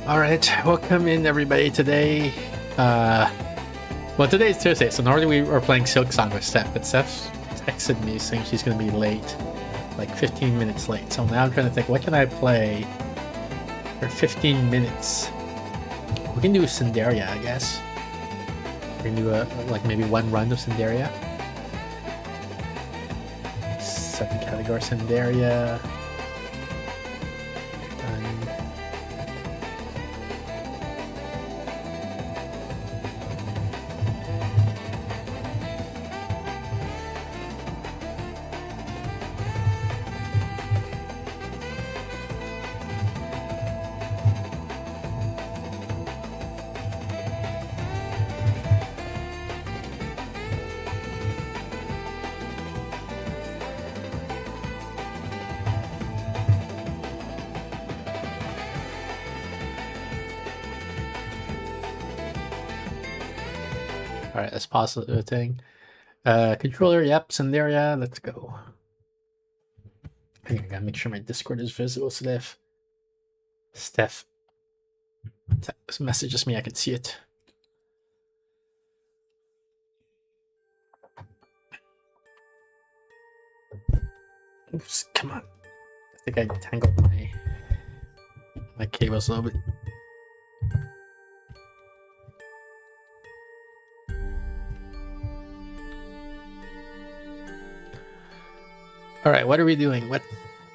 All right, welcome in everybody today. Well, today is Tuesday, so normally we were playing Silksong with Steph, but Steph texted me saying she's gonna be late, like 15 minutes late. So now I'm trying to think, what can I play for 15 minutes? We can do Cinderia, I guess. We can do like maybe one run of Cinderia. 7 category Cinderia. All right, let's pause the thing. Controller, yep, Cinderia, let's go. I gotta make sure my Discord is visible, Steph. Steph messages me, I can see it. Oops, come on. I think I tangled my cables a little bit. All right, what are we doing? What?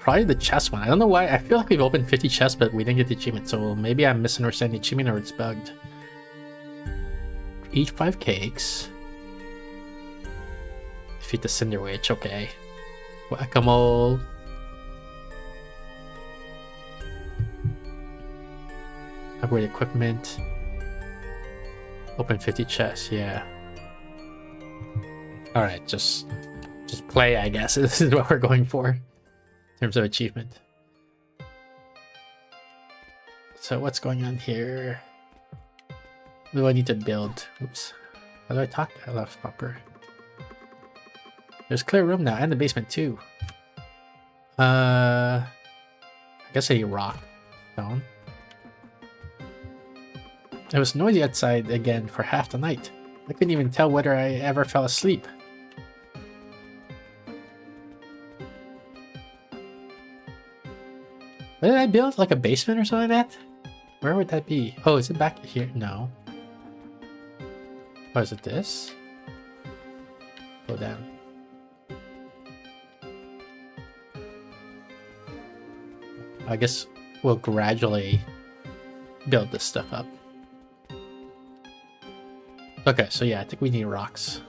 Probably the chest one. I don't know why. I feel like we've opened 50 chests, but we didn't get the achievement. So maybe I'm misunderstanding the achievement or it's bugged. Eat 5 cakes. Defeat the Cinder Witch. Okay. Whack-a-mole. Upgrade equipment. Open 50 chests. Yeah. All right, just play, I guess. This is what we're going for in terms of achievement. So what's going on here? What do I need to build? Oops. How do I talk? I left bumper. There's clear room now, and the basement too. I guess I need rock. Stone. It was noisy outside again for half the night. I couldn't even tell whether I ever fell asleep. What did I build? Like a basement or something like that? Where would that be? Oh, is it back here? No. Oh, is it this? Go down. I guess we'll gradually build this stuff up. Okay, so yeah, I think we need rocks.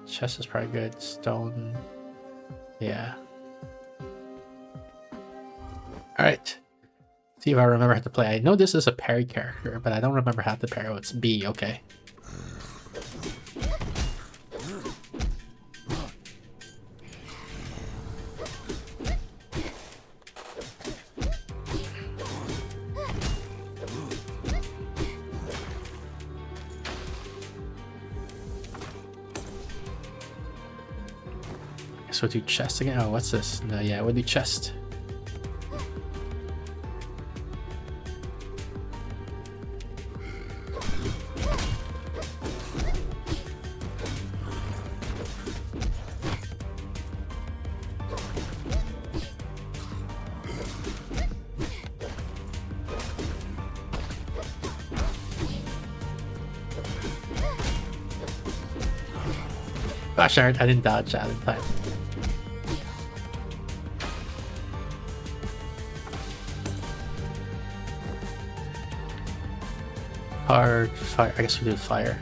Chest is probably good. Stone. Yeah. Alright. See if I remember how to play. I know this is a parry character, but I don't remember how to parry. Oh, it's B, okay. So do chest again? Oh, what's this? No, yeah, we'll do chest. Gosh, I didn't dodge that in time. Hard fire. I guess we do fire.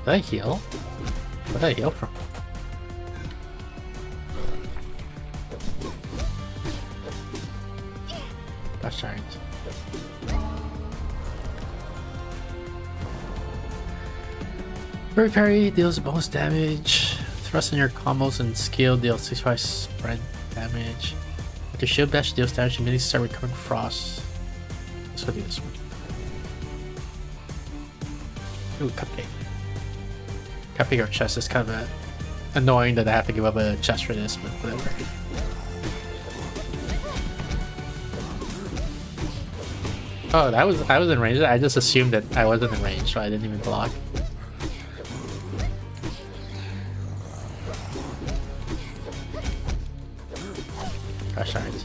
Did I heal? Where did I heal from? Gosh darn it. Fairy parry deals the most damage. Thrust in your combos and skill deals 65 spread damage. With your shield bash deals damage and immediately start recovering frost. Let's go do this one. Ooh, cupcake. Cupcake or chest is kind of annoying that I have to give up a chest for this, but whatever. Oh, I was in range. I just assumed that I wasn't in range, so I didn't even block. Gosh darn it.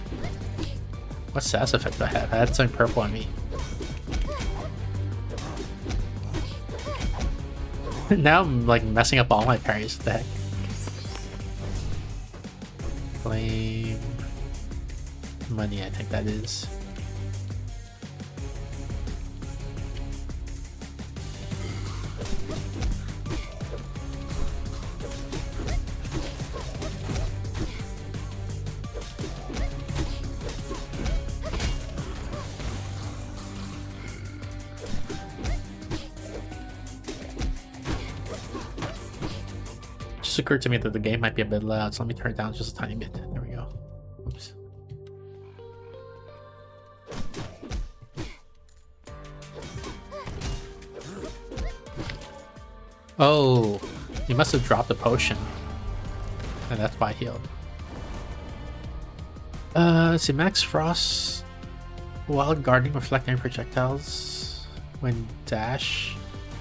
What sass effect do I have? I had something purple on me. Now I'm like messing up all my parries. What the heck? Flame money, I think that is. Just occurred to me that the game might be a bit loud, so let me turn it down just a tiny bit. There we go. Oops. Oh, you must have dropped a potion. And that's why I healed. Let's see, Max Frost. While guarding, reflect any projectiles. When dash,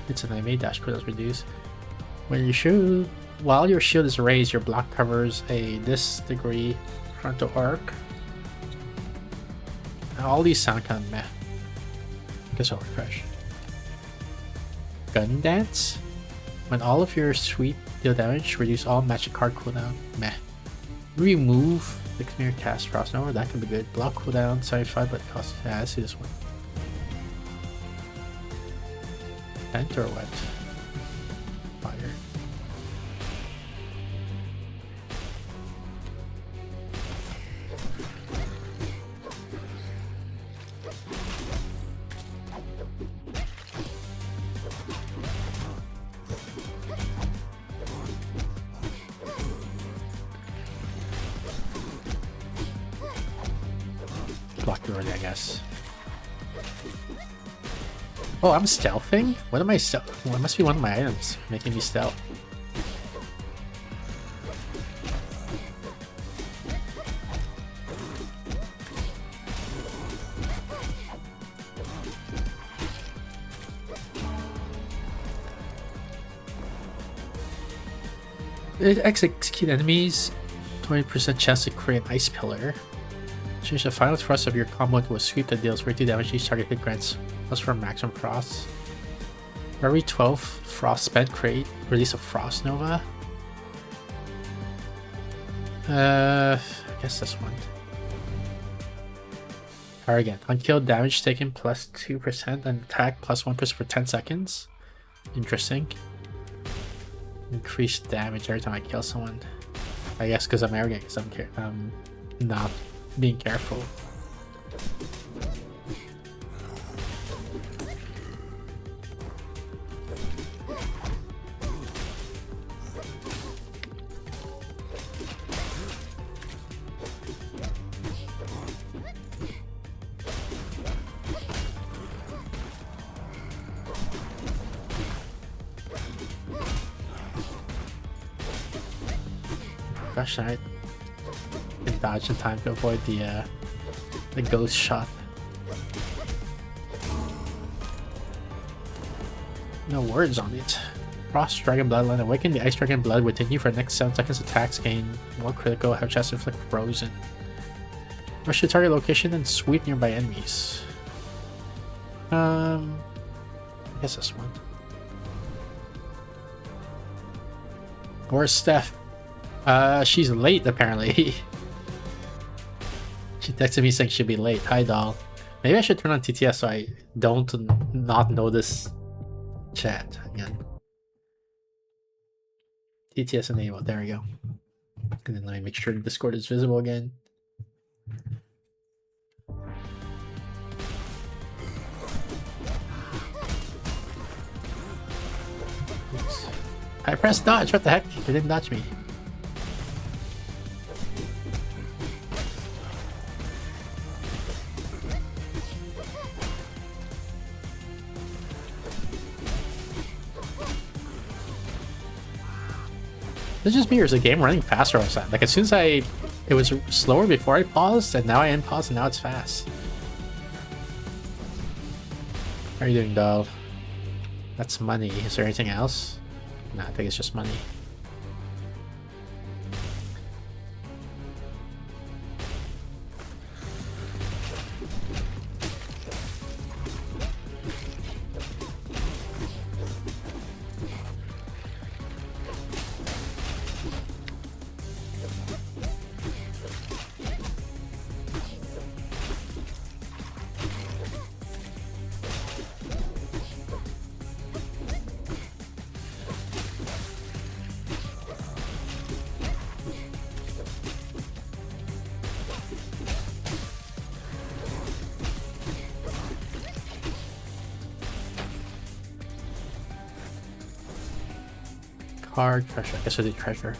it's an enemy, dash quick is reduced. When you shoot, while your shield is raised, your block covers a this degree frontal arc. Now, all these sound kind of meh. Guess I'll refresh. Gun Dance. When all of your sweep deal damage, reduce all magic card cooldown. Meh. Remove the Clear Cast Frost Nova. That could be good. Block cooldown 75, but it costs. Yeah, I see this one. Vent or what? Fire. Blocked already, I guess. Oh, I'm stealthing? What am I stealth? Well, it must be one of my items making me stealth. It execute enemies, 20% chance to create an ice pillar. Change the final thrust of your combo to a sweep that deals 32 damage each target hit grants plus for maximum frost. For every 12 frost spent, create release a frost nova. I guess this one. Or again, unkilled damage taken plus 2% and attack plus 1% for 10 seconds. Interesting. Increased damage every time I kill someone. I guess because I'm arrogant, because I'm not being careful. Gosh, I can dodge in time to avoid the ghost shot. No words on it. Frost Dragon Bloodline. Awaken the Ice Dragon Blood within you for the next 7 seconds. Attacks gain 1 critical. Have chance to inflict frozen. Rush to target location and sweep nearby enemies. I guess this one. Where's Steph? She's late apparently. She texted me saying she'd be late. Hi, doll. Maybe I should turn on TTS so I don't not notice chat again. TTS enabled. There we go. And then let me make sure the Discord is visible again. I pressed dodge. What the heck? It didn't dodge me. This is just me, or is the game running faster all of a sudden? Like as soon as it was slower before I paused, and now I unpaused, and now it's fast. How are you doing, doll? That's money. Is there anything else? No, I think it's just money. Card, treasure. I guess I did treasure.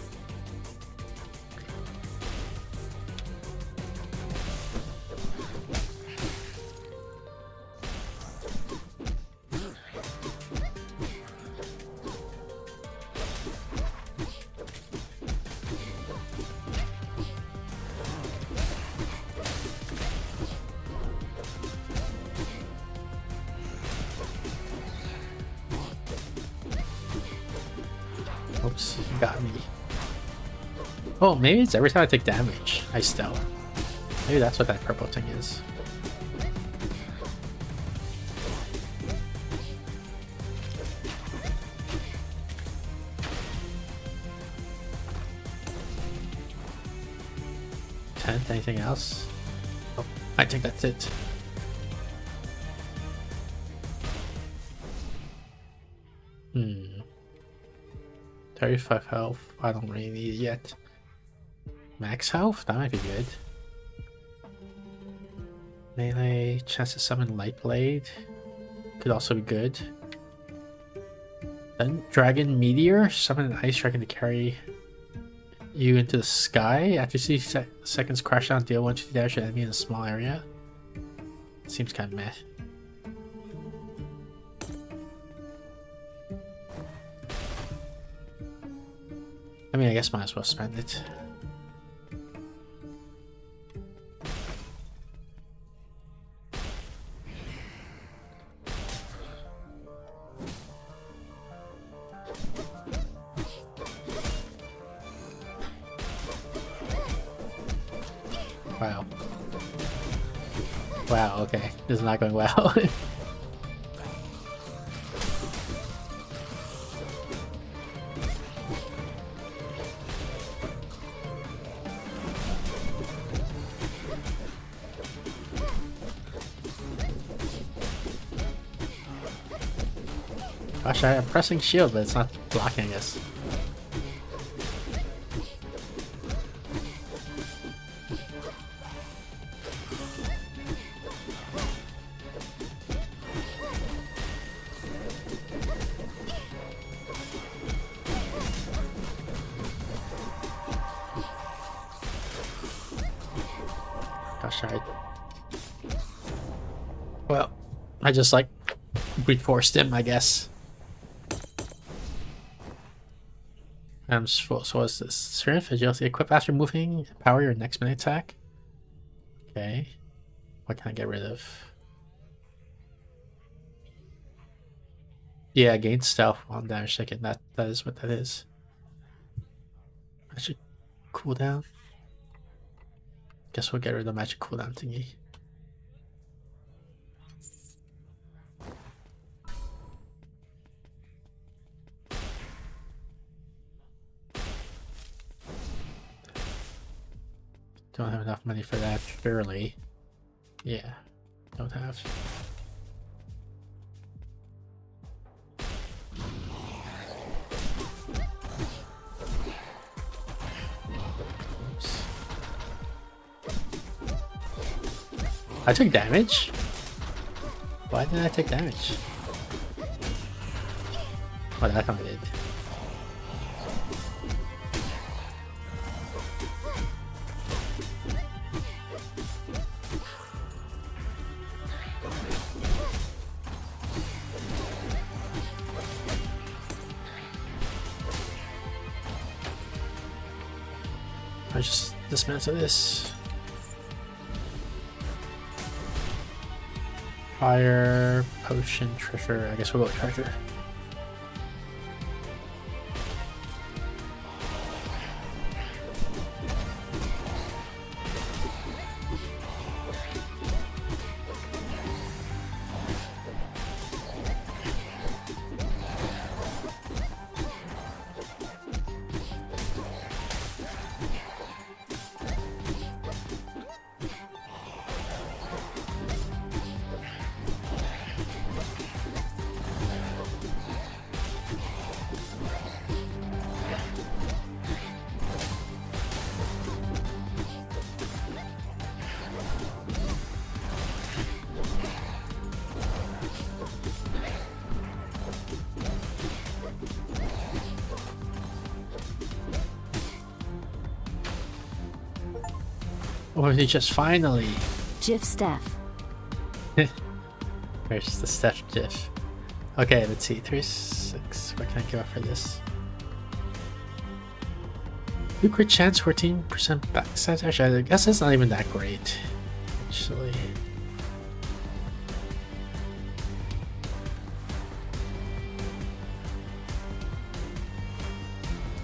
Oops, you got me. Oh, maybe it's every time I take damage, I still. Maybe that's what that purple thing is. Anything else? Oh, I think that's it. Hmm. 35 health. I don't really need it yet. Max health? That might be good. Melee, chance to summon Light Blade. Could also be good. Then Dragon Meteor. Summon an ice dragon to carry you into the sky. After 60 seconds, crash down, deal 150 damage to an enemy in a small area. Seems kind of meh. I mean, I guess might as well spend it. Wow. Wow, okay. This is not going well. Gosh, I'm pressing shield, but it's not blocking, I guess. Gosh, well, I just like brute forced him, I guess. So what's this? Strength, agility, equip after moving, power your next minute attack. Okay. What can I get rid of? Yeah, gain stealth on damage taken. That is what that is. Magic cooldown. Guess we'll get rid of the magic cooldown thingy. Don't have enough money for that, surely. Yeah, don't have. Oops. I took damage? Why did I take damage? Oh, that time I did. let's just dismantle this. Fire, potion, treasure. I guess we'll go with treasure. Or is he just finally? GIF Steph. There's the Steph GIF. Okay, let's see. 36. What can I give up for this? 2 crit chance, 14% backside. Actually, I guess it's not even that great. Actually.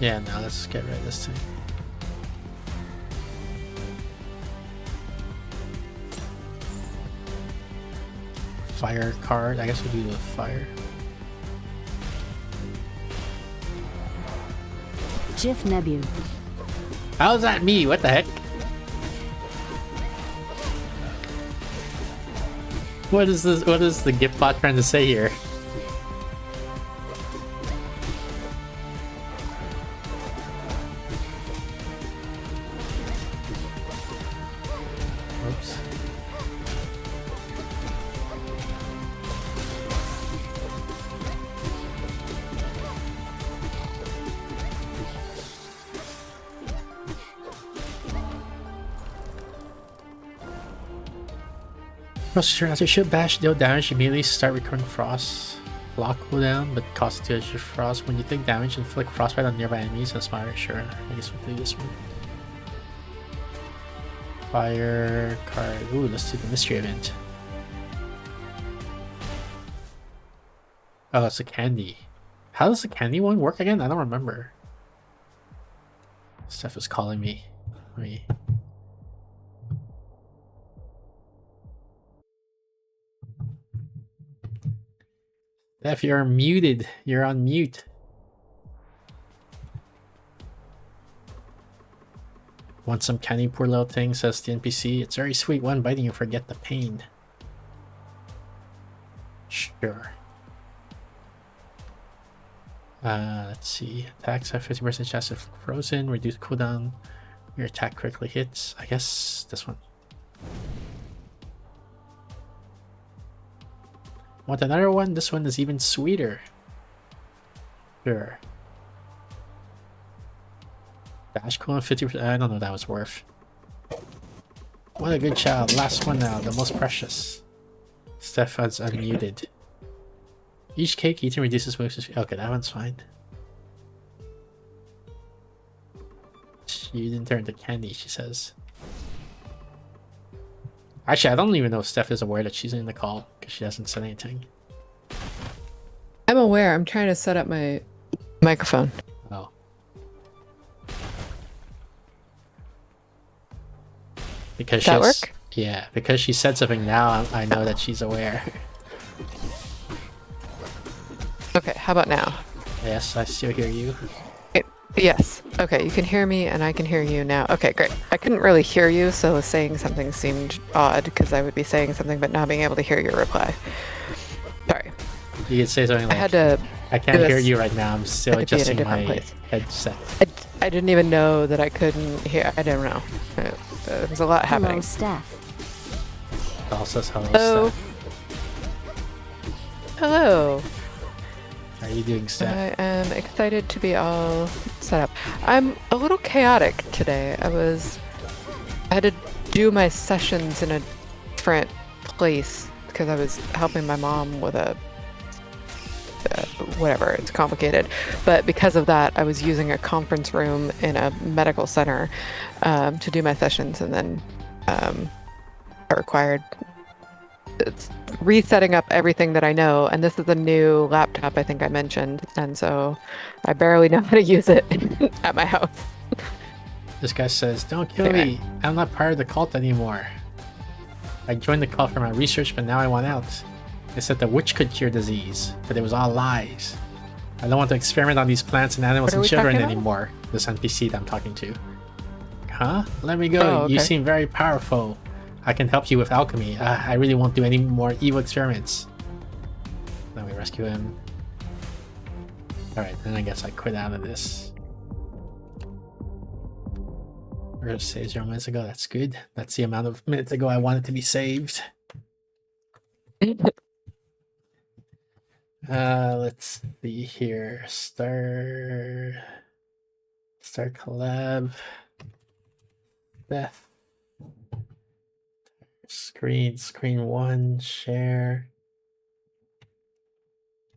Yeah, now let's get rid of this thing. Fire card. I guess we'll do the fire. GIF Nebu. How's that me? What the heck? What is this? What is the gift bot trying to say here? Oops. Frost after shield bash, deal damage, immediately start recurring frost. Block cooldown, but cost 2 extra frost. When you take damage, inflict frostbite on nearby enemies and smite. Sure, I guess we'll do this one. Fire card. Ooh, let's do the mystery event. Oh, it's a candy. How does the candy one work again? I don't remember. Steph is calling me. Steph, you're muted. You're on mute. Want some candy, poor little thing, says the NPC. It's very sweet. One biting you forget the pain. Sure. Let's see. Attacks have 50% chance of frozen. Reduce cooldown. Your attack critically hits. I guess this one. Want another one? This one is even sweeter. Sure. Dash cooldown 50%. I don't know what that was worth. What a good child. Last one now. The most precious. Stefan's unmuted. Each cake eaten reduces moves. Okay, that one's fine. You didn't turn to candy, she says. Actually, I don't even know if Steph is aware that she's in the call because she hasn't said anything. I'm aware. I'm trying to set up my microphone. Oh. Because that work? Yeah, because she said something now, I know that she's aware. Okay, how about now? Yes, I still hear you. Yes. Okay, you can hear me and I can hear you now. Okay, great. I couldn't really hear you, so saying something seemed odd because I would be saying something but not being able to hear your reply. Sorry. You could say something like, I can't hear you right now. I'm still adjusting my headset. I didn't even know that I couldn't hear. I don't know. There was a lot happening. Hello, Steph. Also, hello, Hello. Steph. Hello. How are you doing, Steph? I am excited to be all set up. I'm a little chaotic today. I had to do my sessions in a different place because I was helping my mom with a whatever, it's complicated. But because of that, I was using a conference room in a medical center to do my sessions, and then I required resetting up everything that I know. And this is a new laptop, I think I mentioned, and so I barely know how to use it at my house. This guy says, "Don't kill Anyway. me. I'm not part of the cult anymore. I joined the cult for my research, but now I want out. They said the witch could cure disease, but it was all lies. I don't want to experiment on these plants and animals What are and we children talking about? anymore." This NPC that I'm talking to. Huh? Let me go. Oh, okay. You seem very powerful. I can help you with alchemy. I really won't do any more evil experiments. Then we rescue him. Alright, then I guess I quit out of this. We're gonna save 0 minutes ago. That's good. That's the amount of minutes ago I wanted to be saved. Let's see here. Start collab. Steph. Screen one, share.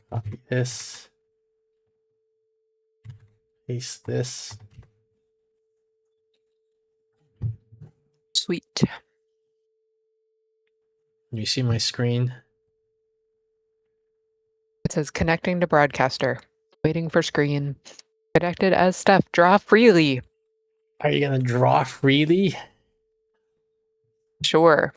Copy this. Paste this. Sweet. You see my screen? It says connecting to broadcaster. Waiting for screen. Connected as Steph. Draw freely. Are you gonna draw freely? Sure.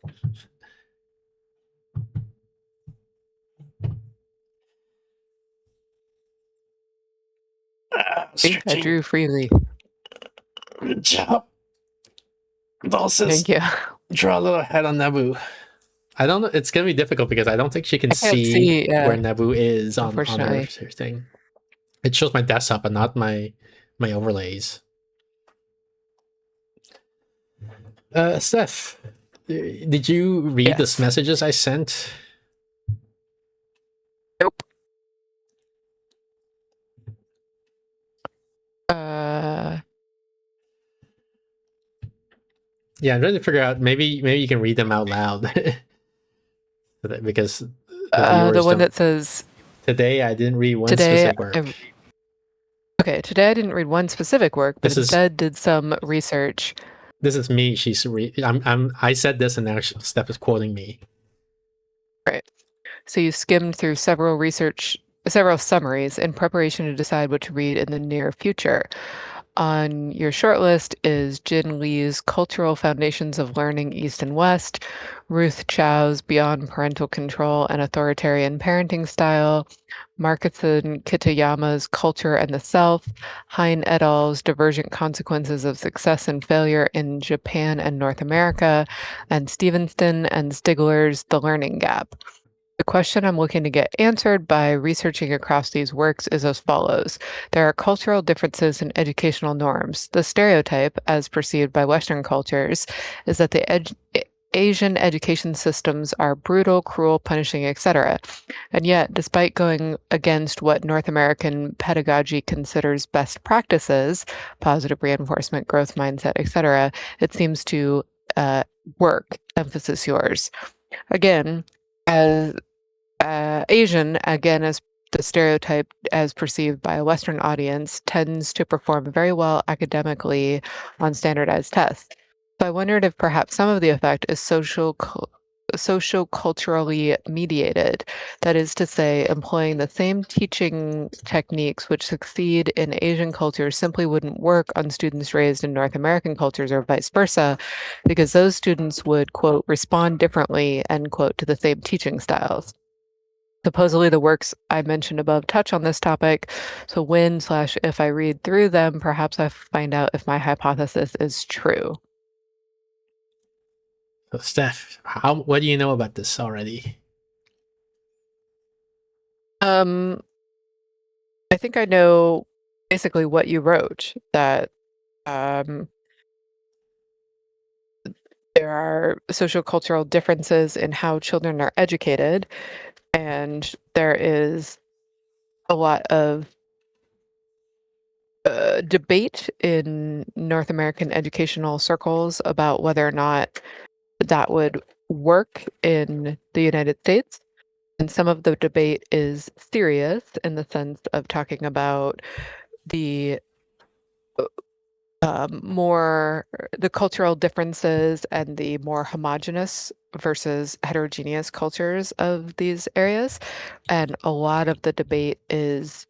See, I drew freely. Good job. Dulcis, Thank you. draw a little head on Nebu. I don't know. It's gonna be difficult because I don't think she can I can't see, see, where Nebu is on her unfortunately. thing. It shows my desktop and not my overlays. Steph, did you read Yes. the messages I sent? Nope. Yeah, I'm trying to figure out. Maybe you can read them out loud. Because the the one don't. that says Today I didn't read one today. specific work. Okay, today I didn't read one specific work, but This is- instead did some research. This is me. I said this, and now Steph is quoting me. Right. So you skimmed through several summaries in preparation to decide what to read in the near future. On your shortlist is Jin Lee's Cultural Foundations of Learning East and West, Ruth Chow's Beyond Parental Control and Authoritarian Parenting Style, Marketson Kitayama's Culture and the Self, Hein et al.'s Divergent Consequences of Success and Failure in Japan and North America, and Stevenson and Stigler's The Learning Gap. The question I'm looking to get answered by researching across these works is as follows. There are cultural differences in educational norms. The stereotype, as perceived by Western cultures, is that the Asian education systems are brutal, cruel, punishing, etc. And yet, despite going against what North American pedagogy considers best practices, positive reinforcement, growth mindset, etc., it seems to work, emphasis yours. Again, as Asian, again, as the stereotype as perceived by a Western audience, tends to perform very well academically on standardized tests. So I wondered if perhaps some of the effect is social-culturally mediated. That is to say, employing the same teaching techniques which succeed in Asian cultures simply wouldn't work on students raised in North American cultures or vice versa, because those students would, quote, respond differently, end quote, to the same teaching styles. Supposedly the works I mentioned above touch on this topic, so when/if I read through them, perhaps I find out if my hypothesis is true. So Steph, what do you know about this already? I think I know basically what you wrote, that there are social-cultural differences in how children are educated, and there is a lot of debate in North American educational circles about whether or not that would work in the United States. And some of the debate is serious in the sense of talking about the more the cultural differences and the more homogenous versus heterogeneous cultures of these areas. And a lot of the debate is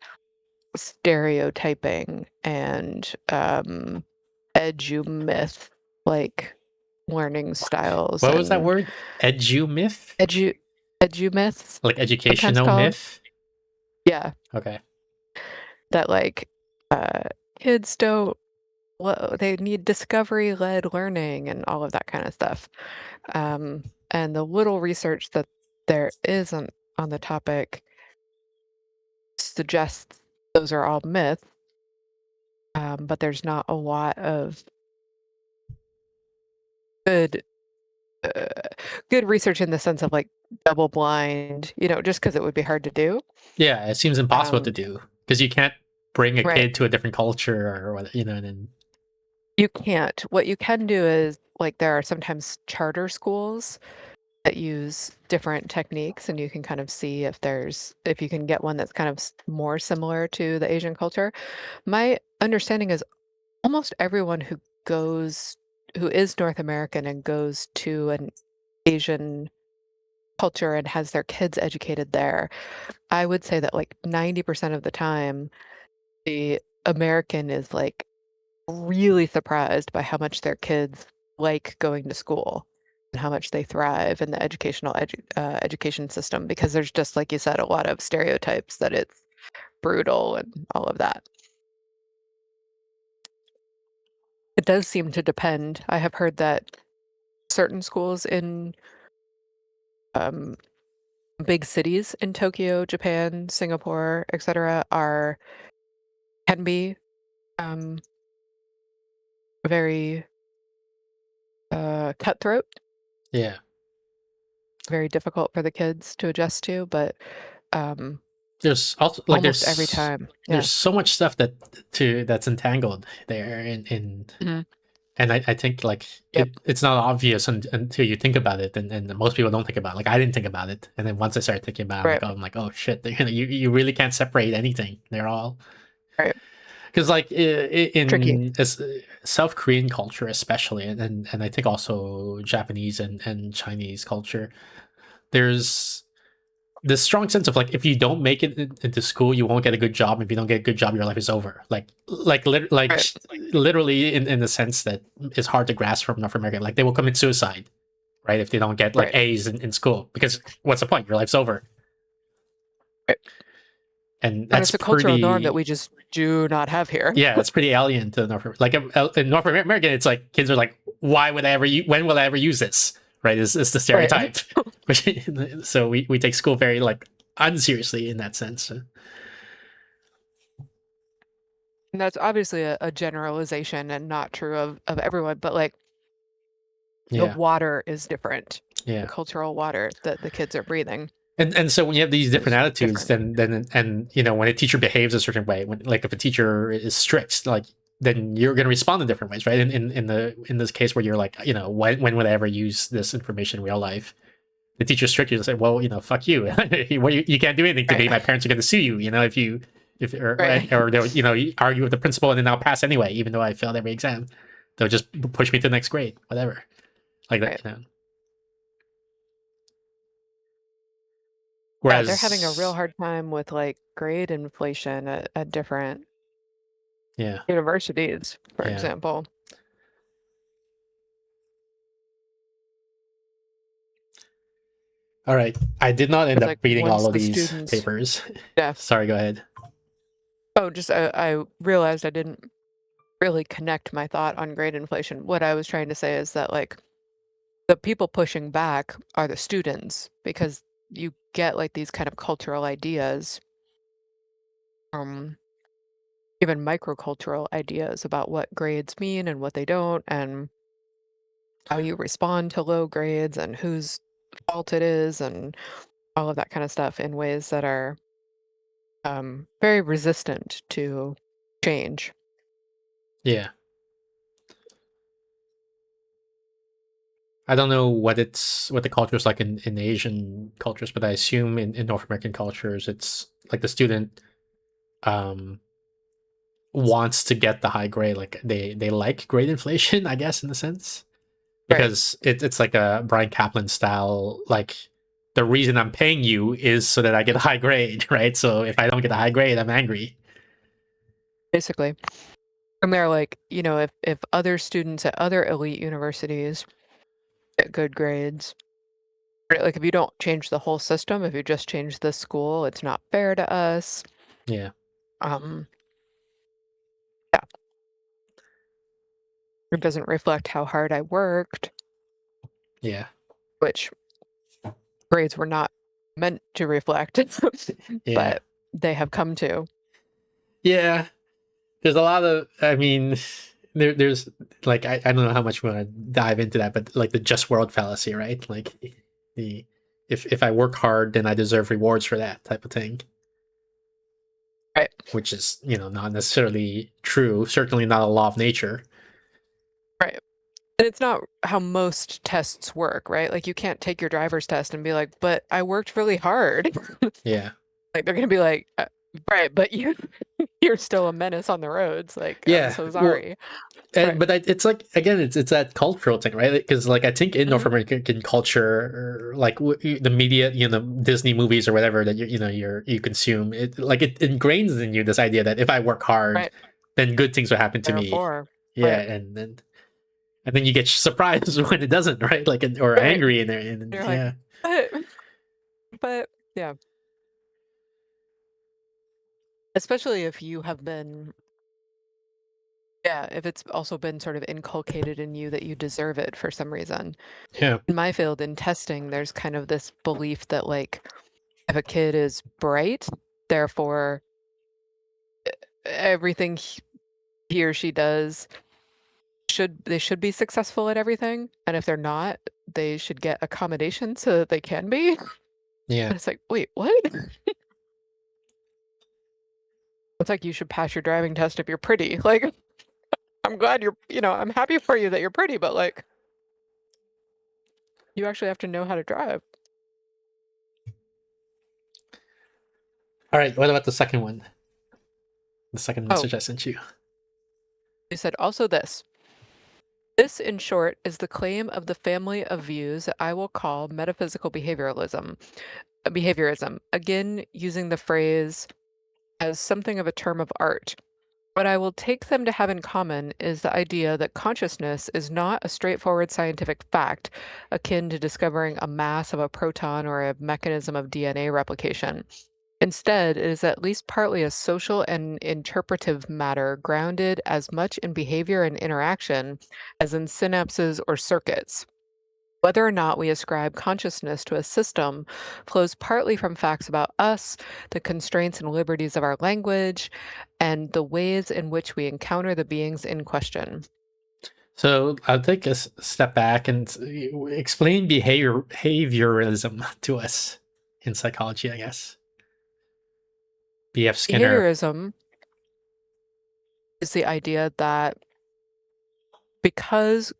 stereotyping and edumyth, like learning styles What was that and word? Edumyth? edu edumyths, Like sometimes educational called. myth? Yeah, Okay. that like uh, kids don't. Well, they need discovery-led learning and all of that kind of stuff. Um, and the little research that there is on the topic suggests those are all myths, but there's not a lot of good uh, good research in the sense of like double blind, just because it would be hard to do. Yeah, it seems impossible to Um, do because you can't bring a right. kid to a different culture or what, and then You can't. What you can do is like there are sometimes charter schools that use different techniques, and you can kind of see if you can get one that's kind of more similar to the Asian culture. My understanding is almost everyone who is North American and goes to an Asian culture and has their kids educated there, I would say that like 90% of the time, the American is like really surprised by how much their kids like going to school and how much they thrive in the education system because there's just, like you said, a lot of stereotypes that it's brutal and all of that. It does seem to depend. I have heard that certain schools in um, big cities in Tokyo, Japan, Singapore, etc., are can be um, very cutthroat, yeah. very difficult for the kids to adjust to, but um, There's also like almost every time, yeah. there's so much stuff that's entangled there in Mhm. and I think like Yep. it's not obvious until you think about it, and most people don't think about it. Like I didn't think about it, and then once I started thinking about it, Right. I'm like, oh shit, you really can't separate anything. They're all Right. because like Tricky. in South Korean culture especially, and I think also Japanese and Chinese culture, there's this strong sense of like if you don't make it into school, you won't get a good job. If you don't get a good job, your life is over. Right. Literally in the sense that is hard to grasp from North America. Like they will commit suicide, right, if they don't get like Right. A's in school because what's the point? Your life's over, Right. and And that's it's a cultural norm that pretty. we just do not have here. Yeah, that's pretty alien to Like in North America, it's like kids are like, why would I ever? When will I ever use this? Right? Is the Right. stereotype. So we take school very like unseriously in that sense. And that's obviously a generalization and not true of everyone, but like the Yeah, water is different. The yeah. cultural water that the kids are breathing And so when you have these different is attitudes, different. then and when a teacher behaves a certain way, when like if a teacher is strict, like then you're going to respond in different ways, right? In this case where you're like, when would I ever use this information in real life? The teacher's strict, you say, well, fuck you. You can't do anything to Right. me. My parents are going to sue you. If you if Right. or they'll you argue with the principal and then I'll pass anyway, even though I failed every exam. They'll just push me to the next grade, whatever, like that. Right. Yeah, they're having a real Whereas, hard time with like grade inflation at different yeah, universities, for yeah. example. All right. I did not end It's up like reading all once of the these students, papers. yeah. Sorry, go ahead. Oh, just I realized I didn't really connect my thought on grade inflation. What I was trying to say is that like the people pushing back are the students because you get like these kind of cultural ideas, um, even microcultural ideas about what grades mean and what they don't, and how you respond to low grades and whose fault it is, and all of that kind of stuff in ways that are very resistant to change. Yeah. I don't know what the culture is like in Asian cultures, but I assume in North American cultures, it's like the student um wants to get the high grade. Like they like grade inflation, I guess, in a sense, Right. because it's like a Brian Kaplan style. Like the reason I'm paying you is so that I get a high grade, right? So if I don't get a high grade, I'm angry. Basically. And they're like, if other students at other elite universities get good grades, right, like if you don't change the whole system, if you just change the school, it's not fair to us. Yeah, Um, yeah, it doesn't reflect how hard I worked, yeah, which grades were not meant to reflect, yeah, but they have come to. yeah. There's a lot of. I mean, there's like I don't know how much we want to dive into that, but like the just world fallacy, right? Like the if I work hard, then I deserve rewards for that type of thing, Right, which is not necessarily true. Certainly not a law of nature. right. And it's not how most tests work, right? Like you can't take your driver's test and be like, but I worked really hard. Yeah, Like they're gonna be like, right, but you're still a menace on the roads. Like I'm yeah. so Well, sorry. and Right. but it's like again, it's that cultural thing, right? Because like I think in North Hmm. American culture, like the media, Disney movies or whatever that you consume, it ingrains in you this idea that if I work hard, Right. then good things will happen to me. Therefore, Yeah, right. and then you get surprised when it doesn't, right? Like or Right. angry and You're like, yeah, but but yeah. Especially if you have been, yeah, if it's also been sort of inculcated in you that you deserve it for some reason. yeah, In my field, in testing, there's kind of this belief that like if a kid is bright, therefore everything he or she does should be successful at everything, and if they're not, they should get accommodation so that they can be. yeah. And it's like, wait, what? It's like you should pass your driving test if you're pretty. Like, I'm glad I'm happy for you that you're pretty, but like, you actually have to know how to drive. All right, what about the second one? The second Oh, message I sent you. they said also this. This, in short, is the claim of the family of views that I will call metaphysical behavioralism. Behaviorism, again, using the phrase as something of a term of art. What I will take them to have in common is the idea that consciousness is not a straightforward scientific fact akin to discovering a mass of a proton or a mechanism of DNA replication. Instead, it is at least partly a social and interpretive matter grounded as much in behavior and interaction as in synapses or circuits. Whether or not we ascribe consciousness to a system flows partly from facts about us, the constraints and liberties of our language, and the ways in which we encounter the beings in question. So I'll take a step back and explain behavioralism to us in psychology, I guess. B.F. Skinner. Behaviorism is the idea that because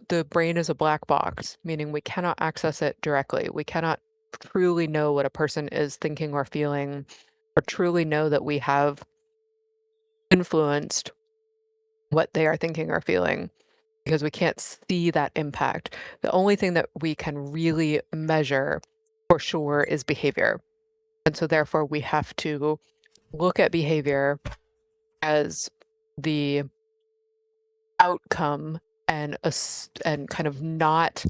the brain is a black box, meaning we cannot access it directly, we cannot truly know what a person is thinking or feeling, or truly know that we have influenced what they are thinking or feeling because we can't see that impact. The only thing that we can really measure for sure is behavior. And so, therefore, we have to look at behavior as the outcome and kind of not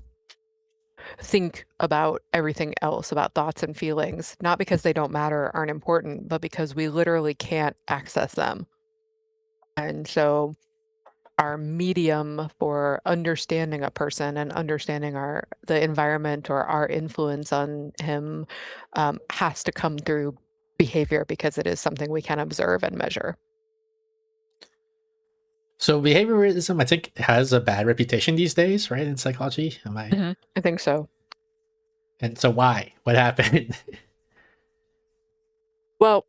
think about everything else, about thoughts and feelings, not because they don't matter or aren't important, but because we literally can't access them. And so, our medium for understanding a person and understanding the environment or our influence on him has to come through behavior because it is something we can observe and measure. So behaviorism, I think, has a bad reputation these days, right? In psychology, am I? I think so. And so why? What happened? Well,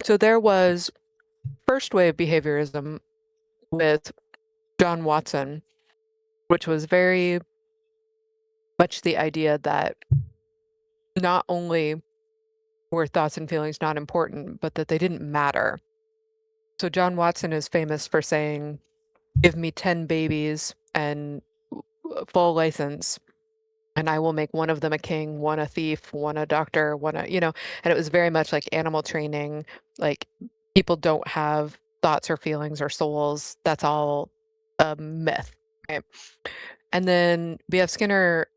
so there was first wave behaviorism with John Watson, which was very much the idea that not only were thoughts and feelings not important, but that they didn't matter. So John Watson is famous for saying, give me 10 babies and full license, and I will make one of them a king, one a thief, one a doctor, one a, and it was very much like animal training. Like, people don't have thoughts or feelings or souls. That's all a myth. Right? And then B.F. Skinner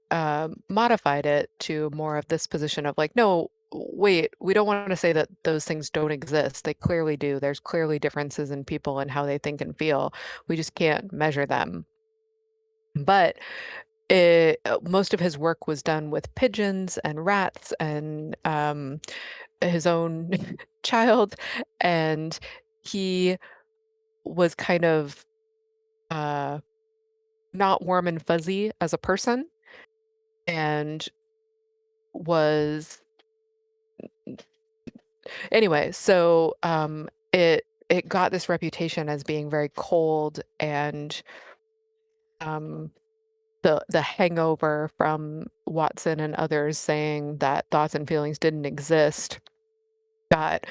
modified it to more of this position of like, no, wait, we don't want to say that those things don't exist. They clearly do. There's clearly differences in people and how they think and feel. We just can't measure them. But most of his work was done with pigeons and rats and his own child, and he was kind of uh, not warm and fuzzy as a person, and was anyway. So it got this reputation as being very cold, and um, the hangover from Watson and others saying that thoughts and feelings didn't exist got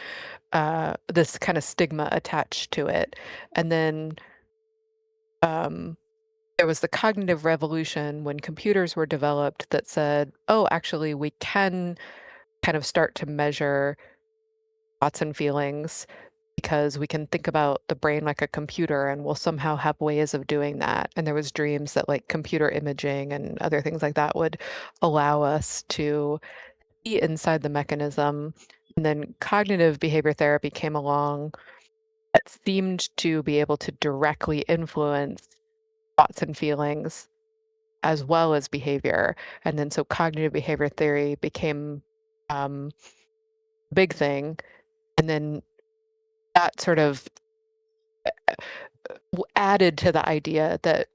this kind of stigma attached to it. And then um, there was the cognitive revolution when computers were developed that said, oh, actually, we can kind of start to measure thoughts and feelings because we can think about the brain like a computer, and we'll somehow have ways of doing that. And there was dreams that like computer imaging and other things like that would allow us to be inside the mechanism. And then cognitive behavior therapy came along that seemed to be able to directly influence thoughts and feelings as well as behavior. And then so cognitive behavior theory became a big thing. And then that sort of added to the idea that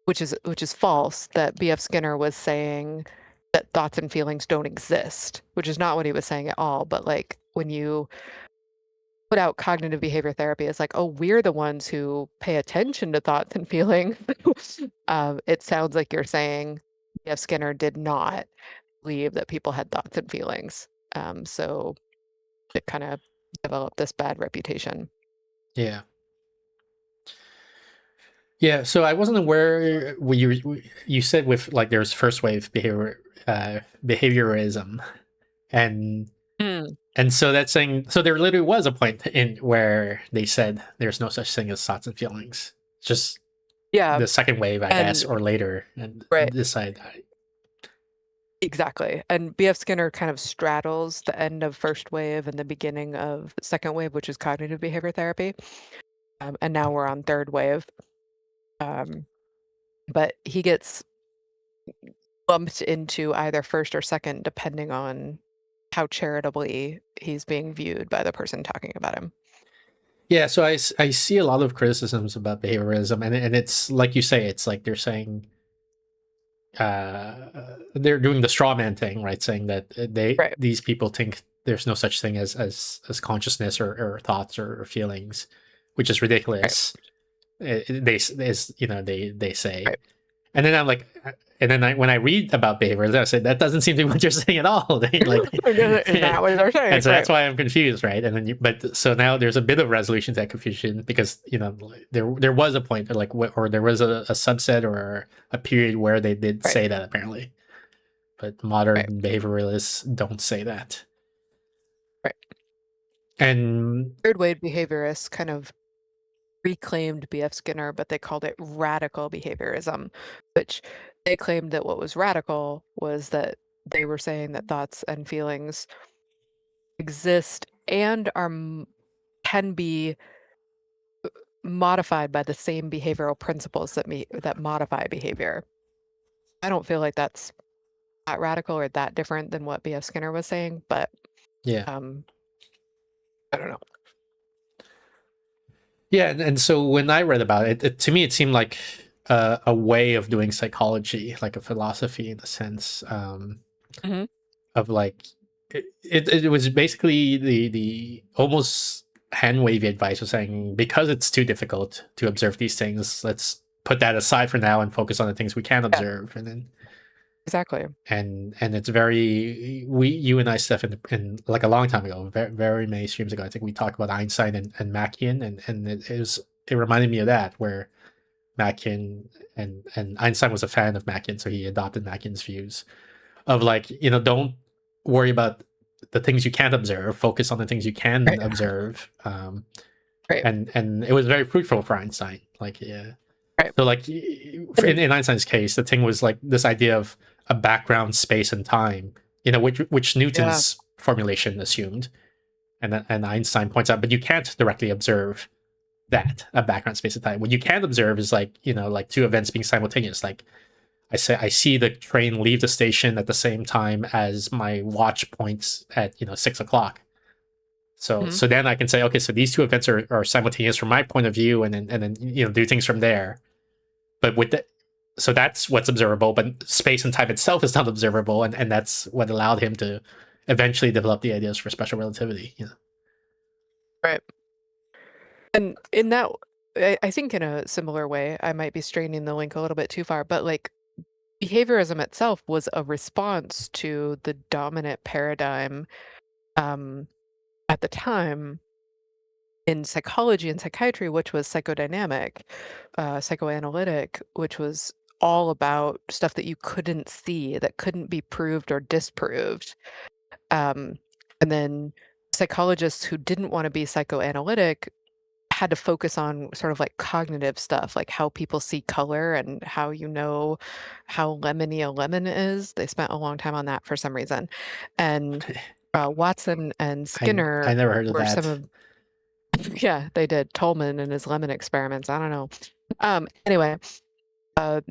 which is false, that B.F. Skinner was saying that thoughts and feelings don't exist, which is not what he was saying at all. But like, when you put out cognitive behavior therapy, it's like, oh, we're the ones who pay attention to thoughts and feelings. It sounds like you're saying B.F. Skinner did not believe that people had thoughts and feelings. So it kind of developed this bad reputation. Yeah. Yeah, so I wasn't aware what you said with like there's first wave behaviorism, and Mm, and so that's saying so there literally was a point in where they said there's no such thing as thoughts and feelings, just yeah, the second wave, I guess, and or later, and right, decide that. exactly. And B.F. Skinner kind of straddles the end of first wave and the beginning of second wave, which is cognitive behavior therapy. And now we're on third wave. Um, but he gets bumped into either first or second, depending on how charitably he's being viewed by the person talking about him. Yeah, so I see a lot of criticisms about behaviorism, and it's like you say, it's like they're saying they're doing the straw man thing, right? Saying that Right, these people think there's no such thing as consciousness or thoughts or feelings, which is right, ridiculous. They say, right. and then I'm like, and then when I read about behaviors, I say that doesn't seem to be what you're saying at all. They like, Is that what they're saying? and so Right, that's why I'm confused, right? And then, but so now there's a bit of resolution to that confusion because there was a point, or there was a subset or a period where they did right, say that apparently, but right, modern behavioralists don't say that. right. And Third wave behaviorists kind of reclaimed B.F. Skinner, but they called it radical behaviorism, which they claimed that what was radical was that they were saying that thoughts and feelings exist and can be modified by the same behavioral principles that modify behavior. I don't feel like that's that radical or that different than what B.F. Skinner was saying, but yeah, um, I don't know. yeah, and so when I read about it, to me it seemed like a way of doing psychology, like a philosophy in a sense. Hmm. Of like it was basically the almost hand wavy advice of saying because it's too difficult to observe these things, let's put that aside for now and focus on the things we can Yeah, observe, and then Exactly. and it's very you and I, Steph, in like a long time ago, very, very many streams ago, I think we talked about Einstein and Machian, and it reminded me of that, where Machian and Einstein was a fan of Machian, so he adopted Machian's views of like, don't worry about the things you can't observe, focus on the things you can Right. observe. Right. And it was very fruitful for Einstein, like, yeah. Right. So like in Einstein's case, the thing was like this idea of a background space and time, which Yeah. Newton's formulation assumed, and Einstein points out, but you can't directly observe that, a background space and time. What you can observe is like, like two events being simultaneous. Like I see the train leave the station at the same time as my watch points at 6 o'clock. So Mhm. so then I can say, okay, so these two events are simultaneous from my point of view, and then do things from there. But with the so that's what's observable, but space and time itself is not observable, and that's what allowed him to eventually develop the ideas for special relativity. Right. And in that, I think in a similar way, I might be straining the link a little bit too far, but like behaviorism itself was a response to the dominant paradigm um, at the time in psychology and psychiatry, which was psychodynamic, psychoanalytic, which was all about stuff that you couldn't see, that couldn't be proved or disproved. Um, and then psychologists who didn't want to be psychoanalytic had to focus on sort of like cognitive stuff, like how people see color and how how lemony a lemon is. They spent a long time on that for some reason. And Watson and I Skinner never heard of were some that. of, yeah, they did. Tolman and his lemon experiments. I don't know. Anyway, uh,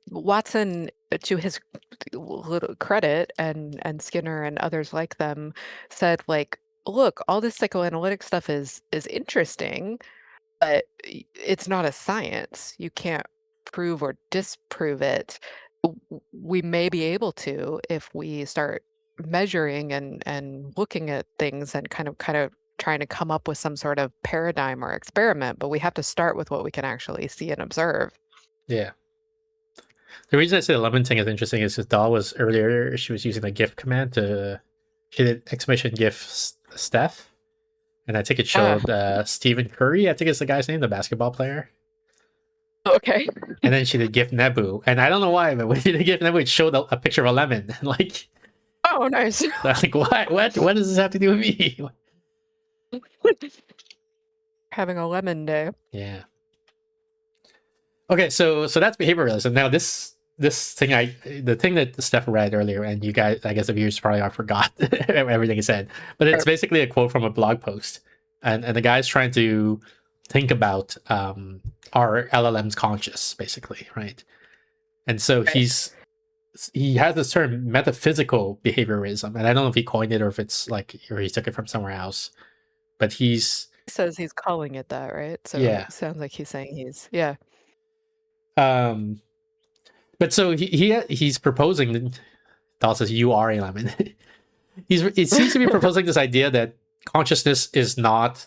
Watson, to his little credit, and Skinner and others like them, said like, look, all this psychoanalytic stuff is interesting, but it's not a science. You can't prove or disprove it. We may be able to if we start measuring and looking at things and kind of trying to come up with some sort of paradigm or experiment, but we have to start with what we can actually see and observe. Yeah. The reason I say the lemon thing is interesting is because Dahl was earlier, she was using the GIF command she did exclamation GIF Steph, and I think it Ah, showed Stephen Curry, I think it's the guy's name, the basketball player. okay. And then she did GIF Nebu, and I don't know why, but when she did GIF Nebu, it showed a picture of a lemon. Like, Oh, nice. like what does this have to do with me? Having a lemon day. Yeah. Okay, so that's behavioralism. Now this thing the thing that Steph read earlier, and you guys, I guess the viewers probably all forgot everything he said, but it's Sure. basically a quote from a blog post, and the guy's trying to think about are LLMs conscious, basically, right? And so Right. he has this term metaphysical behaviorism, and I don't know if he coined it or if it's like or he took it from somewhere else, but he's He says he's calling it that, right? So yeah. it sounds like he's saying yeah. Um, but so he's proposing. Dahl says you are a lemon. It seems to be proposing this idea that consciousness is not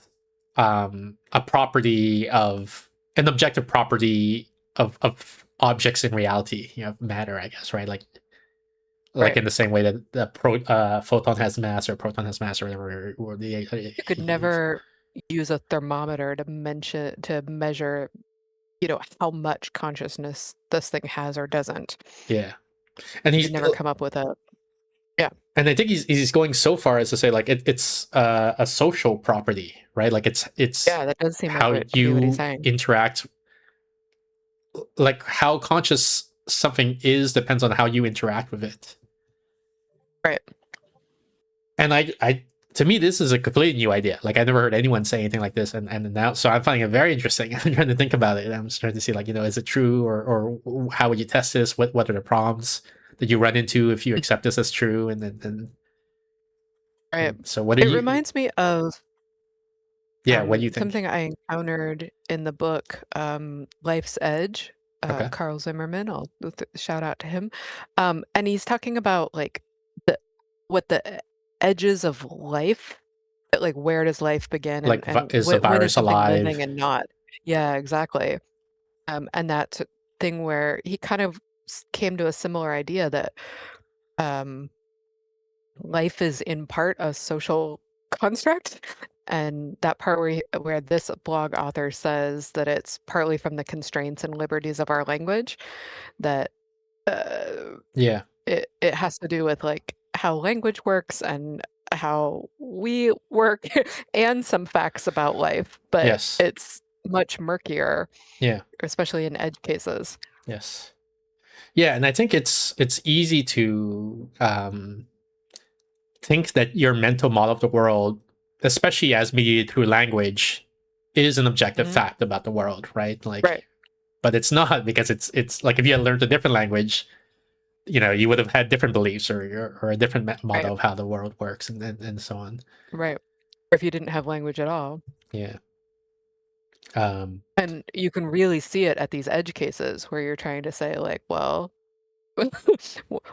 a property of an objective property of objects in reality, matter, I guess, right? Like Right. in the same way that the photon has mass or proton has mass or whatever, or You could never use a thermometer to measure, how much consciousness this thing has or doesn't. yeah, and You he's could never come up with a yeah. and I think he's going so far as to say like it's a social property, right? Like it's Yeah, that does seem like how what to be what he's you saying. interact, like how conscious something is depends on how you interact with it. Right. And I to me this is a completely new idea. Like I never heard anyone say anything like this, and now so I'm finding it very interesting. I'm trying to think about it. I'm just trying to see like is it true or how would you test this? What are the problems that you run into if you accept this as true? Right. And so what do It you? reminds me of Yeah, what do you think? something I encountered in the book, Life's Edge, Okay, Carl Zimmerman. I'll shout out to him. And he's talking about like the what the edges of life, like where does life begin like and is the when is virus something living alive? and not. Yeah, exactly. And that thing where he kind of came to a similar idea that um, life is in part a social construct. And that part where this blog author says that it's partly from the constraints and liberties of our language, that uh, Yeah. it has to do with like how language works and how we work and some facts about life, but Yes. it's much murkier, Yeah. especially in edge cases. Yes. Yeah, and I think it's easy to think that your mental model of the world, especially as mediated through language, is an objective Mhm. fact about the world, right? Like, Right. but it's not, because it's like if you had learned a different language, you would have had different beliefs, or a different Right. model of how the world works, and so on. Right. Or if you didn't have language at all. Yeah. Um, And you can really see it at these edge cases where you're trying to say, like, well,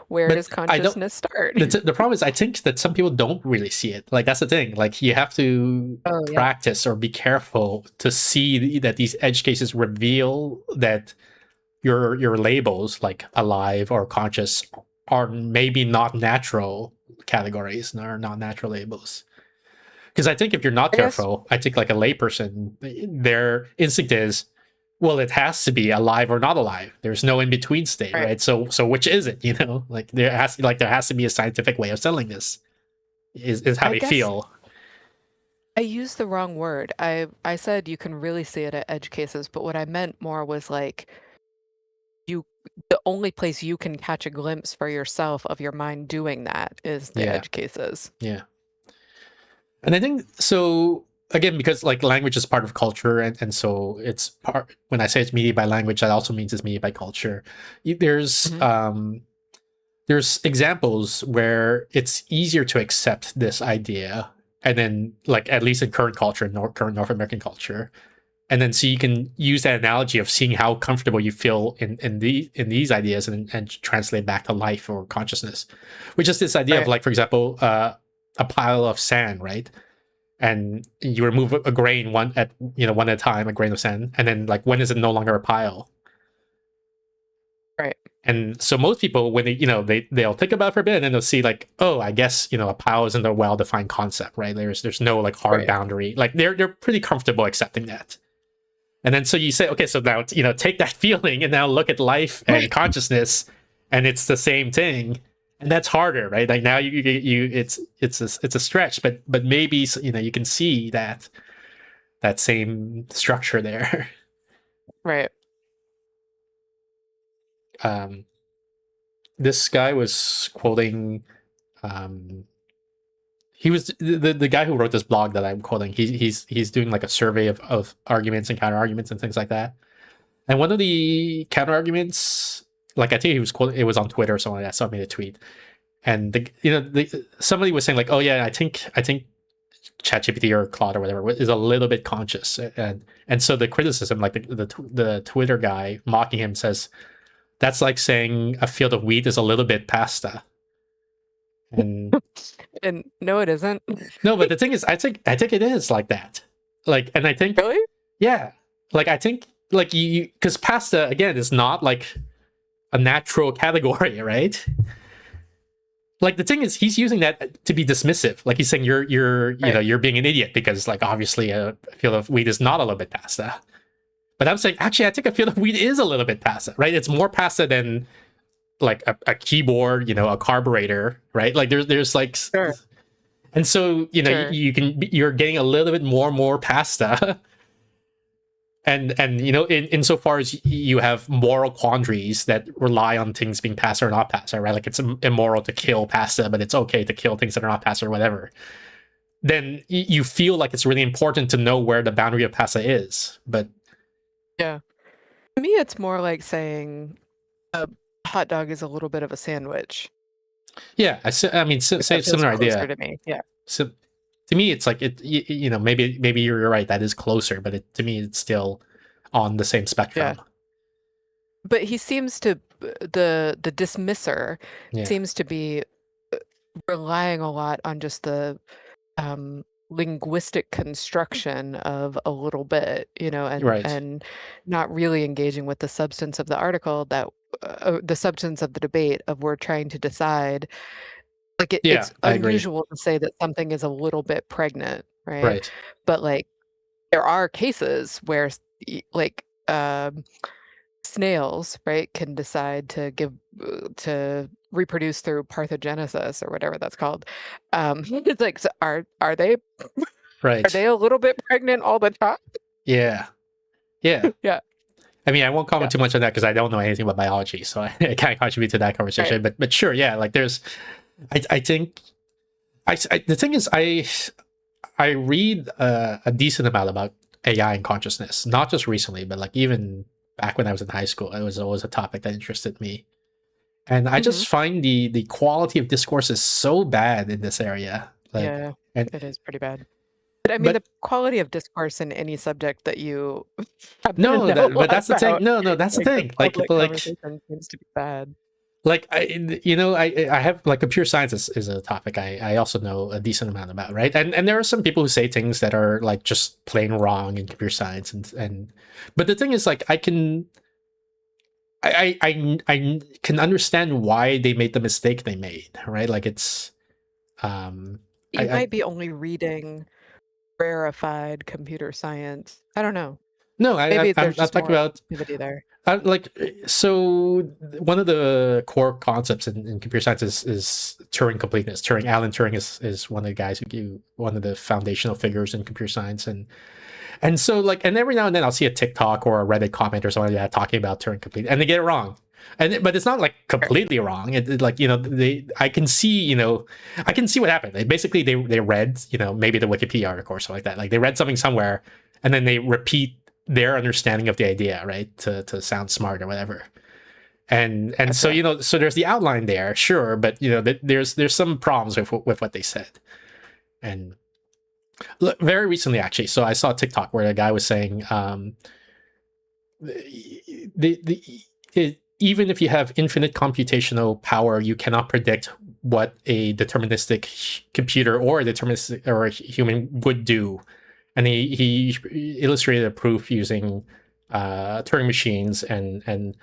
where does but I don't. consciousness start? The problem is, I think that some people don't really see it. Like, that's the thing. Like, you have to Oh, yeah. practice or be careful to see that these edge cases reveal that your labels, like alive or conscious, are maybe not natural categories, or not natural labels. Because I think if you're not I guess, careful, I think like a layperson, their instinct is, well, it has to be alive or not alive. There's no in between state, right. right? So which is it? Like there has to be a scientific way of selling this. Is how I they guess feel. I used the wrong word. I said you can really see it at edge cases, but what I meant more was like you the only place you can catch a glimpse for yourself of your mind doing that is the Yeah, edge cases. yeah. And I think so, again, because like language is part of culture, and so it's part. When I say it's mediated by language, that also means it's mediated by culture. There's Hmm. um there's examples where it's easier to accept this idea, and then like at least in current culture, current North American culture, and then so you can use that analogy of seeing how comfortable you feel in these ideas, and translate back to life or consciousness, which is this idea of, Right. like, for example, a pile of sand, right? And you remove a grain one at a time, a grain of sand, and then like when is it no longer a pile? Right. And so most people, when they'll think about it for a bit, and then they'll see like, oh, I guess a pile isn't a well defined concept, right? There's no like hard Right. boundary. Like they're pretty comfortable accepting that. And then so you say, okay, so now take that feeling and now look at life and consciousness, and it's the same thing, and that's harder, right? Like now it's a stretch, but maybe you can see that same structure there. Right. um, this guy was quoting. Um, he was the guy who wrote this blog that I'm quoting. He's doing like a survey of arguments and counter arguments and things like that. And one of the counter arguments, like I think he was quoting, it was on Twitter or something like that. So I made a tweet, and somebody was saying like, oh yeah, I think ChatGPT or Claude or whatever is a little bit conscious, and so the criticism, like the Twitter guy mocking him, says that's like saying a field of wheat is a little bit pasta. And And no, it isn't. no, but the thing is, I think it is like that. Like, and I think, Really? yeah, like I think like you, because pasta again is not like a natural category, right? Like the thing is, he's using that to be dismissive. Like he's saying Right. you're being an idiot because like obviously a field of wheat is not a little bit pasta. But I'm saying actually I think a field of wheat is a little bit pasta, right? It's more pasta than like a keyboard, a carburetor, right? Like there's like, Sure. and so Sure. you're getting a little bit more pasta. And in insofar as you have moral quandaries that rely on things being pasta or not pasta, right? Like it's immoral to kill pasta, but it's okay to kill things that are not pasta or whatever. Then you feel like it's really important to know where the boundary of pasta is. But Yeah. To me, it's more like saying a hot dog is a little bit of a sandwich. yeah, I mean, Like same that feels similar closer idea. to me. Yeah. So to me, it's like maybe you're right, that is closer, but to me, it's still on the same Yeah. spectrum. But he seems to the dismisser Yeah, seems to be relying a lot on just the linguistic construction of a little bit, right. and not really engaging with the substance of the article that the substance of the debate of we're trying to decide. Like Yeah, it's I agree. unusual to say that something is a little bit pregnant, right? Right. But like there are cases where like snails, right, can decide to give to reproduce through parthenogenesis or whatever that's called. It's like, so are they Right. a little bit pregnant all the time? Yeah. Yeah. Yeah, I mean, I won't yeah, comment too much on that because I don't know anything about biology, so I can't contribute to that right. conversation. But sure, yeah, like there's, I think, the thing is, I read a decent amount about AI and consciousness, not just recently, but like even back when I was in high school, it was always a topic that interested me. And I Hmm. just find the quality of discourse is so bad in this area. Like, Yeah, and it is pretty bad. But I mean, but the quality of discourse in any subject that you happen to no, know but that's the thing. about, No, that's the like the thing. public conversation seems to be bad. Like I have like computer science is a topic I also know a decent amount about, right? And there are some people who say things that are like just plain wrong in computer science, and but the thing is, like, I can understand why they made the mistake they made, right? Like it's um You I might be only reading rarefied computer science. I don't know. no, Maybe I'm there's just talking more about activity there. like, so one of the core concepts in computer science is Turing completeness. Alan Turing is one of the guys who give one of the foundational figures in computer science, and so like, and every now and then I'll see a TikTok or a Reddit comment or something like that talking about Turing complete, and they get it wrong. But it's not like Sure. completely wrong. Like, I can see, I can see what happened. Basically they read, maybe the Wikipedia article or something like that. Like they read something somewhere, and then they repeat their understanding of the idea, right, to sound smart or whatever. And so, Gotcha. so there's the outline there, sure, but there's some problems with what they said. And look, very recently, actually, so I saw a TikTok where a guy was saying, even if you have infinite computational power, you cannot predict what a deterministic computer or a deterministic or a human would do. And he illustrated a proof using Turing machines, and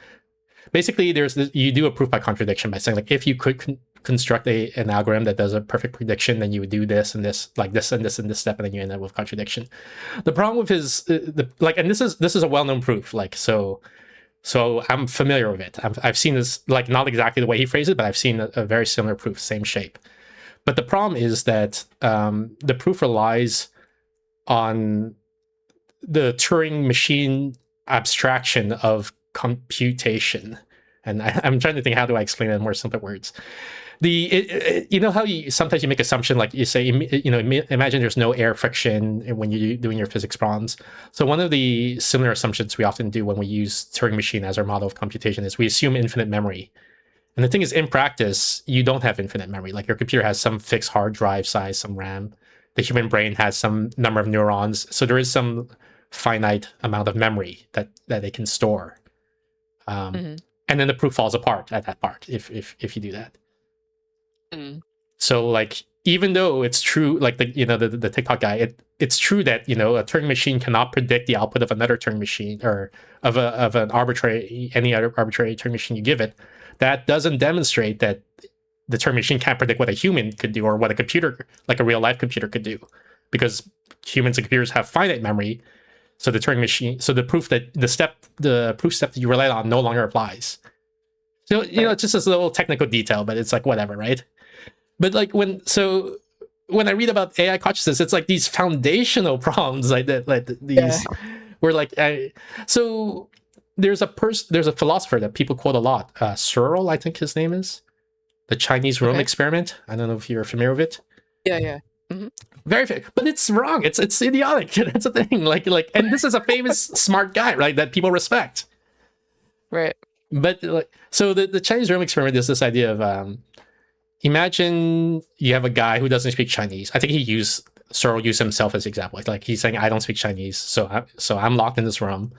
basically you do a proof by contradiction by saying, like, if you could construct an algorithm that does a perfect prediction, then you would do this and this, like this and this and this step, and then you end up with contradiction. The problem with his and this is a well-known proof, like, so I'm familiar with it. I've seen this, like, not exactly the way he phrased it, but I've seen a very similar proof, same shape. But the problem is that the proof relies on the Turing machine abstraction of computation. And I'm trying to think, how do I explain it in more simple words? You know how sometimes you make assumption, like you say, imagine there's no air friction when you're doing your physics problems. So one of the similar assumptions we often do when we use Turing machine as our model of computation is we assume infinite memory. And the thing is, in practice, you don't have infinite memory. Like, your computer has some fixed hard drive size, some RAM. The human brain has some number of neurons. So there is some finite amount of memory that it can store. Hmm. And then the proof falls apart at that part if you do that. Mm. So, like, even though it's true, like the TikTok guy, it's true that a Turing machine cannot predict the output of another Turing machine, or of an arbitrary, any other arbitrary Turing machine you give it. That doesn't demonstrate that the Turing machine can't predict what a human could do, or what a computer, like a real life computer, could do, because humans and computers have finite memory. So the Turing machine, so the proof step that you rely on no longer applies. So Right. it's just this little technical detail, but it's like, whatever, right? But like, when I read about AI consciousness, it's like these foundational problems, like that, like Yeah. these, where like so there's a philosopher that people quote a lot, Searle, I think his name is, the Chinese room Okay. experiment. I don't know if you're familiar with it. Yeah. Yeah. Hmm. Very but it's wrong. It's idiotic. That's the thing. Like, and this is a famous smart guy, right, that people respect. Right. But like, so the Chinese room experiment is this idea of imagine you have a guy who doesn't speak Chinese. I think Searle used himself as an example. Like he's saying, I don't speak Chinese, so I'm locked in this room.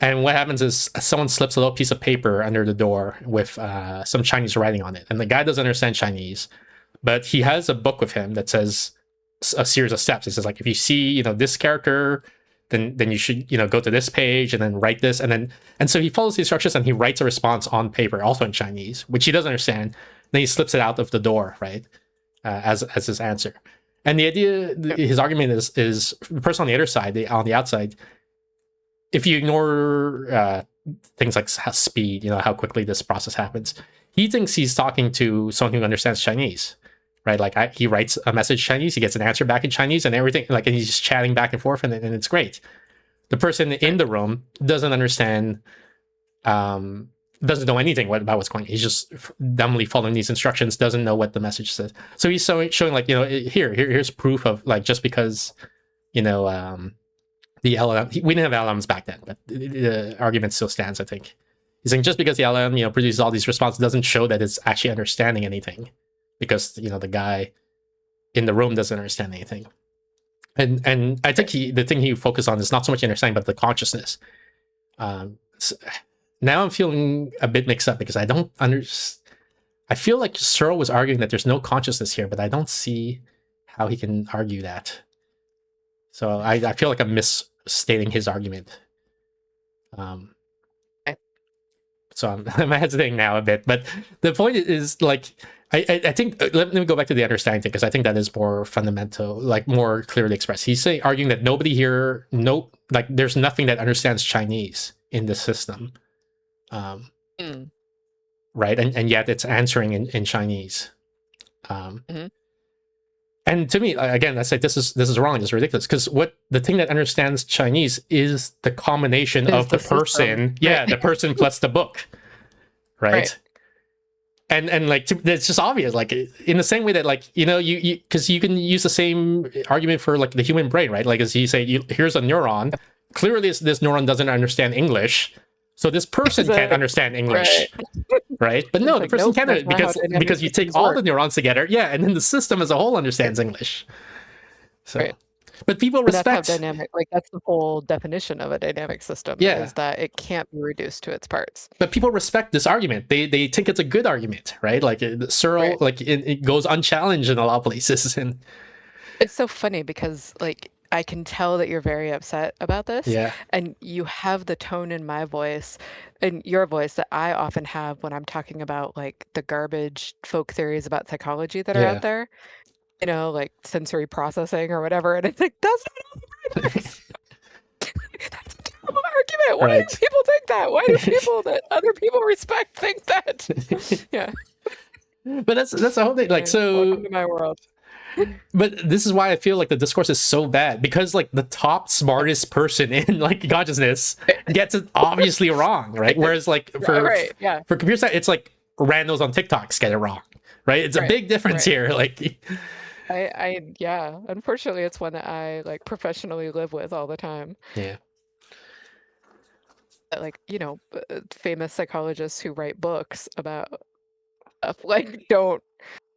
And what happens is someone slips a little piece of paper under the door with some Chinese writing on it, and the guy doesn't understand Chinese, but he has a book with him that says a series of steps. It says, like, if you see, this character, then you should go to this page and then write this, and so he follows the instructions and he writes a response on paper, also in Chinese, which he doesn't understand. Then he slips it out of the door, right, as his answer. And the idea, his argument is the person on the other side, on the outside, if you ignore things like speed, how quickly this process happens, he thinks he's talking to someone who understands Chinese, right? Like he writes a message in Chinese, he gets an answer back in Chinese, and everything, and he's just chatting back and forth, and it's great. The person in the room doesn't understand, doesn't know anything about what's going on. He's just dumbly following these instructions, doesn't know what the message says. So he's showing like, here's proof of, like, just because, the LLM, we didn't have LLMs back then, but the argument still stands, I think. He's saying just because the LLM, produces all these responses doesn't show that it's actually understanding anything, because, the guy in the room doesn't understand anything. And I think the thing he focused on is not so much understanding, but the consciousness. Now I'm feeling a bit mixed up because I don't understand. I feel like Searle was arguing that there's no consciousness here, but I don't see how he can argue that. So I feel like I'm misstating his argument. So I'm hesitating now a bit, but the point is, like, I think let me go back to the understanding thing, because I think that is more fundamental, like more clearly expressed. He's arguing that nobody here, there's nothing that understands Chinese in the system. Right, and yet it's answering in Chinese. And to me, again, I say this is wrong. It's ridiculous, because the thing that understands Chinese is the combination of the person, the person plus the book, right? And like, it's just obvious, like, in the same way that, like, you because you can use the same argument for, like, the human brain, right? Like, as you say, here's a neuron. Clearly, this neuron doesn't understand English. So this person can't understand English, right? But no, the person can't, because you take all the neurons together, and then the system as a whole understands English. So, but people respect. That's how dynamic, like, that's the whole definition of a dynamic system, is that it can't be reduced to its parts. But people respect this argument. They think it's a good argument, right? Like Searle, like it goes unchallenged in a lot of places, and it's so funny because, like, I can tell that you're very upset about this. Yeah. And you have the tone in my voice and your voice that I often have when I'm talking about, like, the garbage folk theories about psychology that are out there, like sensory processing or whatever. And it's like, that's not how the brain works. That's a terrible argument. Why do people think that? Why do people that other people respect think that? Yeah. But that's the whole thing. Like, so welcome to my world. But this is why I feel like the discourse is so bad, because, like, the top smartest person in, like, consciousness gets it obviously wrong, right? Whereas, like, for computer science, it's like randos on TikToks get it wrong, right? It's a big difference here. Like, unfortunately, it's one that I, like, professionally live with all the time. Yeah. Like, famous psychologists who write books about stuff, like, don't,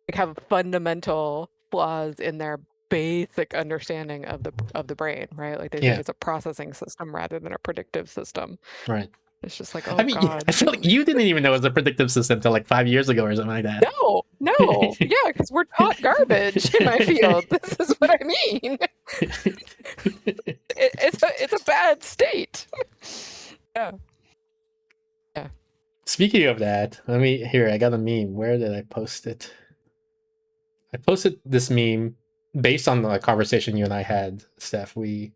like, have fundamental flaws in their basic understanding of the brain, right? Like, they think it's a processing system rather than a predictive system. Right. It's just like, God. I feel like you didn't even know it was a predictive system until, like, 5 years ago or something like that. No. Yeah, because we're taught garbage in my field. This is what I mean. It's a bad state. Yeah. Speaking of that, I got a meme. Where did I post it? I posted this meme based on the conversation you and I had, Steph. I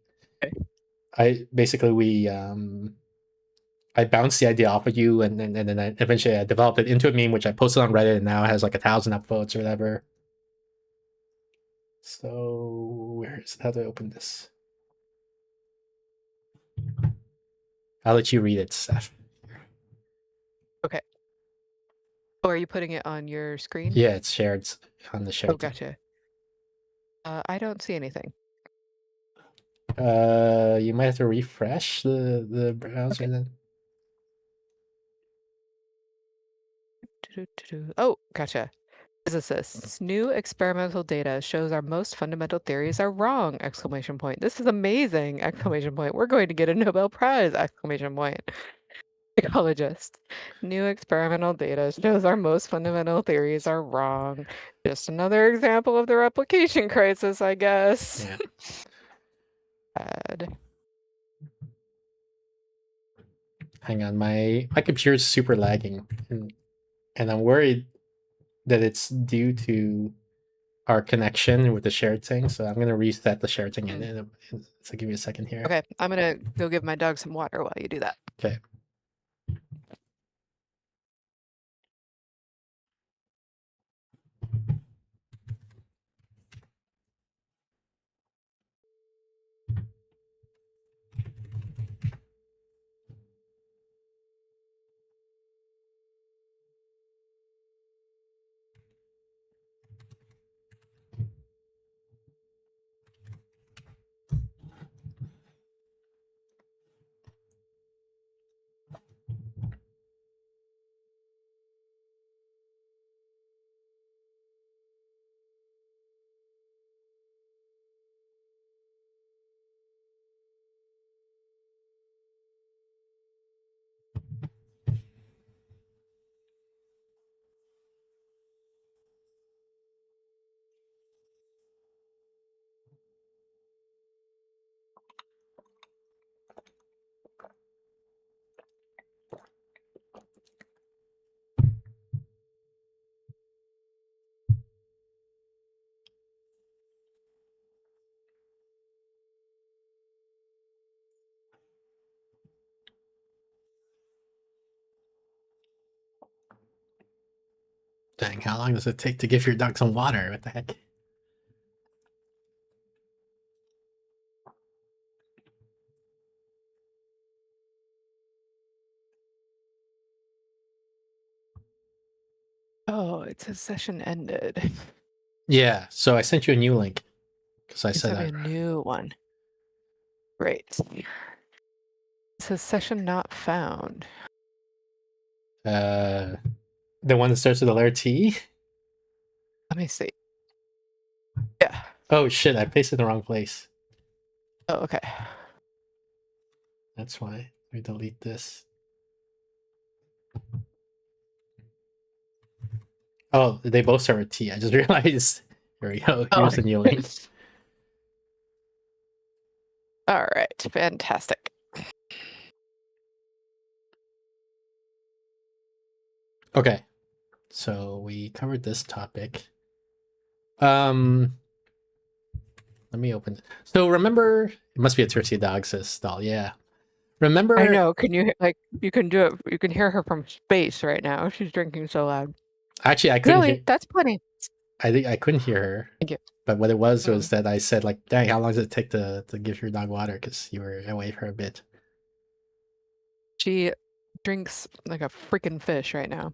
bounced the idea off of you, and then I eventually developed it into a meme, which I posted on Reddit, and now it has like 1,000 upvotes or whatever. So where is it? How do I open this? I'll let you read it, Steph. Okay. Oh, are you putting it on your screen? Yeah, it's shared on the share. Oh, gotcha. I don't see anything. You might have to refresh the browser then. Oh, gotcha. Physicists, new experimental data shows our most fundamental theories are wrong! Exclamation point. This is amazing! Exclamation point. We're going to get a Nobel Prize! Exclamation point. Psychologists, new experimental data shows our most fundamental theories are wrong. Just another example of the replication crisis, I guess. Yeah. Bad. Hang on, my computer's super lagging, and I'm worried that it's due to our connection with the shared thing. So I'm gonna reset the shared thing, so give me a second here. Okay, I'm gonna go give my dog some water while you do that. Okay. Dang, how long does it take to give your dog some water? What the heck? Oh, it says session ended. Yeah, so I sent you a new link because I You said sent me a new one. Great. It says session not found. the one that starts with the letter T. Let me see. Yeah. Oh shit! I pasted in the wrong place. Oh, okay. That's why. Let me delete this. Oh, they both start with T. I just realized. Here we go. Here's Oh. the new link. All right. Fantastic. Okay, so we covered this topic. Let me open. So remember, it must be a Tertia dog, says Doll. Yeah. Remember, I know. Can you you can do it? You can hear her from space right now. She's drinking so loud. actually, I couldn't hear. Zoe, that's plenty. I think I couldn't hear her. Thank you. But what it was Mm. that I said like, "Dang, how long does it take to give your dog water?" Because you were away for a bit. She drinks like a freaking fish right now.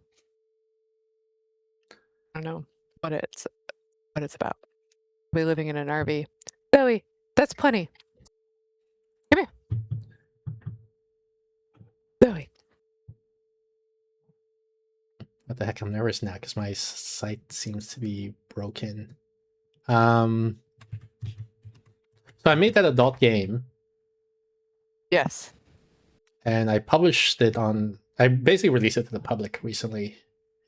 I don't know what it's about. We living in an RV. Zoe, that's plenty. Come here. Zoe. What the heck? I'm nervous now because my site seems to be broken. So I made that adult game Yes. and I published it on. I basically released it to the public recently,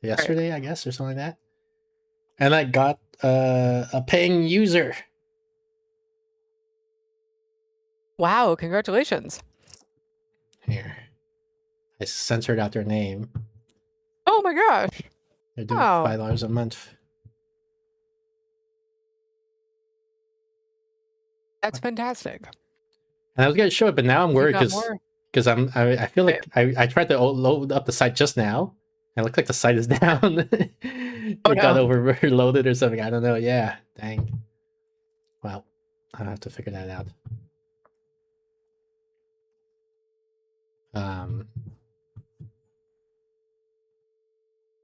yesterday, I guess, or something like that. And I got a paying user. Wow, congratulations. Here, I censored out their name. Oh my gosh. They're doing Wow. $5 a month. That's fantastic. And I was gonna show it, but now I'm You worried got more? because I feel like I tried to load up the site just now. And it looked like the site is down. Oh It got no. overloaded or something. I don't know. Yeah, dang. Well, I'll have to figure that out.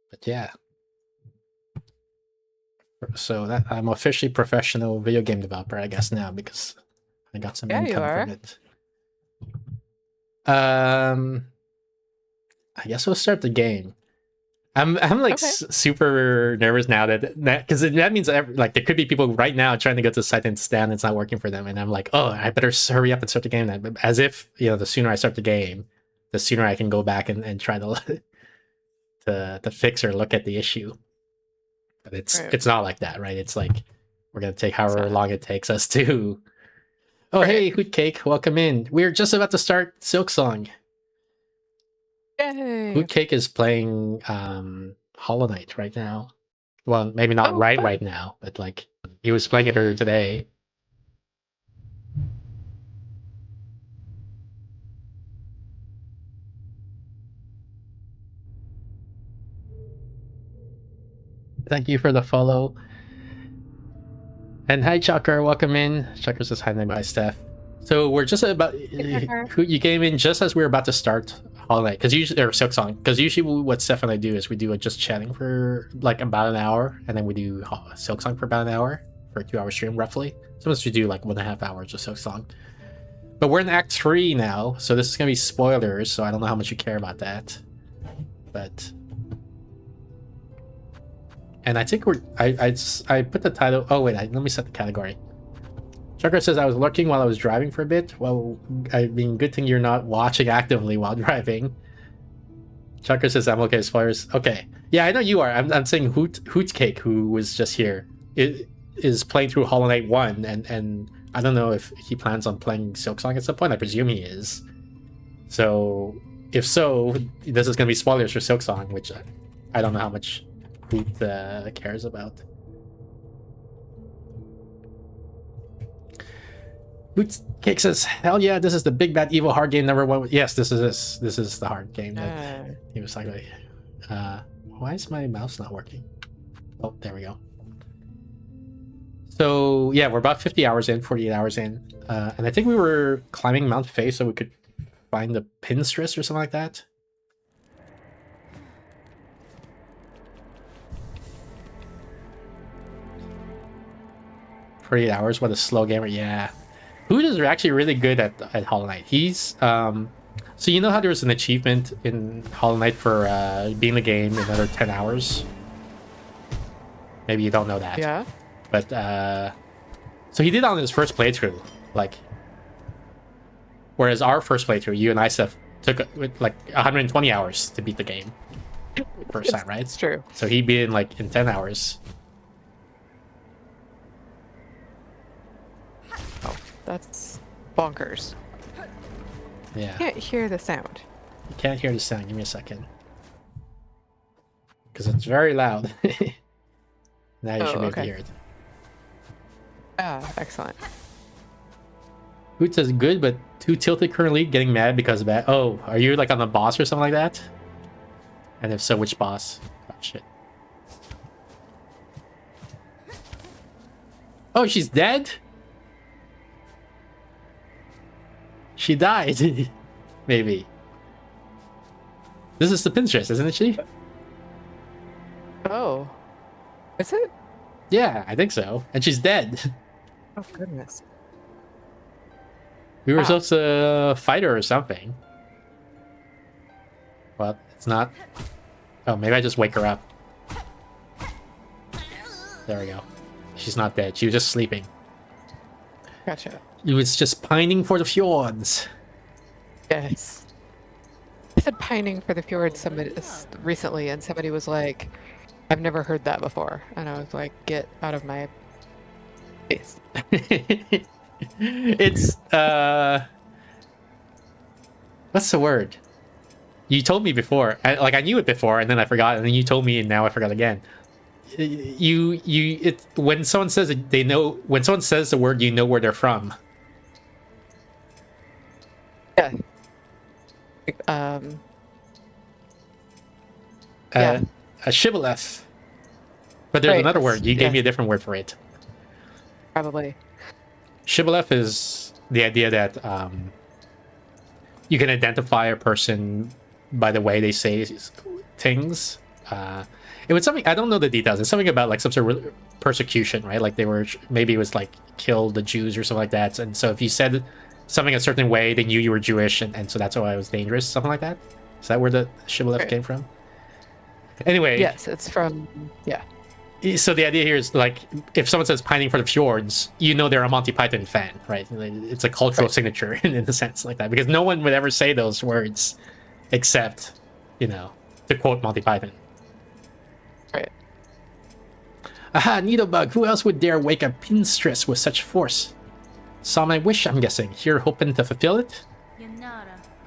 But yeah. So that I'm officially professional video game developer, I guess now because I got some Yeah, you income are. from it. I guess we'll start the game. I'm like Okay. super nervous now that because that means like there could be people right now trying to go to the site and stand, it's not working for them, and I'm like, oh, I better hurry up and start the game. As if the sooner I start the game, the sooner I can go back and try to to fix or look at the issue. But it's not like that, right? It's like we're gonna take however long it takes us to. Oh, hey, Hoot Cake, welcome in. We're just about to start Silksong. Yay! Bootcake is playing Hollow Knight right now. Well, maybe not Oh, right fun. right now, but like he was playing it earlier today. Thank you for the follow. And hi, Chucker. Welcome in. Chucker says hi, name. Hi, Steph. So we're just about who you came in just as we were about to start Hollow Knight, because usually or Silksong, because usually what Steph and I do is we do just chatting for like about an hour, and then we do Silksong for about an hour for a 2-hour stream roughly. Sometimes we do like 1.5 hours of Silksong. But we're in Act 3 now, so this is gonna be spoilers. So I don't know how much you care about that, but. And I think I put the title. Oh wait, let me set the category. Chucker says I was lurking while I was driving for a bit. Well, I mean, good thing you're not watching actively while driving. Chucker says I'm okay. Spoilers. Okay, yeah, I know you are. I'm saying Hootcake, who was just here, is playing through Hollow Knight 1, and I don't know if he plans on playing Silksong at some point. I presume he is. So if so, this is gonna be spoilers for Silksong, which I don't know how much Hoot cares about. Cake says, "Hell yeah, this is the big bad evil hard game number one." Yes, this is the hard game that he was talking about. Why is my mouse not working? Oh, there we go. So yeah, we're about 50 hours in, 48 hours in, and I think we were climbing Mount Faye so we could find the pinstress or something like that. $48 hours. What a slow gamer. Yeah. Hoot is actually really good at Hollow Knight. He's so you know how there was an achievement in Hollow Knight for beating the game in another 10 hours? Maybe you don't know that. Yeah. But so he did that on his first playthrough, like, whereas our first playthrough, you and I, Steph, took like 120 hours to beat the game first time, right? It's true. So he beat it in 10 hours. That's bonkers. Yeah. I can't hear the sound. You can't hear the sound. Give me a second. Because it's very loud. Now you should be able to hear it. Ah, excellent. Hoot says good, but too tilted currently, getting mad because of that. Oh, are you like on the boss or something like that? And if so, which boss? Oh, shit. Oh, she's dead? She died. Maybe. This is the pinstress, isn't it, she? Oh. Is it? Yeah, I think so. And she's dead. Oh, goodness. We were Wow. supposed to fight her or something. Well, it's not. Oh, maybe I just wake her up. There we go. She's not dead. She was just sleeping. Gotcha. He was just pining for the fjords. Yes. I said pining for the fjord recently, and somebody was like, I've never heard that before. And I was like, get out of my face. It's, what's the word? You told me before. I knew it before, and then I forgot, and then you told me, and now I forgot again. When someone says it, they know, when someone says the word, you know where they're from. Yeah. Yeah. A shibboleth. But there's Right. another word. You gave Yeah. me a different word for it. Probably. Shibboleth is the idea that you can identify a person by the way they say things. It was something, I don't know the details. It's something about like some sort of persecution, right? Like they were, maybe it was like kill the Jews or something like that. And so if you said something a certain way, they knew you were Jewish, and so that's why it was dangerous, something like that. Is that where the shibboleth Right. came from? Anyway. Yes, it's from, yeah. So the idea here is like, if someone says pining for the fjords, you know they're a Monty Python fan, right? It's a cultural signature in a sense like that, because no one would ever say those words except, to quote Monty Python. Right. Aha, Needlebug, who else would dare wake up pinstress with such force? Saw my wish, I'm guessing. Here hoping to fulfill it?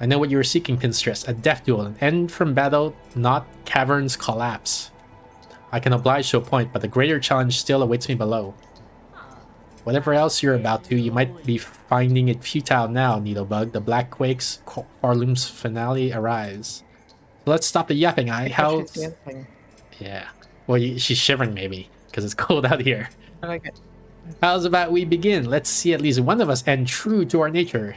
I know what you were seeking, Pinstress. A death duel, an end from battle, not caverns collapse. I can oblige to a point, but the greater challenge still awaits me below. Whatever else you're about to, you might be finding it futile now, Needlebug. The Black Quake's Farloom's finale arrives. Let's stop the yapping, She's dancing. Yeah. Well, she's shivering, maybe, because it's cold out here. I like it. How's about we begin? Let's see at least one of us end true to our nature.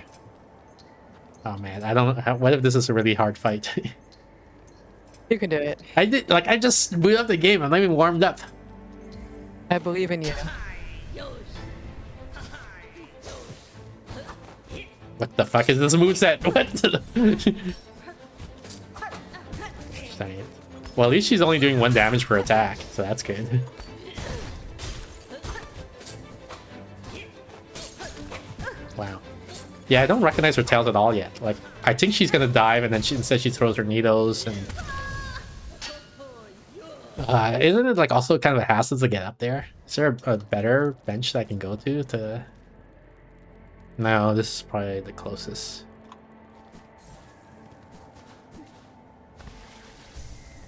Oh man, I don't. What if this is a really hard fight? You can do it. I just booted up the game. I'm not even warmed up. I believe in you. What the fuck is this moveset? What? Dang it. Well, at least she's only doing 1 damage per attack, so that's good. Wow. Yeah, I don't recognize her tails at all yet. Like, I think she's gonna dive, and then instead she throws her needles, and... isn't it, like, also kind of a hassle to get up there? Is there a better bench that I can go to... No, this is probably the closest.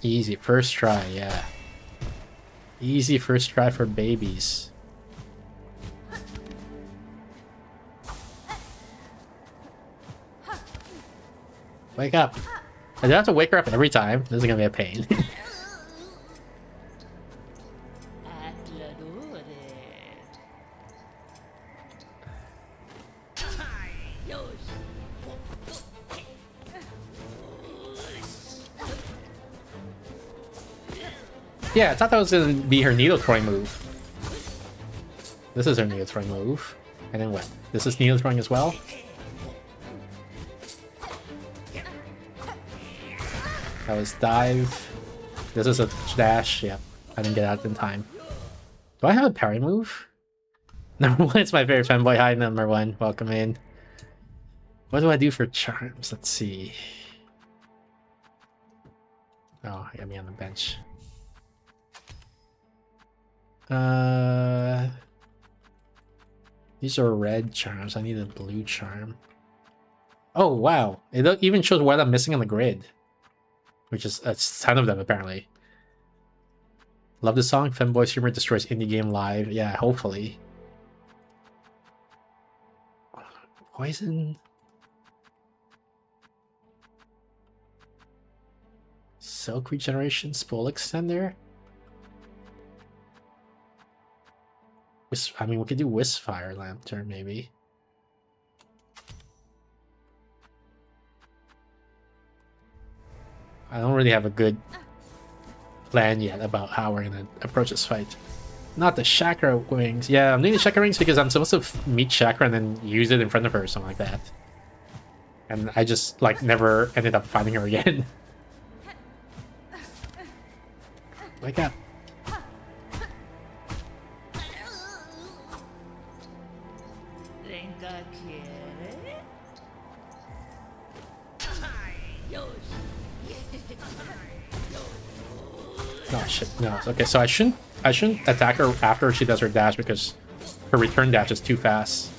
Easy, first try, yeah. Easy first try for babies. Wake up. I don't have to wake her up every time. This is gonna be a pain. Yeah, I thought that was gonna be her needle throwing move. This is her needle throwing move. And then what? This is needle throwing as well? That was dive. This is a dash. Yep. I didn't get out in time. Do I have a parry move? Number 1, it's my favorite fanboy. Hi, number 1. Welcome in. What do I do for charms? Let's see. Oh, I got me on the bench. These are red charms. I need a blue charm. Oh, wow. It even shows what I'm missing on the grid. Which is a ton of them, apparently. Love the song. Femboy Streamer destroys indie game live. Yeah, hopefully. Poison. Silk regeneration. Spool extender. I mean, we could do Wisp Fire Lantern, maybe. I don't really have a good plan yet about how we're gonna approach this fight. Not the chakra wings. Yeah, I'm doing the chakra wings because I'm supposed to meet chakra and then use it in front of her or something like that. And I just, like, never ended up finding her again. Wake up. Oh shit, no. Okay, so I shouldn't attack her after she does her dash because her return dash is too fast.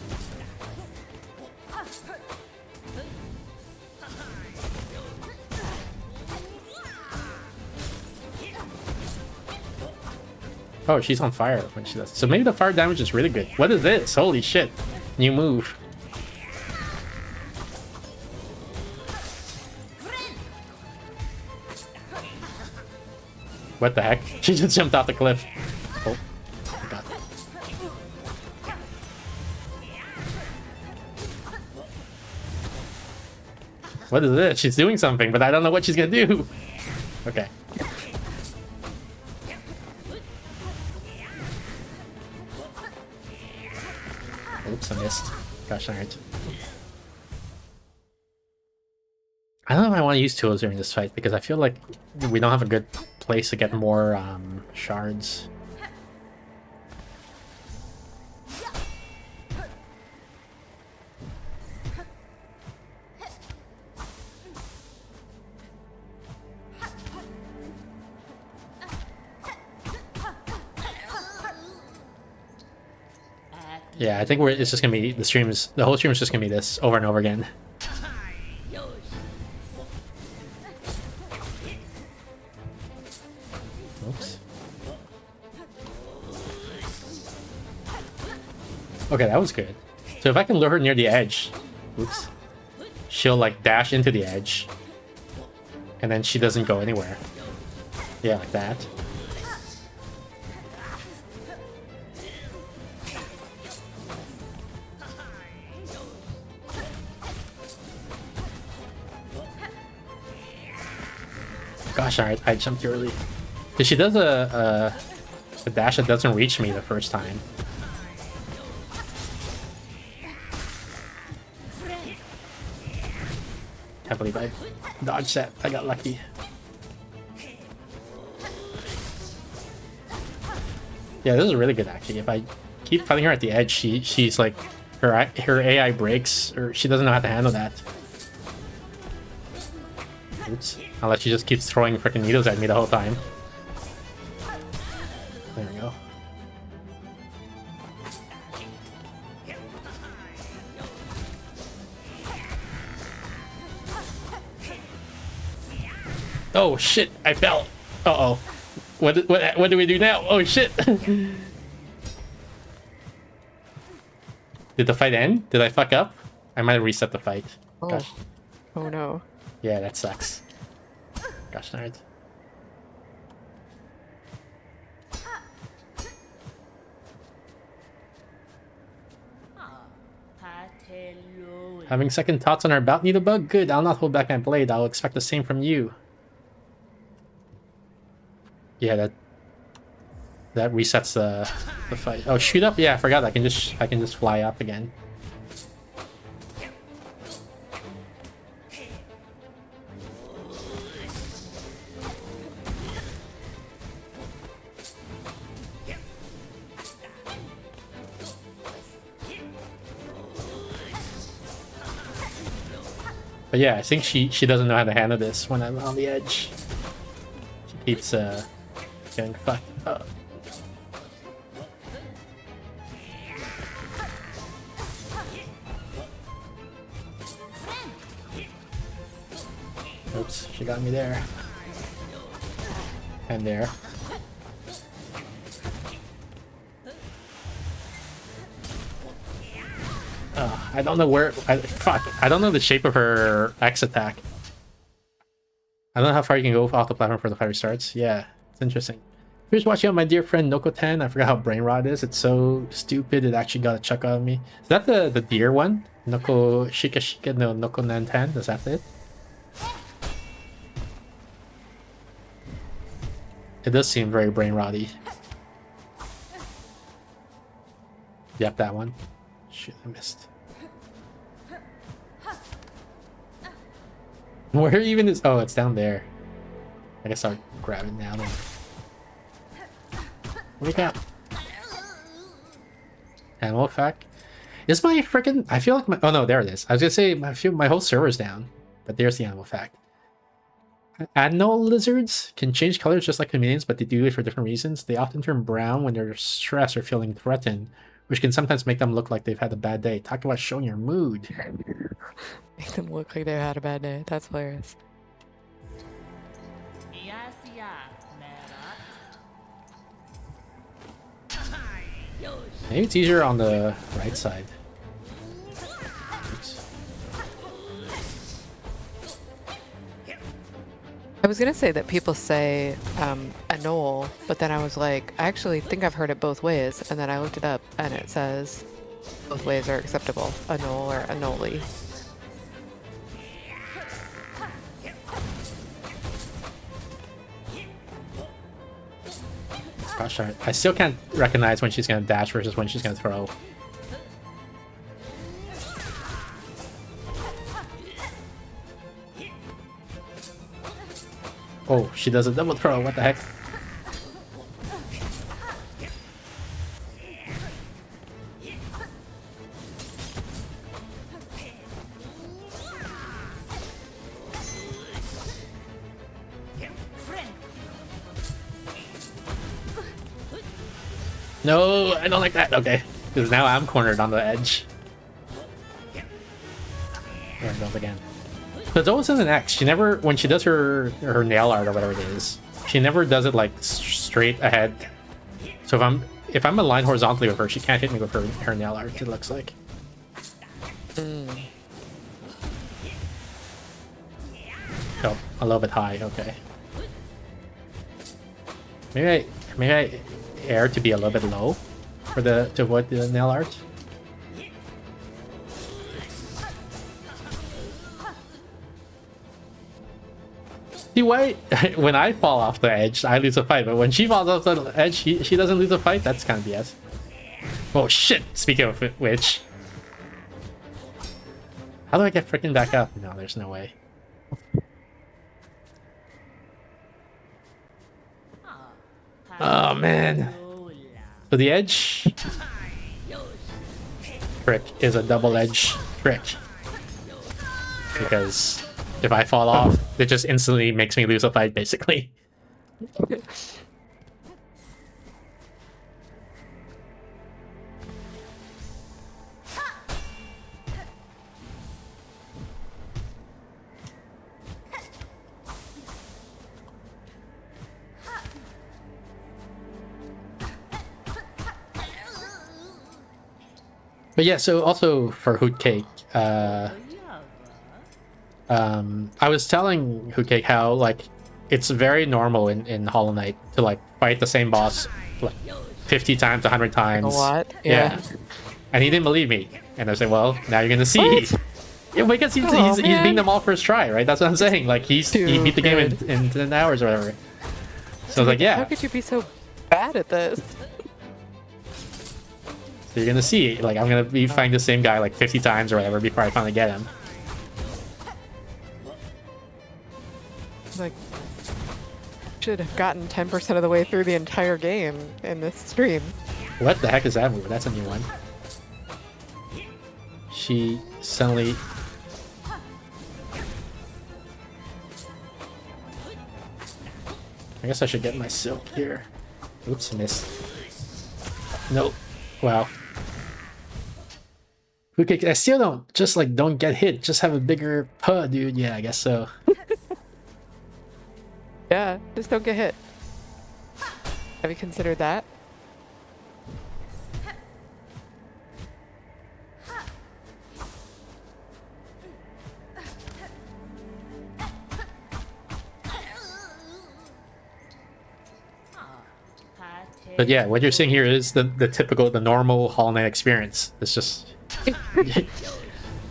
Oh, she's on fire when she does. So maybe the fire damage is really good. What is this? Holy shit. New move. What the heck? She just jumped off the cliff. Oh, my God. What is this? She's doing something, but I don't know what she's gonna do. Okay. Oops, I missed. Gosh darn it. I don't know if I want to use tools during this fight because I feel like we don't have a good place to get more shards. Yeah, I think it's just gonna be the whole stream is just gonna be this over and over again. Oops. Okay, that was good. So if I can lure her near the edge, oops, she'll like dash into the edge, and then she doesn't go anywhere. Yeah, like that. Gosh, I jumped early. Because she does a dash that doesn't reach me the first time. Can't believe I dodged that. I got lucky. Yeah, this is really good actually. If I keep fighting her at the edge, she's like her AI breaks, or she doesn't know how to handle that. Oops. Unless she just keeps throwing freaking needles at me the whole time. There we go. Oh shit! I fell. Uh oh. What do we do now? Oh shit! Did the fight end? Did I fuck up? I might have reset the fight. Oh. Gosh. Oh no. Yeah, that sucks. Gosh darn it. Having second thoughts on our bout, Needlebug? Good, I'll not hold back my blade. I'll expect the same from you. Yeah, that resets the fight. Oh, shoot up? Yeah, I forgot. I can just fly up again. But yeah, I think she doesn't know how to handle this when I'm on the edge. She keeps getting fucked up. Oops, she got me there. And there. I don't know where. I don't know the shape of her X attack. I don't know how far you can go off the platform before the fight restarts. Yeah, it's interesting. Here's watching out my dear friend Noko-ten. I forgot how brain rot is. It's so stupid it actually got a chuck out of me. Is that the deer one? Noko Shika Shika no Noko-nan-ten? Is that it? It does seem very brain rotty. Yep, that one. Shit, I missed. Where even is... Oh, it's down there. I guess I'll grab it now then. Wake up! Animal effect. Is my freaking... I feel like my... Oh no, there it is. I was gonna say, my whole server's down. But there's the animal effect. Adnol lizards can change colors just like chameleons, but they do it for different reasons. They often turn brown when they're stressed or feeling threatened, which can sometimes make them look like they've had a bad day. Talk about showing your mood. Make them look like they had a bad day. That's hilarious. Maybe it's easier on the right side. Oops. I was gonna say that people say anole, but then I was like, I actually think I've heard it both ways, and then I looked it up, and it says both ways are acceptable, anole or anole. Gosh darn it. I still can't recognize when she's gonna dash versus when she's gonna throw. Oh, she does a double throw. What the heck? No, I don't like that. Okay, because now I'm cornered on the edge. There it goes again. But it's always in an X. She never, when she does her nail art or whatever it is, she never does it like straight ahead. So if I'm aligned horizontally with her, she can't hit me with her nail art, it looks like. Oh, a little bit high, okay. Maybe I air to be a little bit low for to avoid the nail art. See why when I fall off the edge, I lose a fight, but when she falls off the edge, she doesn't lose a fight? That's kind of BS. Oh shit! Speaking of which, how do I get freaking back up? No, there's no way. Oh man. So the edge trick is a double-edged trick. Because if I fall off, it just instantly makes me lose a fight, basically. But yeah, so also for Hoot Cake, I was telling Hoot Cake how like it's very normal in Hollow Knight to like fight the same boss like 50 times, 100 times. A lot, yeah. And he didn't believe me, and I said, "Well, now you're gonna see." Yeah, because he's beating them all first try, right? That's what I'm saying. Like he beat the game in 10 hours or whatever. So I was like, yeah. How could you be so bad at this? So you're gonna see, like, I'm gonna be fighting the same guy like 50 times or whatever before I finally get him. Like, should have gotten 10% of the way through the entire game in this stream. What the heck is that move? That's a new one. She suddenly... I guess I should get my silk here. Oops, missed. Nope. Wow. Okay, I still don't get hit. Just have a bigger puh, dude. Yeah, I guess so. Yeah, just don't get hit. Have you considered that? But yeah, what you're seeing here is the normal Hollow Knight experience. It's just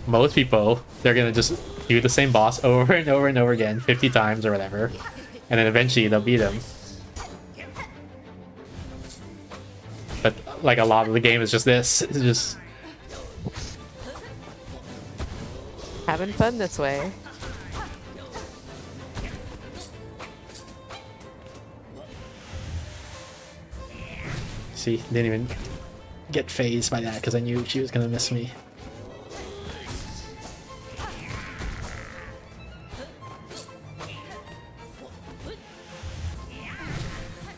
most people, they're gonna just do the same boss over and over and over again 50 times or whatever, and then eventually they'll beat him. But like a lot of the game is just this. It's just having fun this way. See, didn't even get phased by that because I knew she was gonna miss me.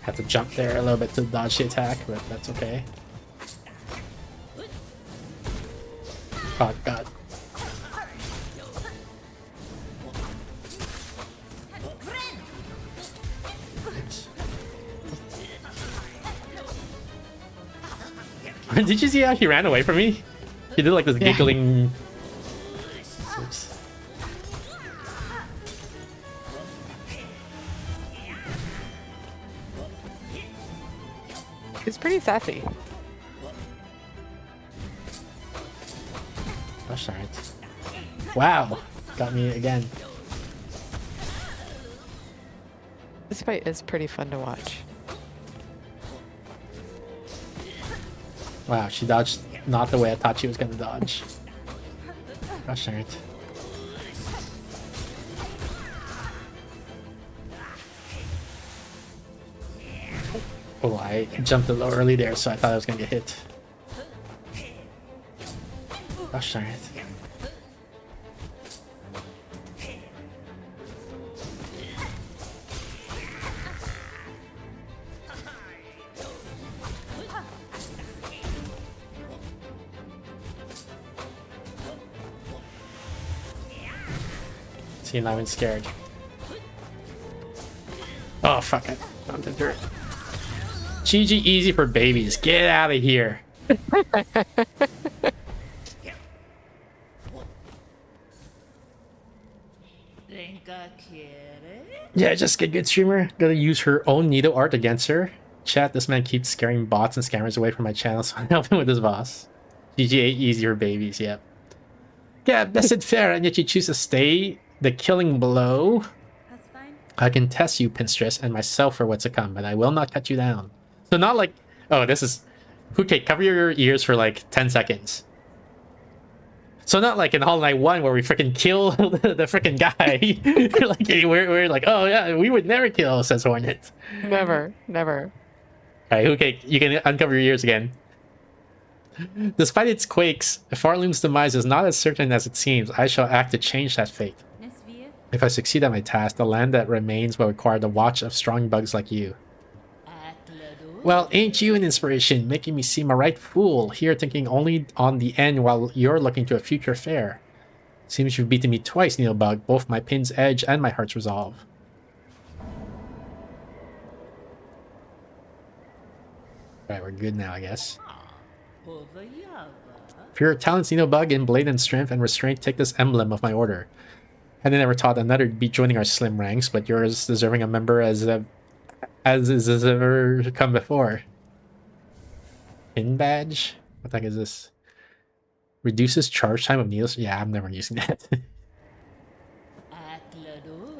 Had to jump there a little bit to dodge the attack, but that's okay. Oh god. Did you see how he ran away from me? He did like this giggling... Oops. It's pretty sassy. Gosh darn it. Wow! Got me again. This fight is pretty fun to watch. Wow, she dodged not the way I thought she was gonna dodge. Gosh darn it. Oh, I jumped a little early there, so I thought I was gonna get hit. Gosh darn it. See, now I'm scared. Oh, fuck it. Bumped into her. GG easy for babies. Get out of here. Yeah, just get good streamer. Gonna use her own needle art against her. Chat, this man keeps scaring bots and scammers away from my channel, so I'm helping with his boss. GG easy for babies, yep. Yeah, that's it fair, and yet you choose to stay the killing blow. I can test you, Pinstress, and myself for what's to come, but I will not cut you down. So not like, oh, this is... Okay, cover your ears for like 10 seconds. So not like in Hollow Knight 1 where we freaking kill the freaking guy. Like, we're like, oh yeah, we would never kill, says Hornet. Never, never. Alright, okay, you can uncover your ears again. Despite its quakes, Farloom's demise is not as certain as it seems. I shall act to change that fate. If I succeed at my task, the land that remains will require the watch of strong bugs like you. Well, ain't you an inspiration, making me seem a right fool, here thinking only on the end while you're looking to a future fair. Seems you've beaten me twice, Needlebug, both my pin's edge and my heart's resolve. Alright, we're good now, I guess. For your talents, Needlebug, in blade and strength and restraint, take this emblem of my order. I never thought another would be joining our slim ranks, but you're as deserving a member as has ever come before. Pin badge? What the heck is this? Reduces charge time of needles? Yeah, I'm never using that.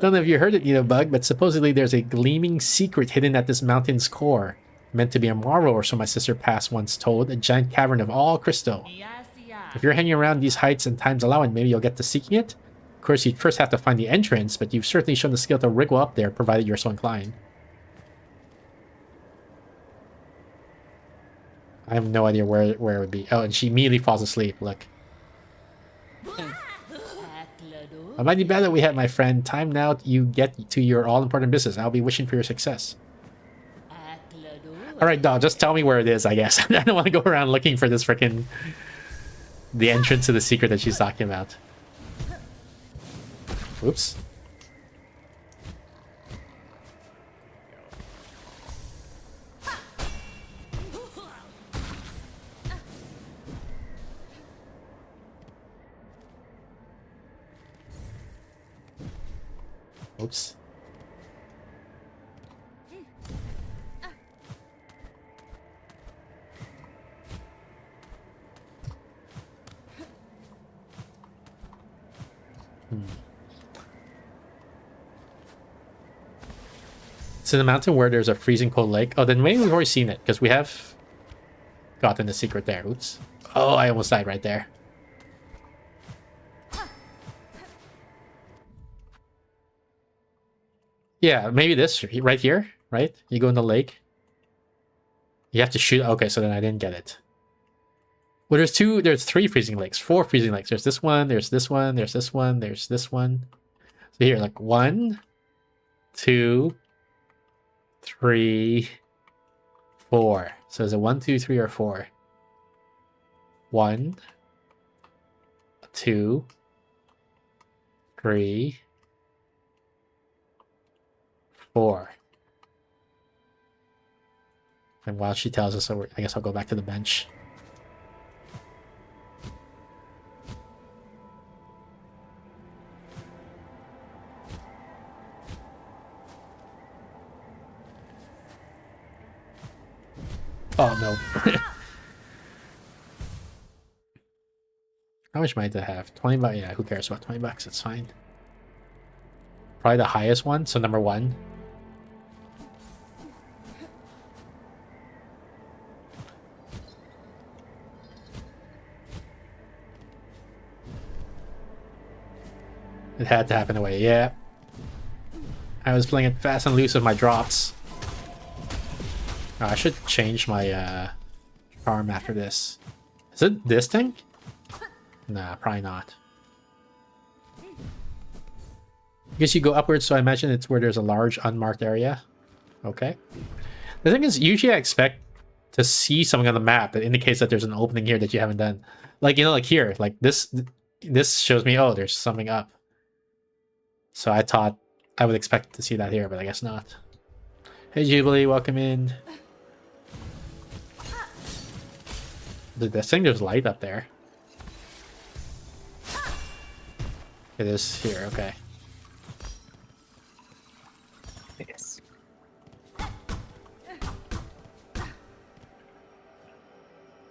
Don't know if you heard it, Needlebug, but supposedly there's a gleaming secret hidden at this mountain's core. Meant to be a marvel, or so my sister Pass once told, a giant cavern of all crystal. If you're hanging around these heights and time's allowing, maybe you'll get to seeking it? Of course, you'd first have to find the entrance, but you've certainly shown the skill to wriggle up there, provided you're so inclined. I have no idea where it would be. Oh, and she immediately falls asleep. Look. A mighty battle we had, my friend. Time now you get to your all-important business. I'll be wishing for your success. Alright, dog, just tell me where it is, I guess. I don't want to go around looking for this freaking... the entrance to the secret that she's talking about. Oops. Oops. It's in the mountain where there's a freezing cold lake. Oh, then maybe we've already seen it, because we have gotten the secret there. Oops. Oh, I almost died right there. Yeah, maybe this right here, right? You go in the lake. You have to shoot. Okay, so then I didn't get it. Well, there's three freezing lakes, four freezing lakes. There's this one, there's this one, there's this one, there's this one. So here, like 1, 2, 3, 4. So is it 1, 2, 3, or 4? 1, 2, 3, 4. And while she tells us, so I guess I'll go back to the bench. Oh no. How much might I have? 20 bucks? Yeah, who cares about 20 bucks? It's fine. Probably the highest one, so number 1. It had to happen away, yeah. I was playing it fast and loose with my drops. Oh, I should change my charm after this. Is it this thing? Nah, probably not. I guess you go upwards, so I imagine it's where there's a large unmarked area. Okay. The thing is, usually I expect to see something on the map that indicates that there's an opening here that you haven't done. Like, you know, like here, like this shows me, oh, there's something up. So I thought I would expect to see that here, but I guess not. Hey Jubilee, welcome in. This thing, there's light up there. It is here, okay. Yes.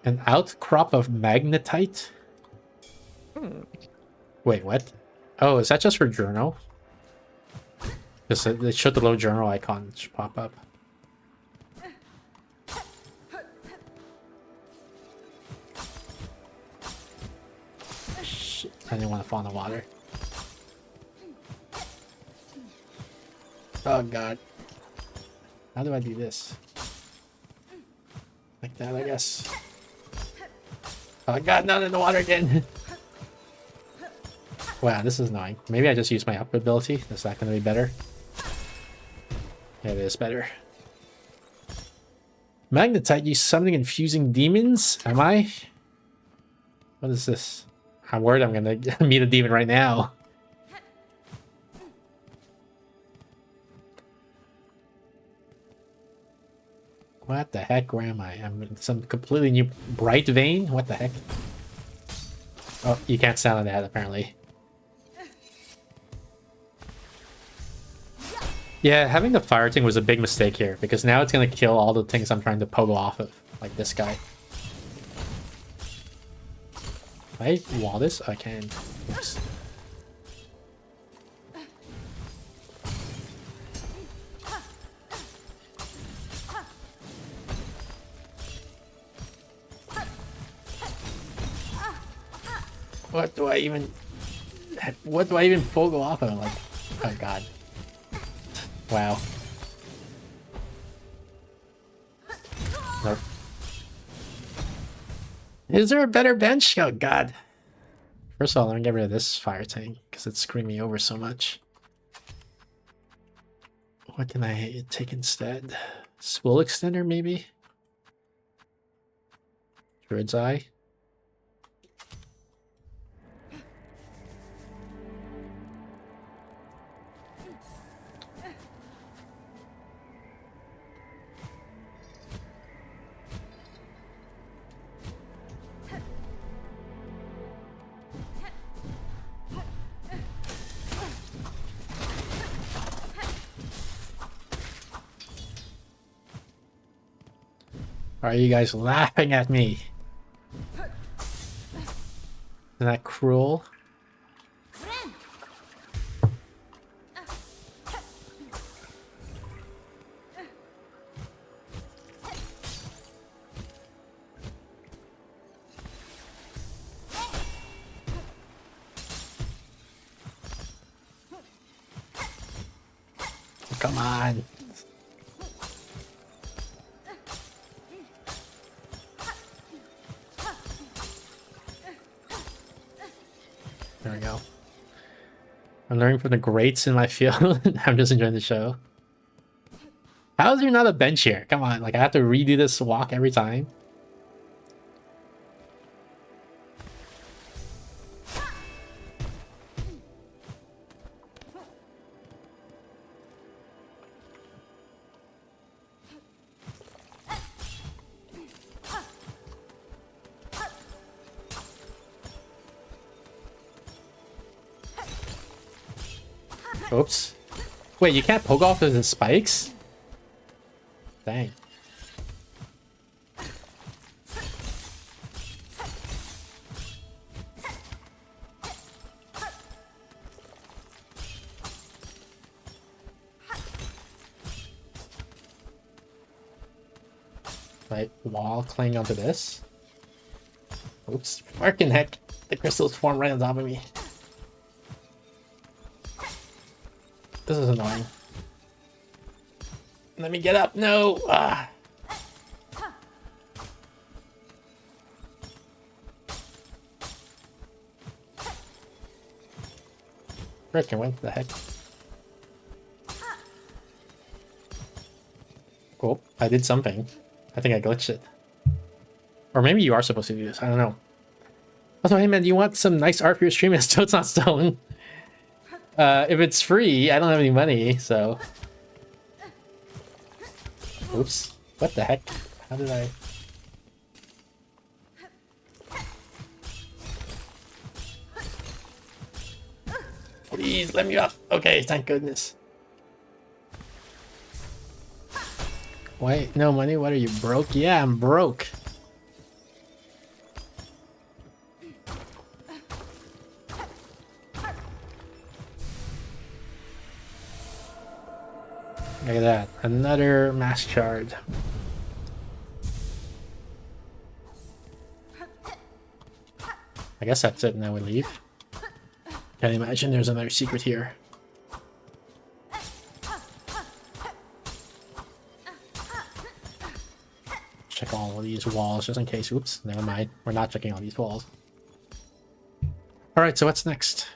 An outcrop of magnetite? Wait, what? Oh, is that just for journal? Because it showed the little journal icon should pop up. Shit, I didn't want to fall in the water. Oh god. How do I do this? Like that, I guess. Oh god, not in the water again! Wow, this is annoying. Maybe I just use my up ability. Is that going to be better? Yeah, it is better. Magnetite, you summoning and fusing demons? Am I? What is this? I'm worried I'm going to meet a demon right now. What the heck? Where am I? I'm in some completely new bright vein? What the heck? Oh, you can't stand on that apparently. Yeah, having the fire thing was a big mistake here, because now it's going to kill all the things I'm trying to pogo off of, like this guy. Can I wall this? I can. Oops. What do I even pogo off of? Like, oh god. Wow. Nope. Is there a better bench? Oh god. First of all, let me get rid of this fire tank because it's screwing me over so much. What can I take instead? Swill extender, maybe? Druid's Eye. Are you guys laughing at me? Isn't that cruel? Come on. There we go. I'm learning from the greats in my field. I'm just enjoying the show. How is there not a bench here? Come on, like I have to redo this walk every time. Oops. Wait, you can't poke off the spikes? Dang. Right, wall cling onto this. Oops. Fucking heck. The crystals form right on top of me. This is annoying. Let me get up. No. Ah. Frickin', what the heck? Cool. I did something. I think I glitched it. Or maybe you are supposed to do this. I don't know. Also, hey man, do you want some nice art for your stream? Still, it's not stolen. If it's free, I don't have any money, so... Oops. What the heck? How did I... Please let me up. Okay, thank goodness. Wait, no money? What are you, broke? Yeah, I'm broke. Look at that. Another mass shard. I guess that's it, now we leave. Can't imagine there's another secret here. Check all of these walls just in case. Oops, never mind. We're not checking all these walls. Alright, so what's next?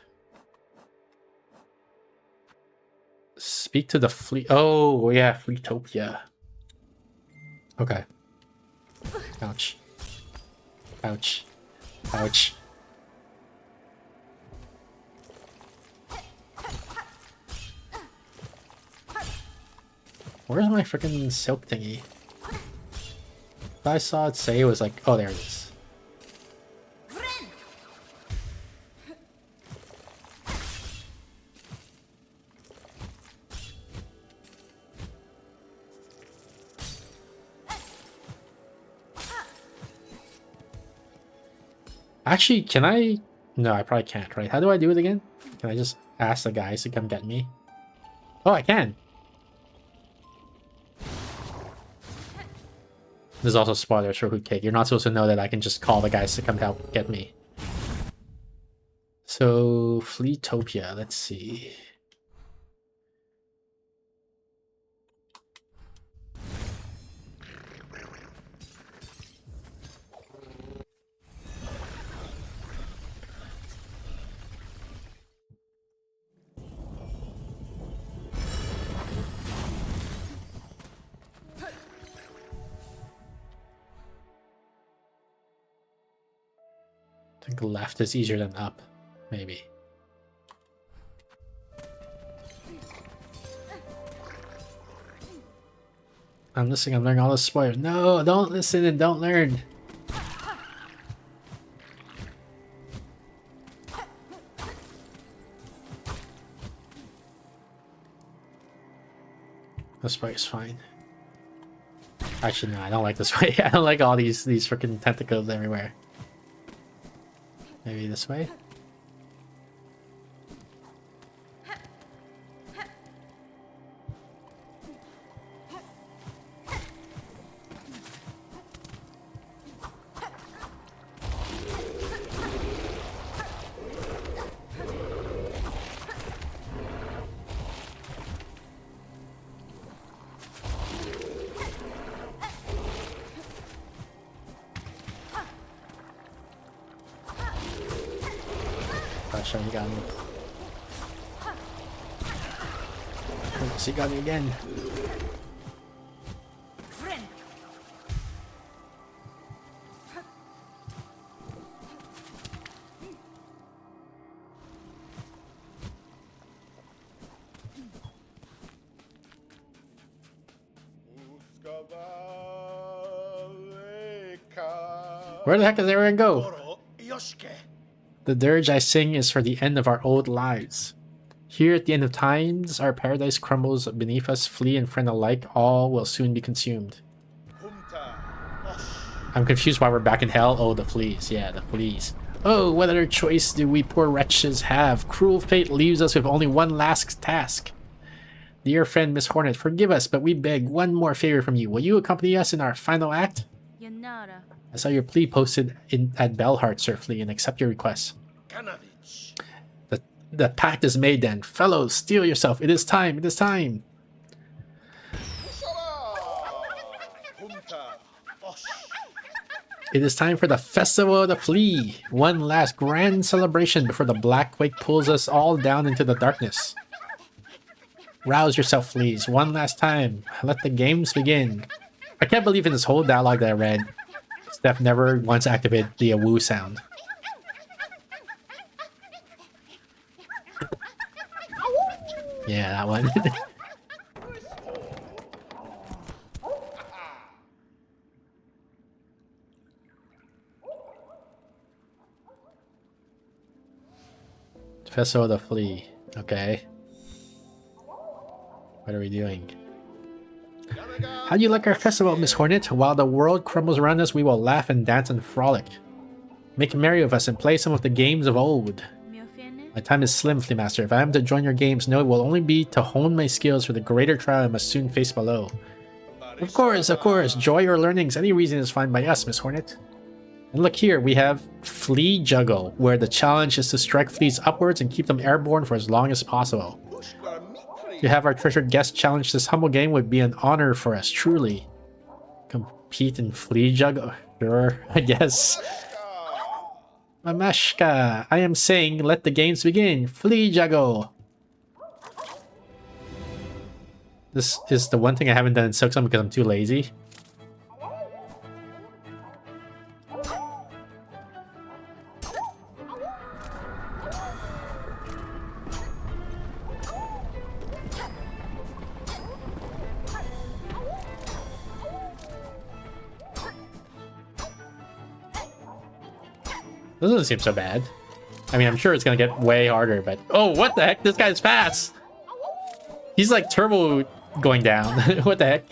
Speak to the fleet. Oh, yeah, Fleetopia. Okay. Ouch. Ouch. Ouch. Where's my freaking silk thingy? I saw it say it was like, oh, there it is. Actually, can I? No, I probably can't, right? How do I do it again? Can I just ask the guys to come get me? Oh, I can. There's also spoilers for Hoot Cake. You're not supposed to know that I can just call the guys to come help get me. So, Fleetopia, let's see. I think left is easier than up, maybe. I'm listening, I'm learning all the spoilers. No, don't listen and don't learn. This way is fine. Actually, no, I don't like this way. I don't like all these freaking tentacles everywhere. Maybe this way? Gosh, he got me. Oops, he got me again. Where the heck does everyone go? The dirge I sing is for the end of our old lives. Here at the end of times, our paradise crumbles beneath us, flea and friend alike, all will soon be consumed. I'm confused why we're back in hell. Oh, the fleas. Yeah, the fleas. Oh, what other choice do we poor wretches have? Cruel fate leaves us with only one last task. Dear friend Miss Hornet, forgive us, but we beg one more favor from you. Will you accompany us in our final act? I saw your plea posted at Bellheart, Sir Flea, and accept your request. The pact is made then. Fellows, steel yourself. It is time. It is time. It is time for the Festival of the Flea. One last grand celebration before the Black Quake pulls us all down into the darkness. Rouse yourself, fleas. One last time. Let the games begin. I can't believe in this whole dialogue that I read, Steph never once activated the woo sound. Yeah, that one. Festival of the Flea. Okay. What are we doing? How do you like our festival, Miss Hornet? While the world crumbles around us, we will laugh and dance and frolic. Make merry with us and play some of the games of old. My time is slim, Flea Master. If I am to join your games, no, it will only be to hone my skills for the greater trial I must soon face below. Of course, joy or learnings, any reason is fine by us, Miss Hornet. And look here, we have Flea Juggle, where the challenge is to strike fleas upwards and keep them airborne for as long as possible. To have our treasured guest challenge this humble game would be an honor for us, truly. Compete in Flea Juggle? Sure, I guess. Mamashka, I am saying let the games begin. Flea Juggle! This is the one thing I haven't done in Silksong because I'm too lazy. This doesn't seem so bad. I mean, I'm sure it's gonna get way harder, but... Oh, what the heck? This guy's fast! He's like turbo going down. What the heck?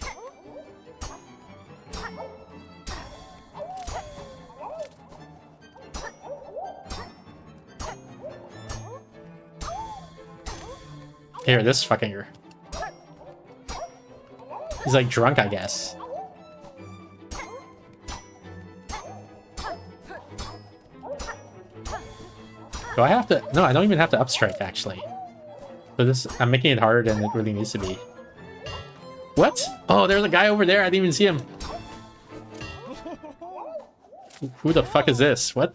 Here, this fucking... He's like drunk, I guess. Do I have to? No, I don't even have to upstrike, actually. So this, I'm making it harder than it really needs to be. What? Oh, there's a guy over there. I didn't even see him. Who the fuck is this? What?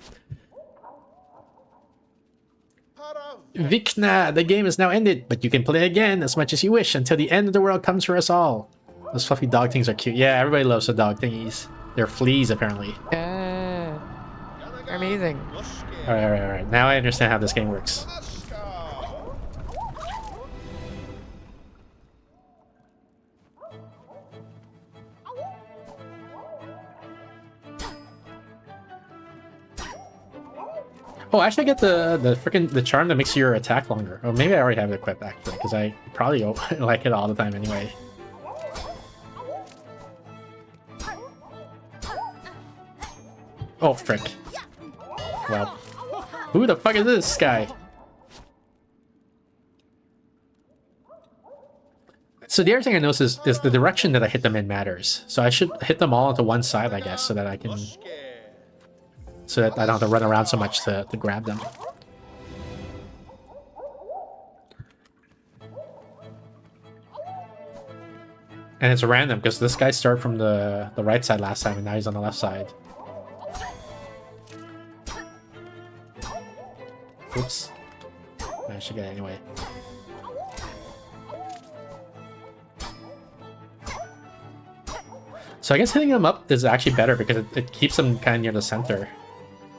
Vikna, the game is now ended, but you can play again as much as you wish until the end of the world comes for us all. Those fluffy dog things are cute. Yeah, everybody loves the dog thingies. They're fleas, apparently. Yeah. Amazing. Alright. Now I understand how this game works. Oh, I should get the charm that makes your attack longer. Oh, maybe I already have it equipped actually, because I probably like it all the time anyway. Oh, frick. Well, who the fuck is this guy? So the other thing I noticed is the direction that I hit them in matters. So I should hit them all onto one side, I guess, so that I can... So that I don't have to run around so much to grab them. And it's random, because this guy started from the right side last time, and now he's on the left side. Oops. I should get it anyway. So I guess hitting them up is actually better because it keeps them kind of near the center.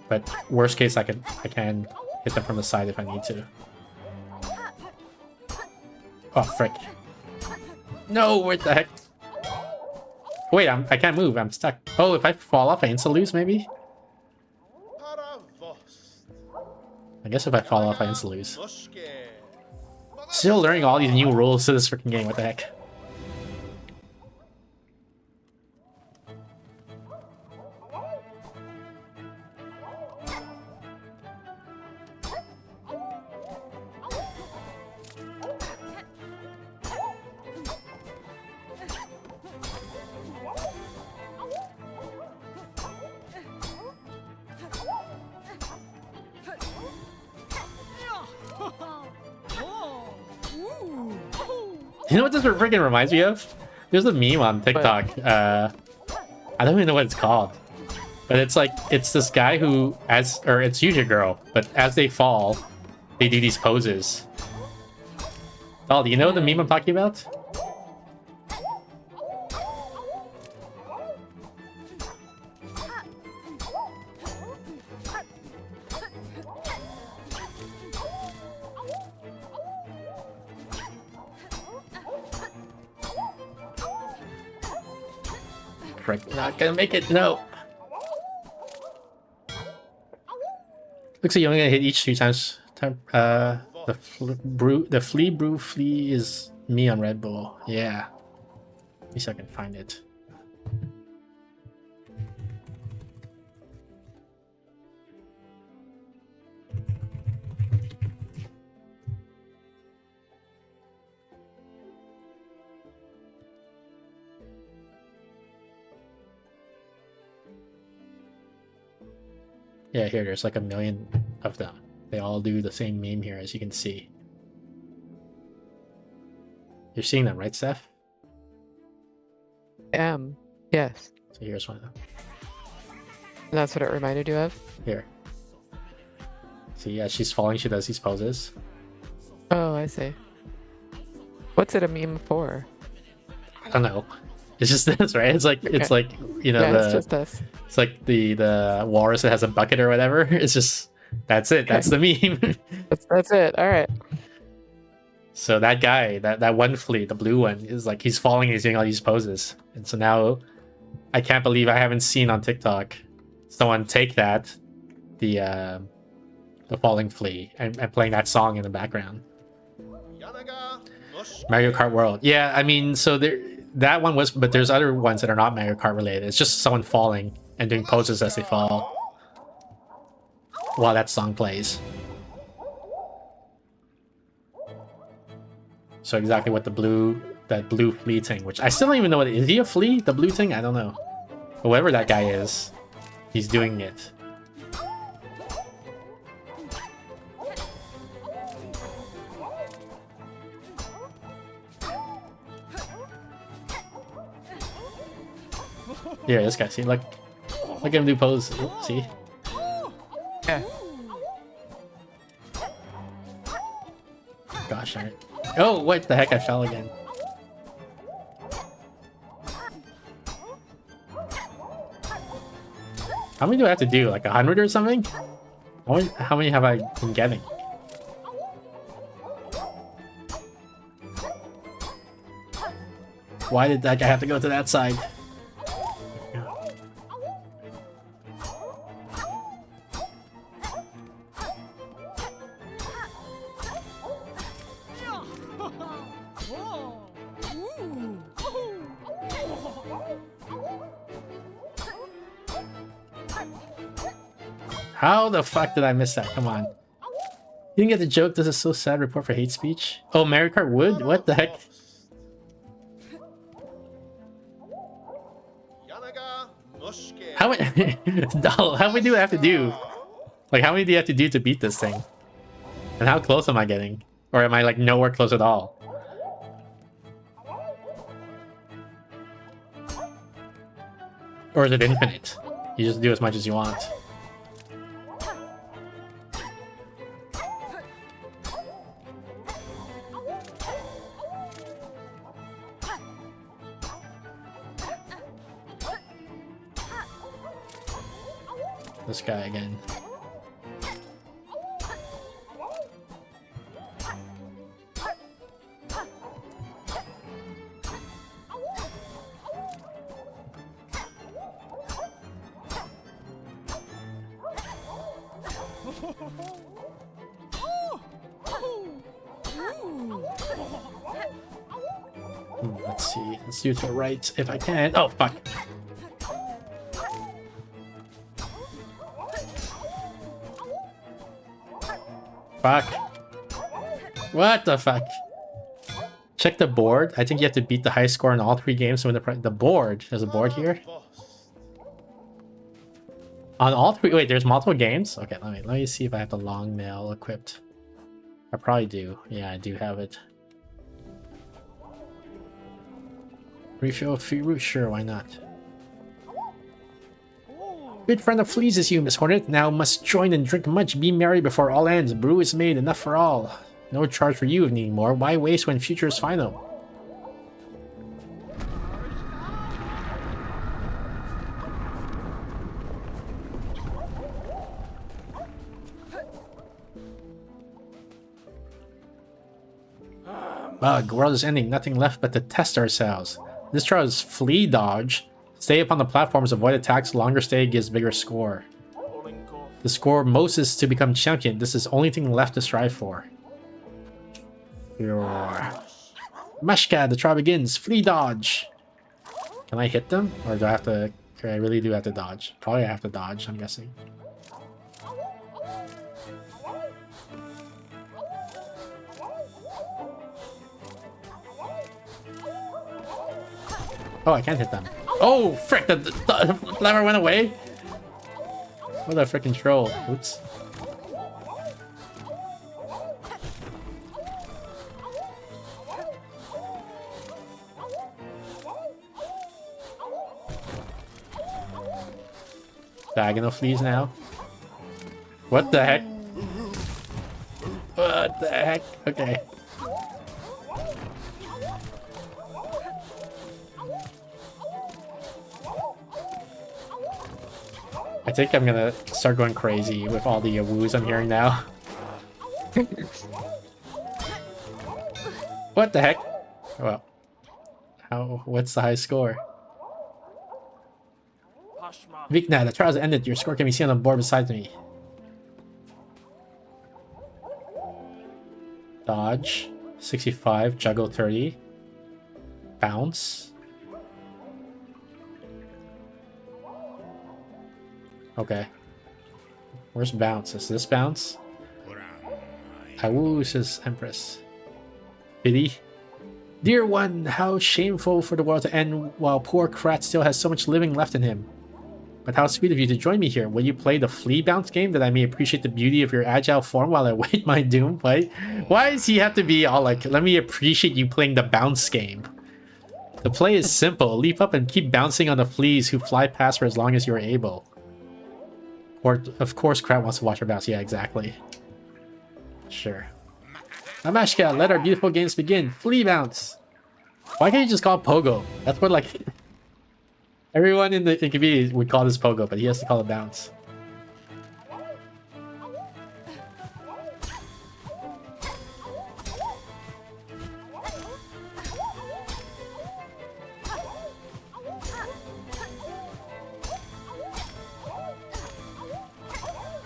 But worst case, I can hit them from the side if I need to. Oh, frick. No, what the heck? Wait, I can't move. I'm stuck. Oh, if I fall off, I instantly lose, maybe? I guess if I fall off, I instantly lose. Still learning all these new rules to this freaking game. What the heck? You know what this freaking reminds me of? There's a meme on TikTok. I don't even know what it's called. But it's like, it's this guy who, it's usually a girl, but as they fall, they do these poses. Oh, do you know the meme I'm talking about? Frick, not gonna make it, no. Looks like you're only gonna hit each 2 times. The flea brew flea is me on Red Bull. Yeah. At least I can find it. Yeah, here, there's like a million of them. They all do the same meme here, as you can see. You're seeing them, right, Steph? Yes. So here's one of them. That's what it reminded you of? Here. See, yeah, she's falling, she does these poses. Oh, I see. What's it a meme for? I don't know. It's just this, right? It's like you know, yeah, it's just this. It's like the walrus that has a bucket or whatever. It's just that's it. That's the meme. That's it. All right. So that guy, that one flea, the blue one, is like he's falling. He's doing all these poses, and so now I can't believe I haven't seen on TikTok someone take that the falling flea and playing that song in the background. Mario Kart World. Yeah, I mean, so there. That one was, but there's other ones that are not Mario Kart related. It's just someone falling and doing poses as they fall while that song plays. So exactly what that blue flea thing, which I still don't even know what is he a flea? The blue thing? I don't know. But whatever that guy is, he's doing it. Yeah, this guy, see, look at him do pose. See? Yeah. Gosh, darn it. Oh, what the heck, I fell again. How many do I have to do? Like 100 or something? How many have I been getting? Why did that guy have to go to that side? How the fuck did I miss that? Come on. You didn't get the joke? This is so sad. Report for hate speech. Oh, Mario Kart would? What the heck? How many? How many do I have to do? Like, how many do you have to do to beat this thing? And how close am I getting? Or am I like nowhere close at all? Or is it infinite? You just do as much as you want. This guy again. Let's see. Let's do it to the right if I can. Oh, fuck. Fuck. What the fuck? Check the board. I think you have to beat the high score in all 3 games to win the board. There's a board here. On all 3. Wait, there's multiple games? Okay, let me see if I have the long nail equipped. I probably do. Yeah, I do have it. Refill free route? Sure, why not? Good friend of fleas is you, Miss Hornet. Now must join and drink much. Be merry before all ends. Brew is made, enough for all. No charge for you if needing more. Why waste when future is final? Ugh, world is ending. Nothing left but to test ourselves. This trial is flea dodge. Stay upon the platforms, avoid attacks. Longer stay gives bigger score. The score most is to become champion. This is the only thing left to strive for. Your Mashka, the trial begins. Flea dodge. Can I hit them? Or do I have to... I really do have to dodge. Probably I have to dodge, I'm guessing. Oh, I can't hit them. Oh, frick! The lever went away? What a frickin' troll. Oops. Diagonal fleas now. What the heck? What the heck? Okay. I think I'm gonna start going crazy with all the woos I'm hearing now. What the heck? Well, what's the high score? Vikna, the trials ended. Your score can be seen on the board beside me. Dodge, 65, juggle 30. Bounce. Okay. Where's bounce? Is this bounce? Awoo, says Empress. Pity. Dear one, how shameful for the world to end while poor Krat still has so much living left in him. But how sweet of you to join me here. Will you play the flea bounce game that I may appreciate the beauty of your agile form while I wait my doom fight? Why does he have to be all like, let me appreciate you playing the bounce game? The play is simple. Leap up and keep bouncing on the fleas who fly past for as long as you are able. Or, of course, Krat wants to watch her bounce. Yeah, exactly. Sure. Amashka, let our beautiful games begin. Flea bounce. Why can't you just call it Pogo? That's what, like... Everyone in the community would call this Pogo, but he has to call it bounce.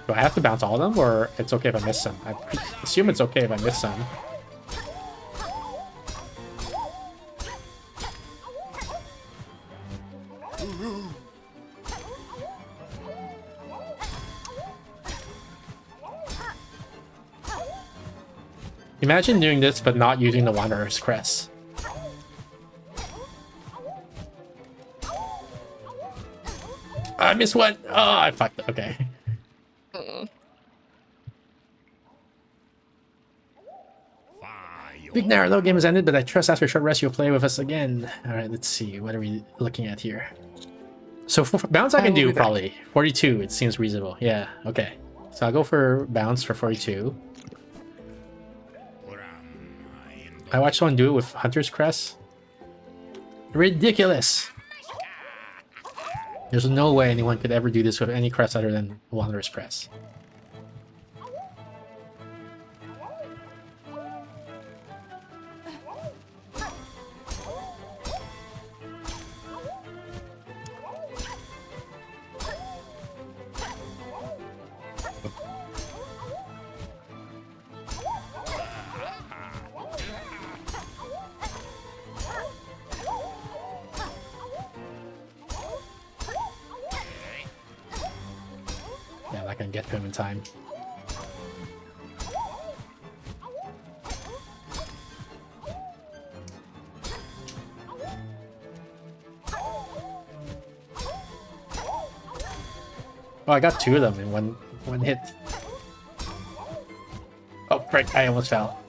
Do I have to bounce all of them, or it's okay if I miss some? I assume it's okay if I miss some. Imagine doing this but not using the Wanderer's Crest. I missed one! Oh, I fucked it. Okay. Big Naruto game has ended, but I trust after a short rest you'll play with us again. Alright, let's see. What are we looking at here? So for bounce I can do probably. 42, it seems reasonable. Yeah, okay. So I'll go for bounce for 42. I watched someone do it with Hunter's Crest. Ridiculous! There's no way anyone could ever do this with any crest other than Wanderer's Crest. And get to him in time. Oh, I got two of them in one hit. Oh, frick, I almost fell.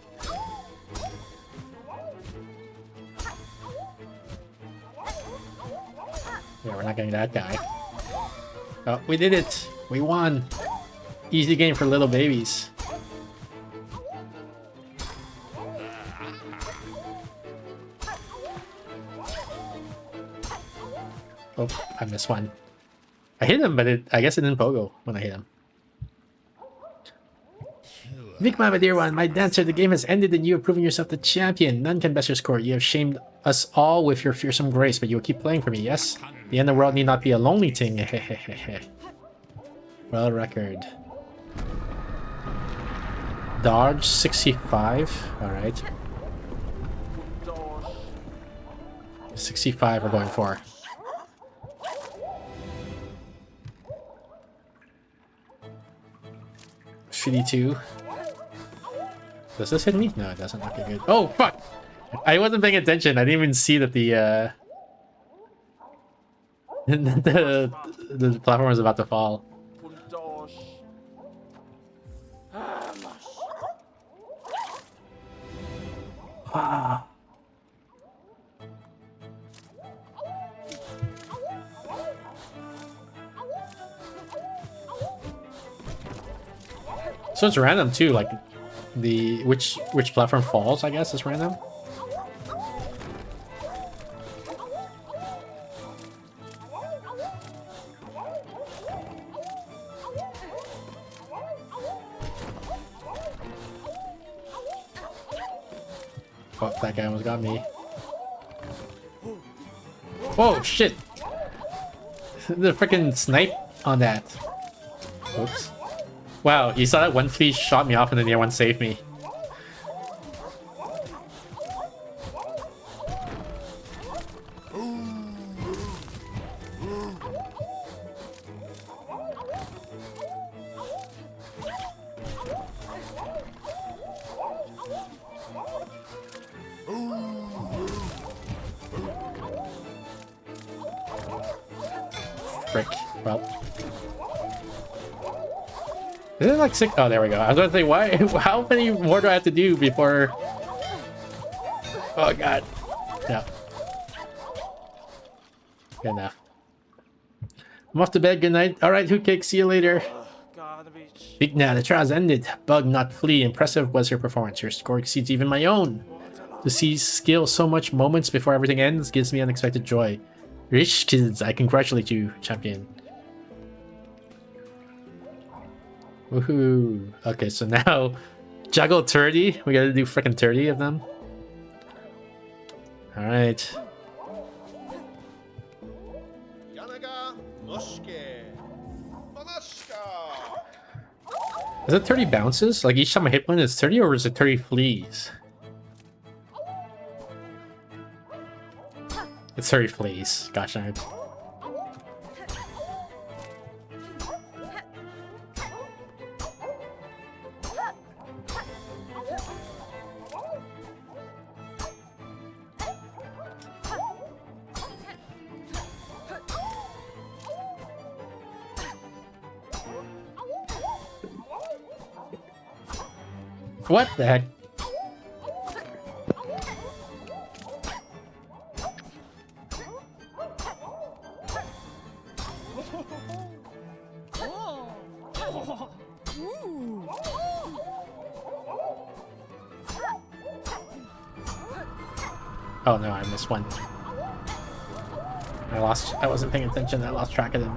Yeah, we're not getting that guy. Oh, we did it! We won! Easy game for little babies. Oh, I missed one. I hit him, but I guess it didn't pogo when I hit him. Vikma, my dear one, my dancer, the game has ended and you have proven yourself the champion. None can best your score. You have shamed us all with your fearsome grace, but you will keep playing for me, yes? The end of the world need not be a lonely thing. World record. Dodge 65. Alright. 65 we're going for. $52. Does this hit me? No, it doesn't. Okay, good. Oh, fuck! I wasn't paying attention. I didn't even see that the the platform was about to fall. Ah. So it's random too, like the which platform falls, I guess, is random. Oh, that guy almost got me. Oh shit! The freaking snipe on that. Oops. Wow, you saw that one flea shot me off and then the other one saved me. Frick. Well. Is it like 6? Oh, there we go. I was gonna say, why? How many more do I have to do before? Oh god. Yeah. Good enough. I'm off to bed. Good night. All right, Hoot Cake. See you later. Speak now. The trial's ended. Bug, not flea. Impressive was your performance. Your score exceeds even my own. To see skill so much moments before everything ends gives me unexpected joy. Rich kids, I congratulate you, champion. Woohoo. Okay, so now juggle 30. We gotta do freaking 30 of them. Alright. Is it 30 bounces? Like each time I hit one, it's 30, or is it 30 fleas? It's 30 fleas. Gosh darn it. What the heck? Oh no, I missed one. I wasn't paying attention, I lost track of them.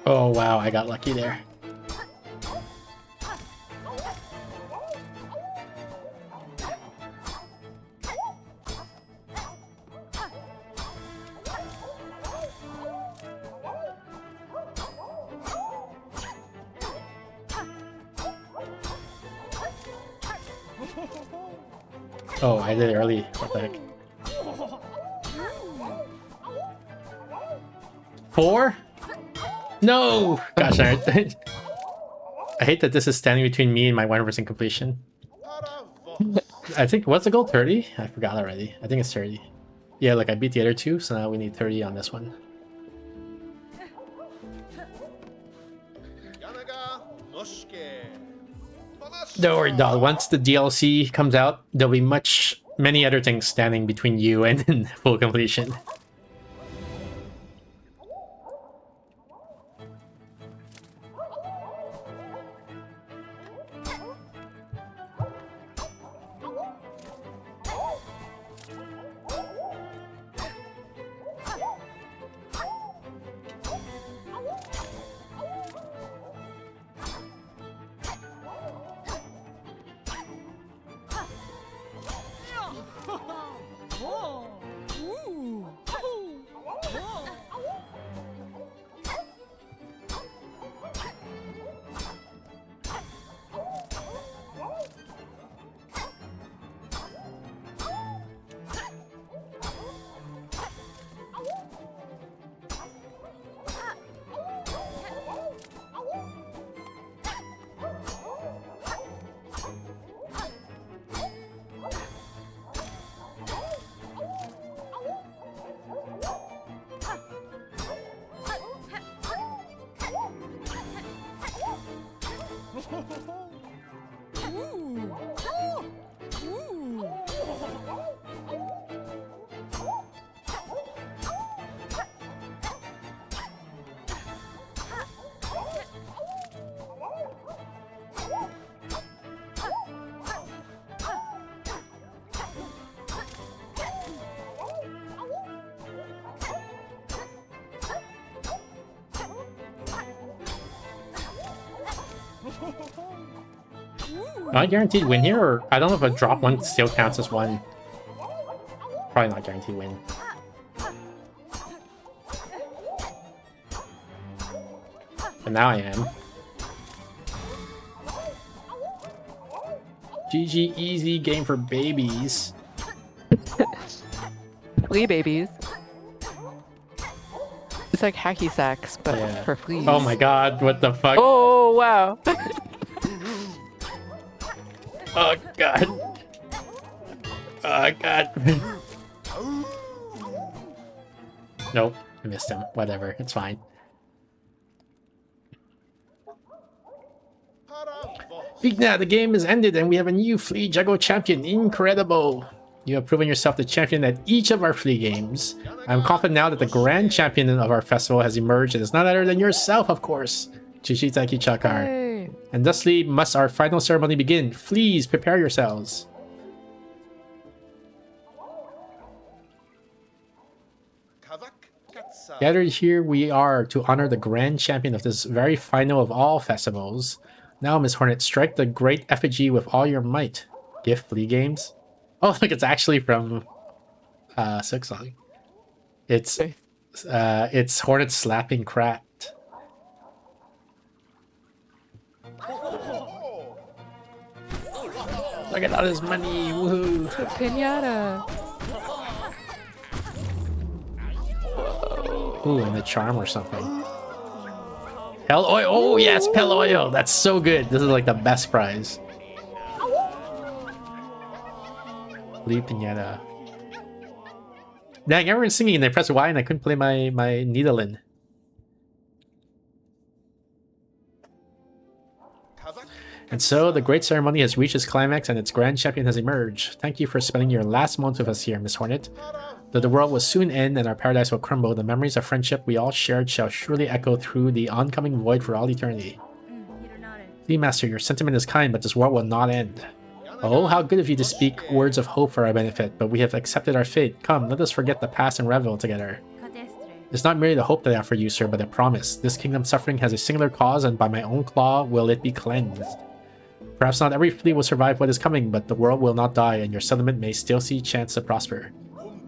Oh wow, I got lucky there. Oh, I did it early. What the heck? 4? No! Gosh, I hate that this is standing between me and my 100% completion. I think, what's the goal? 30? I forgot already. I think it's 30. Yeah, like I beat the other two, so now we need 30 on this one. Don't worry, doll. Once the DLC comes out, there'll be many other things standing between you and full completion. Am I guaranteed win here, or I don't know if a drop one still counts as one. Probably not guaranteed win. But now I am. GG easy game for babies. Flea babies. It's like hacky sacks, but Yeah. for fleas. Oh my god, what the fuck? Oh wow. Oh god. Oh god. Nope, I missed him. Whatever, it's fine. Vigna, the game is ended and we have a new Flea Juggle champion. Incredible! You have proven yourself the champion at each of our Flea games. I'm confident now that the grand champion of our festival has emerged, and it's none other than yourself, of course. Chichitaki Chakar. Yay. And thusly must our final ceremony begin. Please prepare yourselves. Gathered here we are to honor the grand champion of this very final of all festivals. Now, Miss Hornet, strike the great effigy with all your might. Gift Flea Games? Oh, look, it's actually from Silksong. It's Hornet slapping Krat. Look at all his money, woohoo! Pinata. Ooh, and the charm or something. Hell oil! Oh yes, Pell oil! That's so good! This is like the best prize. Lee Pinata. Dang, everyone's singing and I pressed Y and I couldn't play my needle in. And so, the great ceremony has reached its climax and its grand champion has emerged. Thank you for spending your last month with us here, Miss Hornet. Though the world will soon end and our paradise will crumble, the memories of friendship we all shared shall surely echo through the oncoming void for all eternity. Flea Master, your sentiment is kind, but this world will not end. Oh, how good of you to speak words of hope for our benefit, but we have accepted our fate. Come, let us forget the past and revel together. It's not merely the hope that I offer you, sir, but a promise. This kingdom's suffering has a singular cause, and by my own claw will it be cleansed. Perhaps not every flea will survive what is coming, but the world will not die, and your settlement may still see chance to prosper.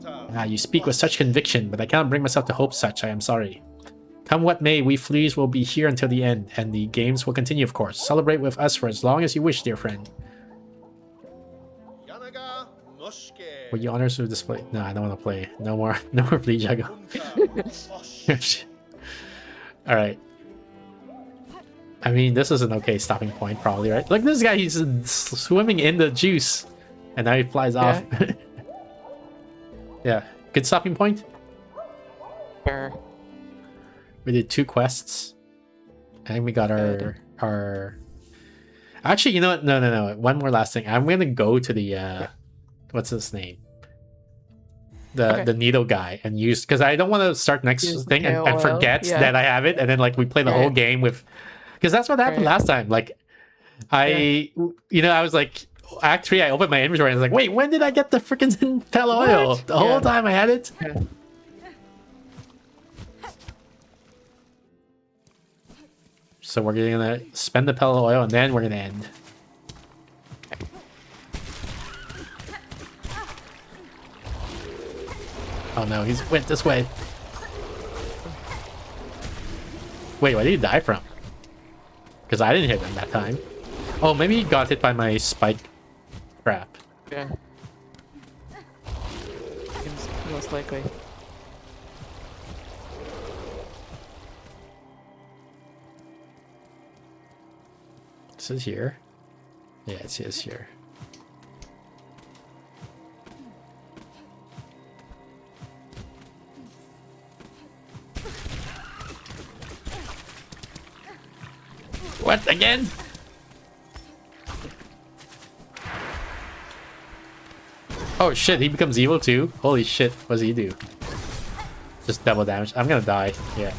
Ah, you speak with such conviction, but I cannot bring myself to hope such, I am sorry. Come what may, we fleas will be here until the end, and the games will continue, of course. Celebrate with us for as long as you wish, dear friend. Will you honors to display? No, I don't want to play. No more flea juggle. Alright. I mean, this is an okay stopping point, probably, right? Look, this guy, he's swimming in the juice. And now he flies off. Yeah, good stopping point. Sure. We did 2 quests. And we got our... Actually, you know what? No. One more last thing. I'm going to go to the... What's his name? The needle guy and use... Because I don't want to start next thing and forget that I have it. And then, like, we play the whole game with... Because that's what happened last time. Like, I was like, Act 3, I opened my inventory and I was like, wait, when did I get the freaking Pell oil? The whole time I had it? Yeah. So we're gonna spend the Pell oil and then we're gonna end. Oh no, he's went this way. Wait, where did he die from? Because I didn't hit him that time. Oh, maybe he got hit by my spike crap. Yeah. Seems most likely. This is here. Yeah, it says here. What again? Oh shit, he becomes evil too? Holy shit, what does he do? Just double damage. I'm gonna die. Yeah.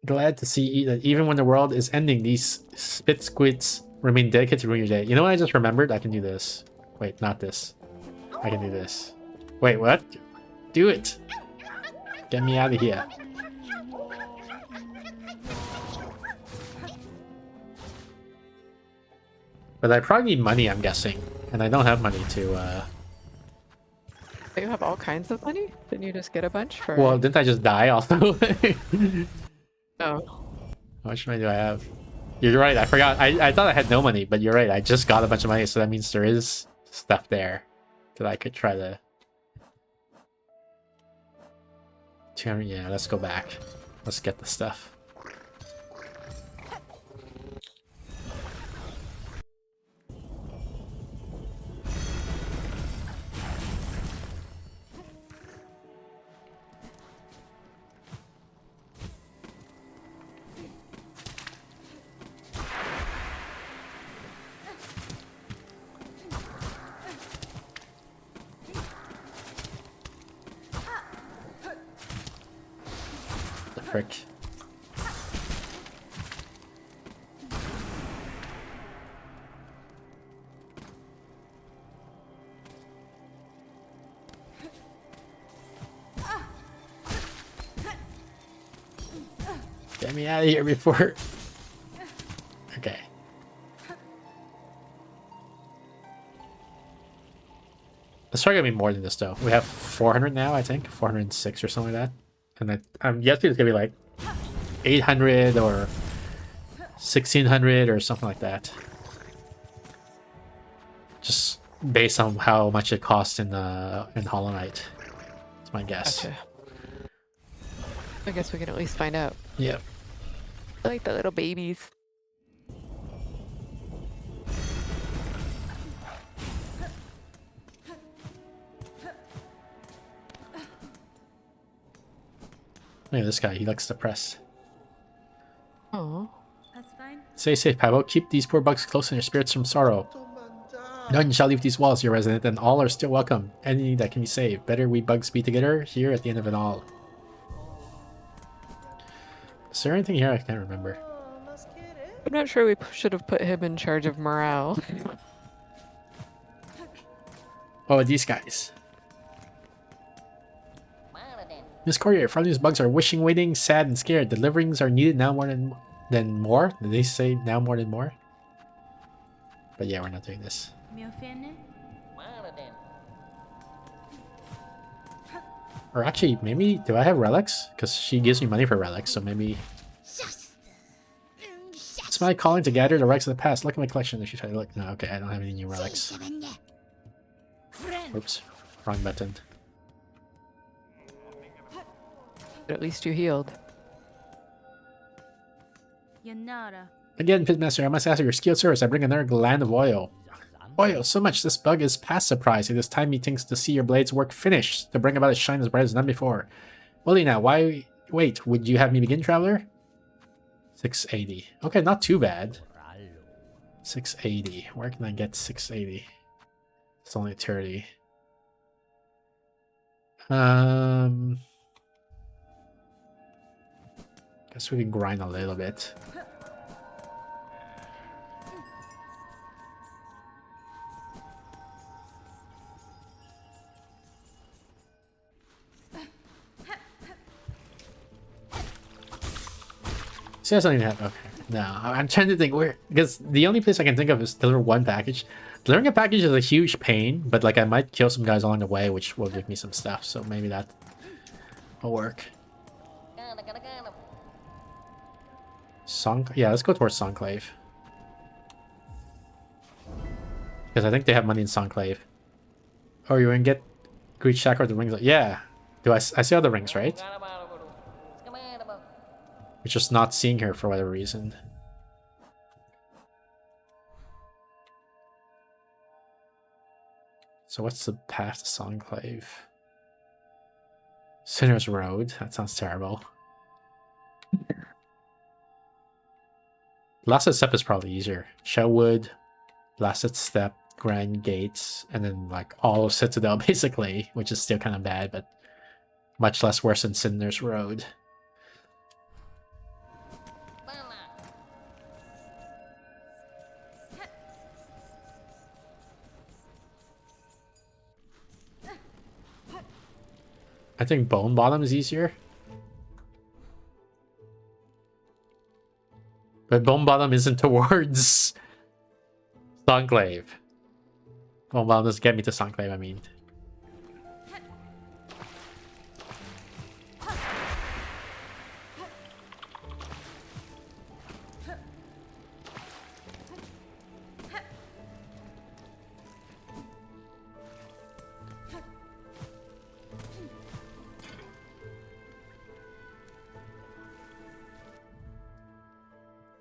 Glad to see that even when the world is ending, these spit squids remain dedicated to ruin your day. You know what I just remembered? I can do this. Wait, not this. I can do this. Wait, what? Do it! Get me out of here. But I probably need money, I'm guessing. And I don't have money to, You have all kinds of money? Didn't you just get a bunch for... Well, didn't I just die also? Oh. How much money do I have? You're right, I forgot. I thought I had no money, but you're right. I just got a bunch of money, so that means there is stuff there that I could try to... 200, yeah, let's go back. Let's get the stuff. Frick. Get me out of here before... Okay. Let's try to be more than this though. We have 400 now, I think. 406 or something like that. And I'm guessing it's gonna be like 800 or 1600 or something like that. Just based on how much it costs in Hollow Knight. That's my guess. Gotcha. I guess we can at least find out. Yep. I like the little babies. Look at this guy, he looks depressed. Oh. That's fine. Stay safe, Pablo. Keep these poor bugs close in your spirits from sorrow. None shall leave these walls, your resident, and all are still welcome. Any that can be saved. Better we bugs be together here at the end of it all. Is there anything here? I can't remember. I'm not sure we should have put him in charge of morale. Oh, these guys. Miss Courier, from these bugs are wishing, waiting, sad, and scared. Deliverings are needed now more than more. Did they say now more than more? But yeah, we're not doing this. Or actually, maybe, do I have relics? Because she gives me money for relics, so maybe... It's my calling to gather the relics of the past. Look at my collection. If you try to look... No, okay, I don't have any new relics. Oops, wrong button. At least you healed. Again, Pitmaster, I must ask for your skilled service. I bring another gland of oil. Oil, so much this bug is past surprise. It is time he thinks to see your blade's work finished, to bring about a shine as bright as none before. Willie now, why wait? Would you have me begin, traveler? 680. Okay, not too bad. 680. Where can I get 680? It's only 30. Guess we can grind a little bit. See, I don't even have. Okay, no, I'm trying to think where, because the only place I can think of is deliver one package. Delivering a package is a huge pain, but like I might kill some guys along the way, which will give me some stuff. So maybe that will work. Yeah, let's go towards Songclave. Because I think they have money in Songclave. Oh, you can get Greed Chakra with the rings. Yeah. I see all the rings, right? We're just not seeing her for whatever reason. So what's the path to Songclave? Sinner's Road. That sounds terrible. Blasted Step is probably easier. Shellwood, Blasted Step, Grand Gates, and then like all of Citadel basically, which is still kind of bad, but much less worse than Sinner's Road. I think Bone Bottom is easier. But Bone Bottom isn't towards Songclave. Well, just get me to Songclave, I mean.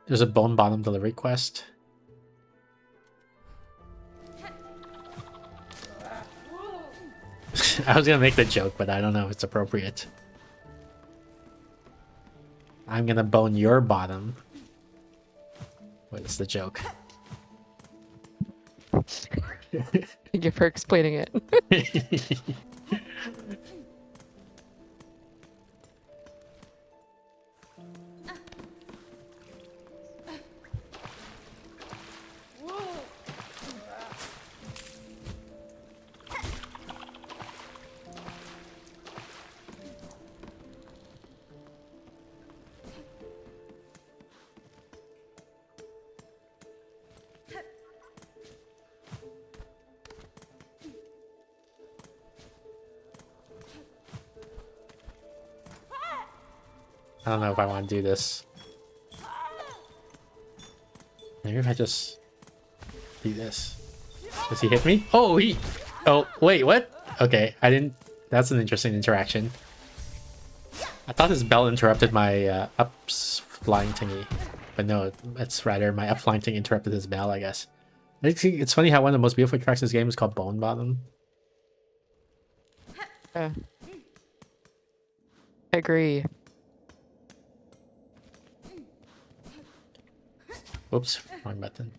There's a bone bottom delivery quest. I was gonna make the joke, but I don't know if it's appropriate. I'm gonna bone your bottom. What is the joke? Thank you for explaining it. I don't know if I want to do this. Maybe if I just do this. Does he hit me? Oh, he... Oh, wait, what? Okay, I didn't... That's an interesting interaction. I thought his bell interrupted my ups flying thingy. But no, it's rather my up flying thing interrupted his bell, I guess. It's funny how one of the most beautiful tracks in this game is called Bone Bottom. I agree. Oops, wrong button.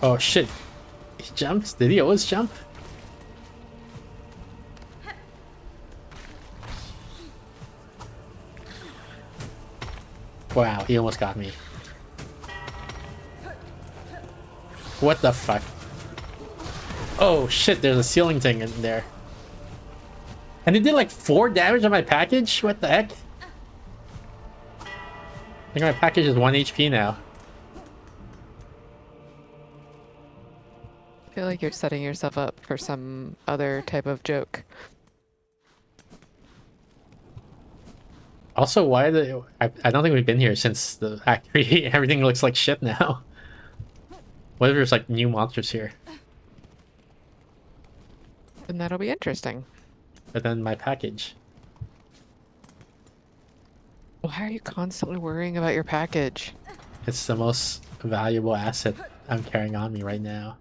Oh shit. He jumped? Did he always jump? Wow, he almost got me. What the fuck? Oh shit, there's a ceiling thing in there. And it did like 4 damage on my package? What the heck? I think my package is 1 HP now. I feel like you're setting yourself up for some other type of joke. Also, why the... I don't think we've been here since the Act 3. Everything looks like shit now. What if there's like new monsters here? And that'll be interesting. But then my package. Why are you constantly worrying about your package? It's the most valuable asset I'm carrying on me right now.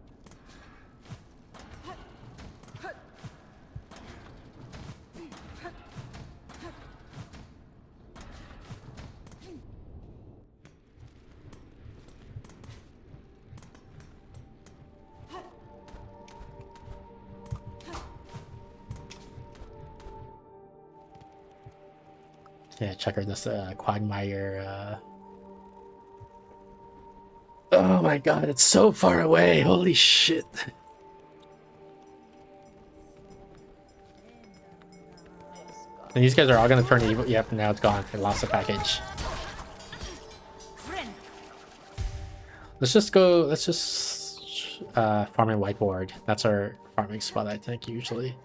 Yeah, check out this quagmire. Oh my god, it's so far away. Holy shit. And these guys are all gonna turn evil. Yep, now it's gone. I lost the package. Let's just go. Let's just farm in whiteboard. That's our farming spot, I think, usually.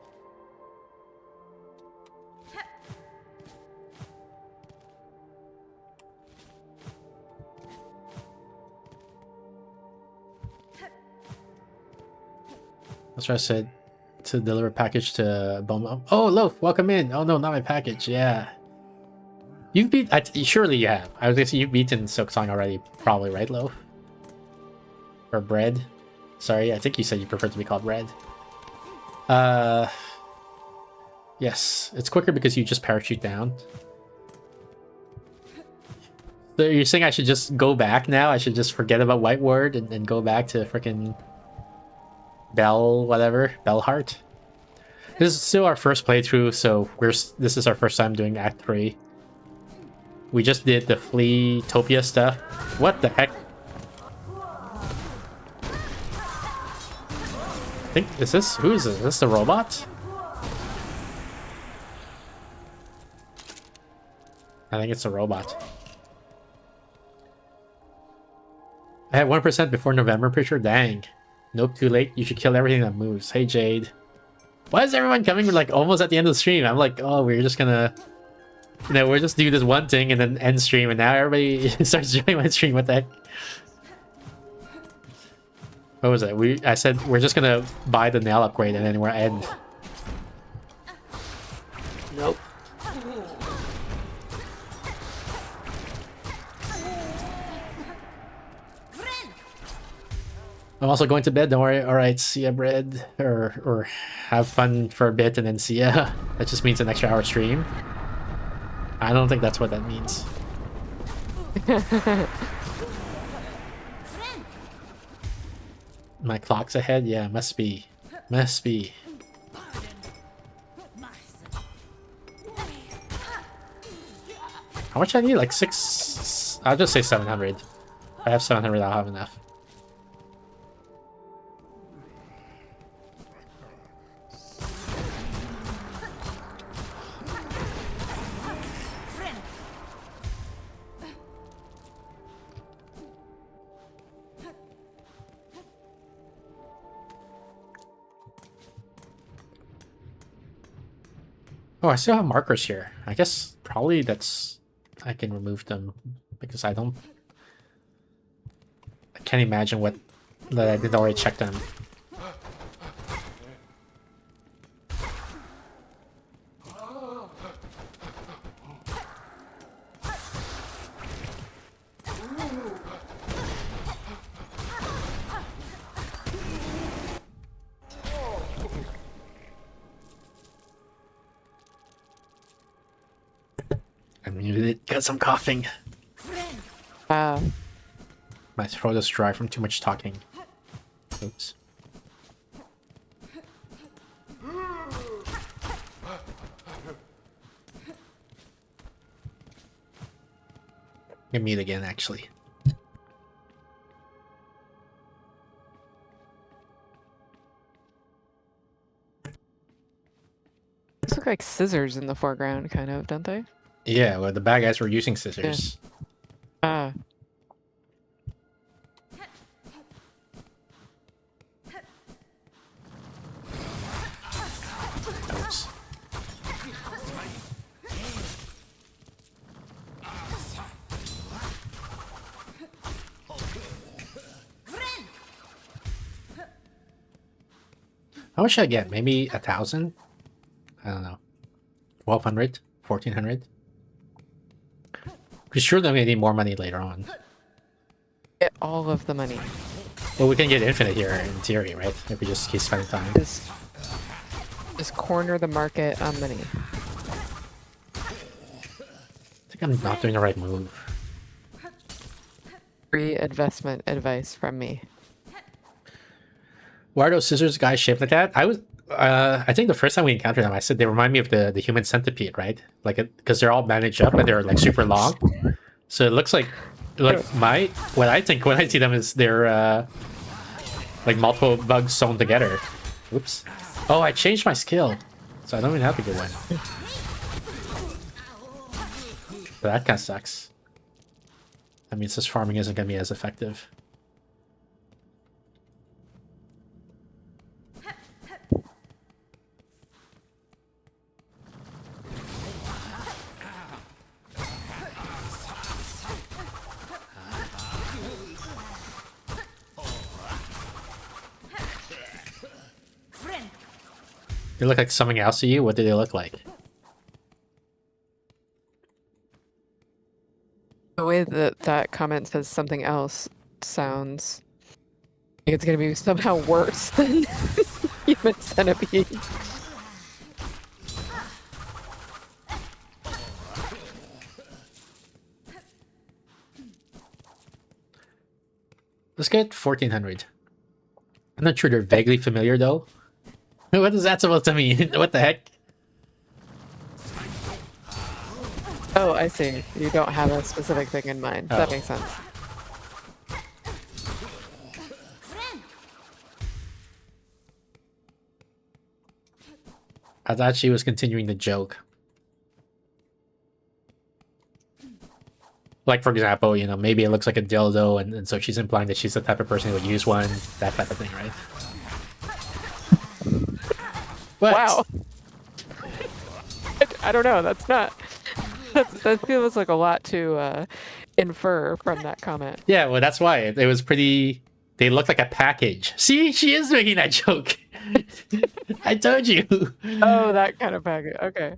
That's what I said, to deliver package to Boma. Oh, Loaf, welcome in. Oh no, not my package. Yeah, you've beat. Surely you have. I was gonna say you've beaten Silksong already, probably, right, Loaf? Or Bread? Sorry, I think you said you prefer to be called Bread. Yes, it's quicker because you just parachute down. So you're saying I should just go back now? I should just forget about White Word and go back to frickin' Bell, whatever, Bellheart. This is still our first playthrough, so this is our first time doing Act 3. We just did the Fleetopia stuff. What the heck? I think, is this, who is this? Is this the robot? I think it's a robot. I had 1% before November, pretty sure. Dang. Nope, too late. You should kill everything that moves. Hey, Jade. Why is everyone coming like almost at the end of the stream? I'm like, oh, we're just gonna... You know, we'll just do this one thing and then end stream, and now everybody starts joining my stream. What the heck? What was it? I said we're just gonna buy the nail upgrade and then we're end. Nope. I'm also going to bed, don't worry. Alright, see ya, bread. Or have fun for a bit and then see ya. That just means an extra hour stream. I don't think that's what that means. My clock's ahead? Yeah, must be. Must be. How much I need? Like 6... I'll just say 700. If I have 700, I'll have enough. Oh, I still have markers here. I guess probably that's... I can remove them because I don't... I can't imagine what... that I did already check them. I muted it because I'm coughing. My throat is dry from too much talking. Oops. I'm mute again, actually. These look like scissors in the foreground, kind of, don't they? Yeah, well, the bad guys were using scissors. Ah. Oops. How much should I get? Maybe 1,000? I don't know. 1,200? 1,400? Pretty sure that we need more money later on. Get all of the money. Well, we can get infinite here in theory, right? If we just keep spending time. Just corner the market on money. I think I'm not doing the right move. Free investment advice from me. Why are those scissors guys shaped like that? I think the first time we encountered them, I said they remind me of the human centipede, right? Like, because they're all bandaged up and they're like super long. So it looks like what I think when I see them is they're like multiple bugs sewn together. Oops. Oh, I changed my skill, so I don't even have to get one. But that kind of sucks. That means this farming isn't going to be as effective. They look like something else to you? What do they look like? The way that that comment says something else sounds like it's gonna be somehow worse than human centipede. Let's get 1,400. I'm not sure they're vaguely familiar though. What is that supposed to mean? What the heck? Oh, I see. You don't have a specific thing in mind. That Oh. makes sense. I thought she was continuing the joke. Like, for example, you know, maybe it looks like a dildo, and so she's implying that she's the type of person who would use one, that type of thing, right? But, Wow. I don't know. That's not. That feels like a lot to infer from that comment. yeah, well, that's why. It was pretty... They look like a package. See? She is making that joke. I told you. Oh, that kind of package. Okay.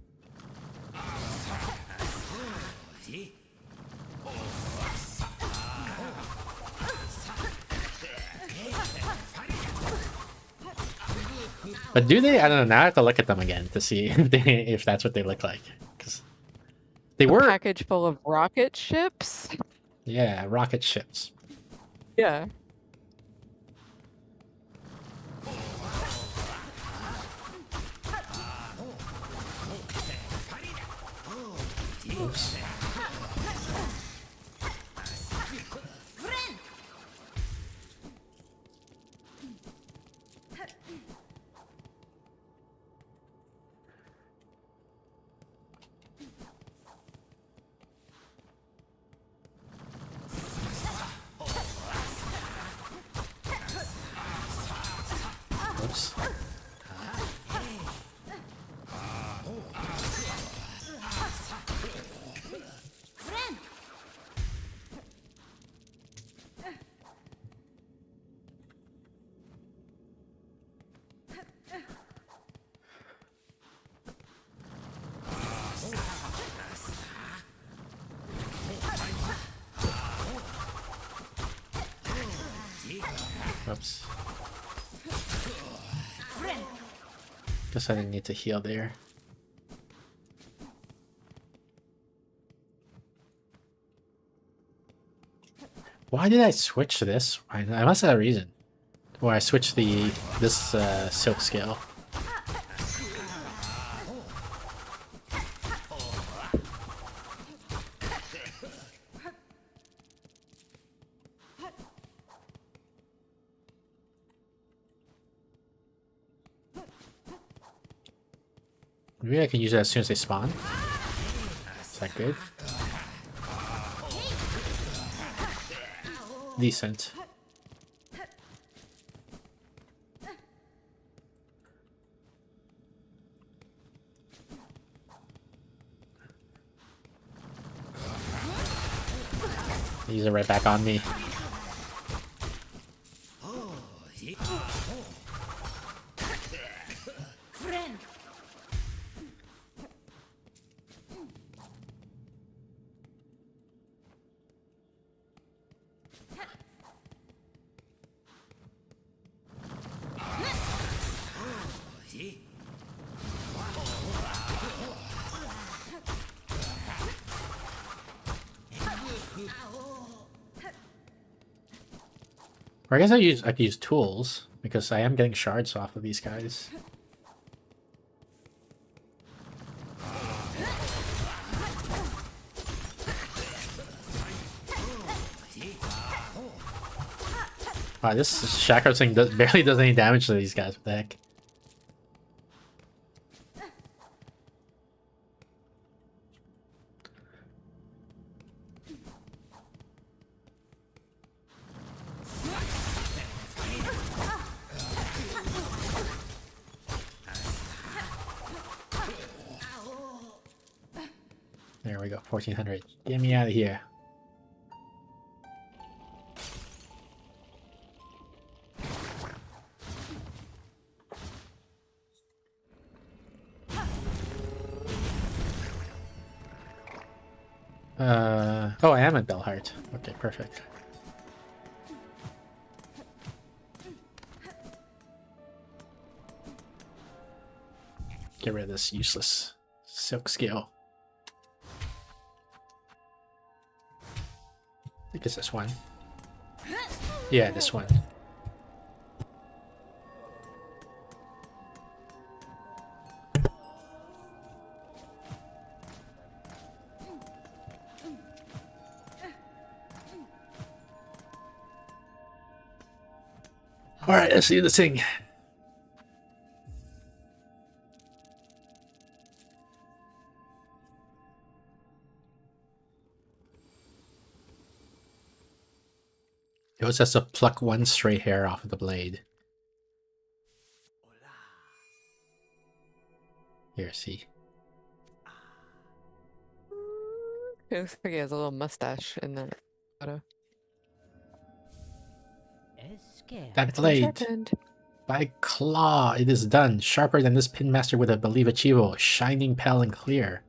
But do they? I don't know. Now I have to look at them again to see if that's what they look like. 'Cause they A were... package full of rocket ships? Yeah, rocket ships. Yeah. Oops. Oops. Oops. Guess I didn't need to heal there. Why did I switch to this? I must have a reason. Why I switched this silk scale. Maybe I can use it as soon as they spawn. Is that good? Decent. Use it right back on me. Or I guess I could use tools because I am getting shards off of these guys. Wow, this chakra thing barely does any damage to these guys. What the heck? There we go, 1400. Get me out of here. Oh, I am at Bellheart. Okay, perfect. Get rid of this useless silk scale. I think it's this one. Yeah, this one. Alright, let's do this thing. He always has to pluck one stray hair off of the blade. Here, see. It looks like he has a little mustache in that photo. That blade. Sharpened. By claw, it is done. Sharper than this pin master would have believed achievable. Shining, pale, and clear.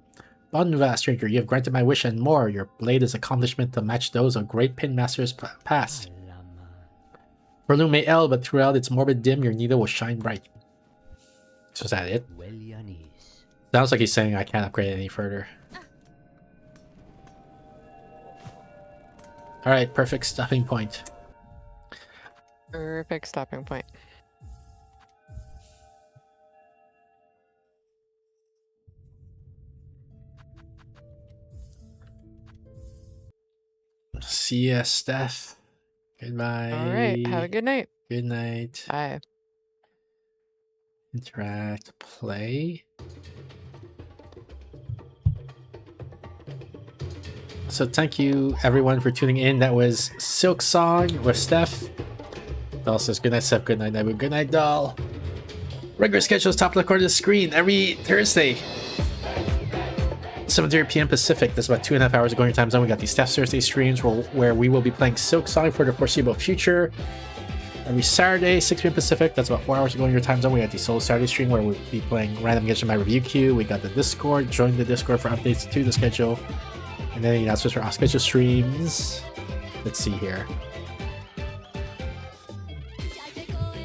Bonva, stranger, you have granted my wish and more. Your blade is accomplishment to match those of great pin masters past. Perlu may eld, but throughout its morbid dim, your needle will shine bright. So is that it? Sounds like he's saying I can't upgrade any further. Alright, perfect stopping point. Perfect stopping point. See ya, Steph. Goodbye. All right. Have a good night. Good night. Bye. Interact, play. So thank you everyone for tuning in. That was Silksong with Steph. Doll says good night, Steph. Good night, Nabu. Good night, Doll. Regular schedule is top left corner of the screen every Thursday. 7:30 p.m. Pacific. That's about 2.5 hours ago in your time zone. We got these Steph Thursday streams where we will be playing Silksong for the foreseeable future. Every Saturday, 6 p.m. Pacific. That's about 4 hours ago in your time zone. We got the Solo Saturday stream where we'll be playing random games in my review queue. We got the Discord. Join the Discord for updates to the schedule. And then the announcements for off-schedule streams. Let's see here.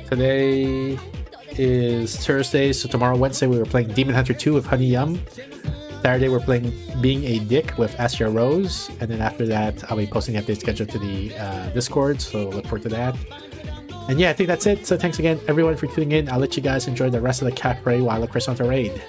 Today is Thursday, so tomorrow, Wednesday, we were playing Demon Hunter 2 with Honey Yum. Saturday, we're playing Being a Dick with Astra Rose. And then after that, I'll be posting the update schedule to the Discord, so look forward to that. And yeah, I think that's it. So thanks again, everyone, for tuning in. I'll let you guys enjoy the rest of the cat parade while I look for Santa Raid.